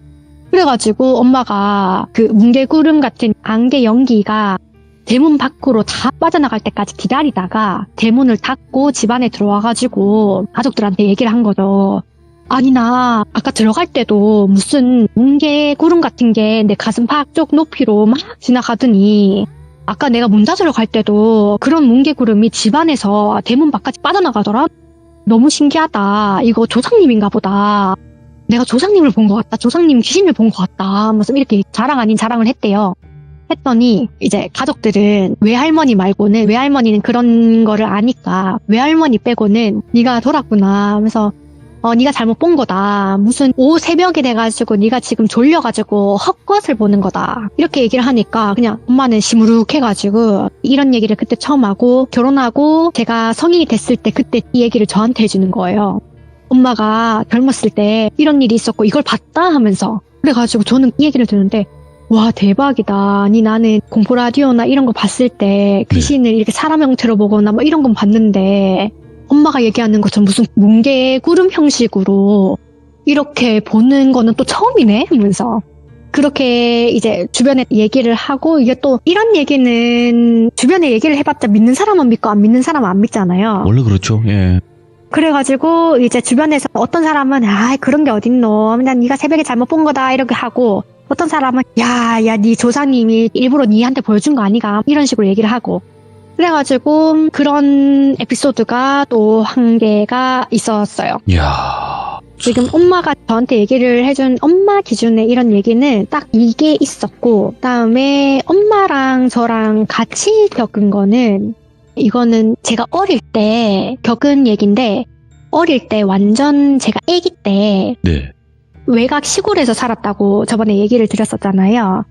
S3: 그래가지고 엄마가 그 뭉게구름 같은 안개 연기가 대문 밖으로 다 빠져나갈 때까지 기다리다가 대문을 닫고 집안에 들어와가지고 가족들한테 얘기를 한 거죠. 아니 나 아까 들어갈 때도 무슨 뭉게구름 같은 게 내 가슴팍 쪽 높이로 막 지나가더니 아까 내가 문 닫으러 갈 때도 그런 뭉게구름이 집안에서 대문 밖까지 빠져나가더라. 너무 신기하다. 이거 조상님인가 보다. 내가 조상님을 본 것 같다. 조상님 귀신을 본 것 같다. 하면서 이렇게 자랑 아닌 자랑을 했대요. 했더니 이제 가족들은 외할머니 말고는 외할머니는 그런 거를 아니까 외할머니 빼고는 네가 돌았구나 하면서 네가 잘못 본 거다. 무슨 오후 새벽이 돼가지고 네가 지금 졸려가지고 헛것을 보는 거다. 이렇게 얘기를 하니까 그냥 엄마는 시무룩해가지고 이런 얘기를 그때 처음 하고 결혼하고 제가 성인이 됐을 때 그때 이 얘기를 저한테 해주는 거예요. 엄마가 젊었을 때 이런 일이 있었고 이걸 봤다 하면서 그래가지고 저는 이 얘기를 듣는데 와 대박이다. 아니 나는 공포 라디오나 이런 거 봤을 때 귀신을 이렇게 사람 형태로 보거나 뭐 이런 건 봤는데 엄마가 얘기하는 것처럼 무슨 뭉게구름 형식으로 이렇게 보는 거는 또 처음이네 하면서 그렇게 이제 주변에 얘기를 하고 이게 또 이런 얘기는 주변에 얘기를 해봤자 믿는 사람은 믿고 안 믿는 사람은 안 믿잖아요.
S1: 원래 그렇죠. 예.
S3: 그래가지고 이제 주변에서 어떤 사람은 그런 게 어딨노. 난 네가 새벽에 잘못 본 거다 이렇게 하고 어떤 사람은 야 네 조상님이 일부러 니한테 보여준 거 아니가 이런 식으로 얘기를 하고 그래가지고 그런 에피소드가 또 한 개가 있었어요.
S1: 이야.
S3: 지금 엄마가 저한테 얘기를 해준 엄마 기준에 이런 얘기는 딱 이게 있었고 그다음에 엄마랑 저랑 같이 겪은 거는 이거는 제가 어릴 때 겪은 얘기인데 어릴 때 완전 제가 아기 때
S1: 네.
S3: 외곽 시골에서 살았다고 저번에 얘기를 드렸었잖아요.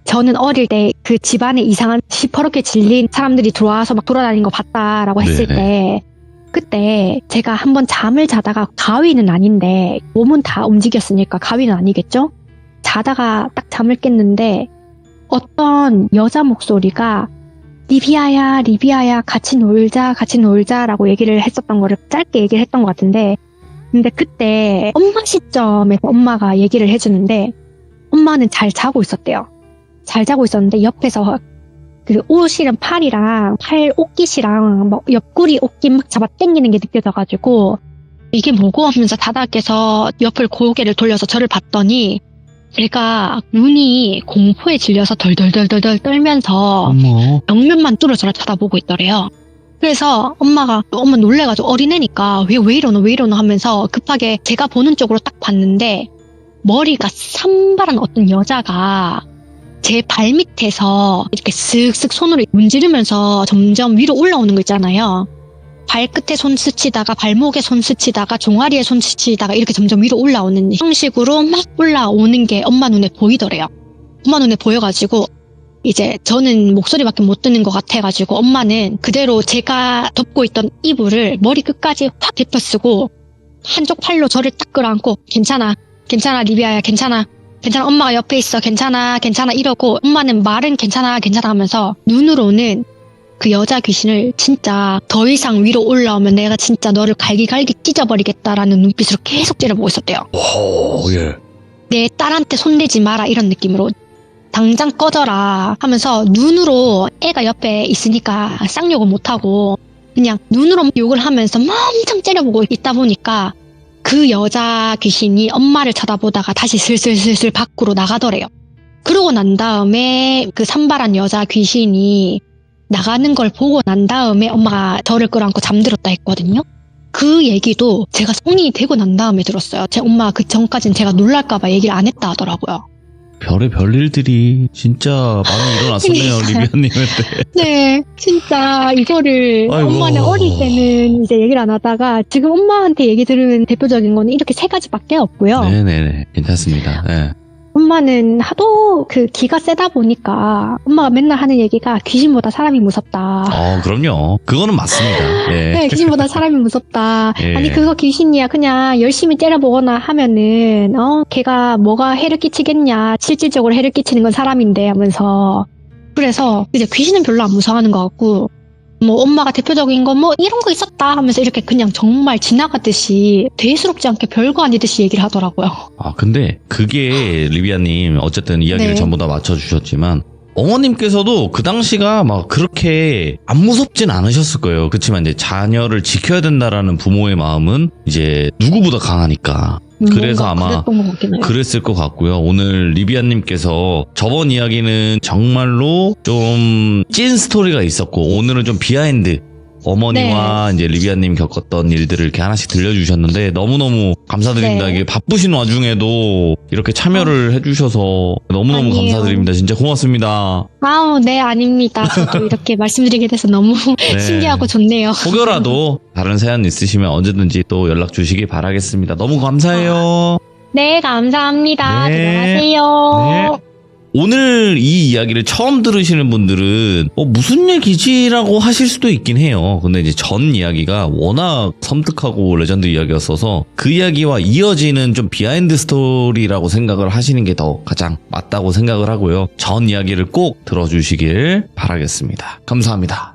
S3: 저는 어릴 때 그 집안에 이상한 시퍼렇게 질린 사람들이 들어와서 막 돌아다니는 거 봤다라고 했을 때 그때 제가 한번 잠을 자다가 가위는 아닌데 몸은 다 움직였으니까 가위는 아니겠죠? 자다가 딱 잠을 깼는데 어떤 여자 목소리가 리비아야 같이 놀자라고 얘기를 했었던 거를 짧게 얘기를 했던 것 같은데, 근데 그때 엄마 시점에서 엄마가 얘기를 해주는데 엄마는 잘 자고 있었대요. 잘 자고 있었는데 옆에서 그 옷이랑 팔이랑 팔 옷깃이랑 뭐 옆구리 옷깃 막 잡아 당기는 게 느껴져가지고 이게 뭐고 하면서 다다께서 옆을 고개를 돌려서 저를 봤더니 제가 눈이 공포에 질려서 덜덜덜덜 떨면서
S1: 어머.
S3: 벽면만 뚫어 저를 쳐다보고 있더래요. 그래서 엄마 놀래가지고 어린애니까 왜 이러노 하면서 급하게 제가 보는 쪽으로 딱 봤는데 머리가 산발한 어떤 여자가 제 발밑에서 이렇게 슥슥 손으로 문지르면서 점점 위로 올라오는 거 있잖아요. 발끝에 손 스치다가 발목에 손 스치다가 종아리에 손 스치다가 이렇게 점점 위로 올라오는 형식으로 막 올라오는 게 엄마 눈에 보이더래요. 엄마 눈에 보여가지고 이제 저는 목소리밖에 못 듣는 것 같아가지고 엄마는 그대로 제가 덮고 있던 이불을 머리 끝까지 확 데펴쓰고 한쪽 팔로 저를 딱 끌어안고 괜찮아 리비아야 괜찮아 엄마가 옆에 있어 괜찮아 이러고 엄마는 말은 괜찮아 하면서 눈으로는 그 여자 귀신을 진짜 더 이상 위로 올라오면 내가 진짜 너를 갈기갈기 찢어버리겠다라는 눈빛으로 계속 째려보고 있었대요.
S1: 오, 예.
S3: 내 딸한테 손대지 마라 이런 느낌으로 당장 꺼져라 하면서 눈으로 애가 옆에 있으니까 쌍욕을 못하고 그냥 눈으로 욕을 하면서 막 엄청 째려보고 있다 보니까 그 여자 귀신이 엄마를 쳐다보다가 다시 슬슬 밖으로 나가더래요. 그러고 난 다음에 그 산발한 여자 귀신이 나가는 걸 보고 난 다음에 엄마가 저를 끌어안고 잠들었다 했거든요. 그 얘기도 제가 성인이 되고 난 다음에 들었어요. 제 엄마가 그 전까지는 제가 놀랄까봐 얘기를 안 했다 하더라고요.
S1: 별의 별일들이 진짜 많이 일어났었네요, 리비아님한테.
S3: 네, 진짜 이거를
S1: 아이고.
S3: 엄마는 어릴 때는 이제 얘기를 안 하다가 지금 엄마한테 얘기 들으면 대표적인 거는 이렇게 세 가지밖에 없고요.
S1: 네네네, 괜찮습니다. 네.
S3: 엄마는 하도 그 기가 세다 보니까 엄마가 맨날 하는 얘기가 귀신보다 사람이 무섭다.
S1: 그럼요. 그거는 맞습니다. 예.
S3: 네, 귀신보다 사람이 무섭다.
S1: 예.
S3: 아니 그거 귀신이야. 그냥 열심히 때려보거나 하면은 걔가 뭐가 해를 끼치겠냐. 실질적으로 해를 끼치는 건 사람인데 하면서. 그래서 이제 귀신은 별로 안 무서워하는 것 같고 뭐 엄마가 대표적인 거 뭐 이런 거 있었다 하면서 이렇게 그냥 정말 지나가듯이 대수롭지 않게 별거 아니듯이 얘기를 하더라고요.
S1: 근데 그게 리비아님 어쨌든 이야기를
S3: 네.
S1: 전부 다 맞춰주셨지만 어머님께서도 그 당시가 막 그렇게 안 무섭진 않으셨을 거예요. 그렇지만 이제 자녀를 지켜야 된다라는 부모의 마음은 이제 누구보다 강하니까. 그래서 아마
S3: 그랬던 것 같긴 해요.
S1: 그랬을 것 같고요. 오늘 리비아님께서 저번 이야기는 정말로 좀 찐 스토리가 있었고 오늘은 좀 비하인드 어머니와 이제 리비아님 겪었던 일들을 이렇게 하나씩 들려주셨는데 너무너무 감사드립니다.
S3: 네.
S1: 이게 바쁘신 와중에도 이렇게 참여를 해주셔서 너무너무
S3: 아니에요.
S1: 감사드립니다. 진짜 고맙습니다.
S3: 아우, 네, 아닙니다. 저도 이렇게 말씀드리게 돼서 너무
S1: 네.
S3: 신기하고 좋네요.
S1: 혹여라도 다른 사연 있으시면 언제든지 또 연락 주시기 바라겠습니다. 너무 감사해요.
S3: 네, 감사합니다.
S1: 네.
S3: 들어가세요.
S1: 네. 오늘 이 이야기를 처음 들으시는 분들은 무슨 얘기지라고 하실 수도 있긴 해요. 근데 이제 전 이야기가 워낙 섬뜩하고 레전드 이야기였어서 그 이야기와 이어지는 좀 비하인드 스토리라고 생각을 하시는 게 더 가장 맞다고 생각을 하고요. 전 이야기를 꼭 들어주시길 바라겠습니다. 감사합니다.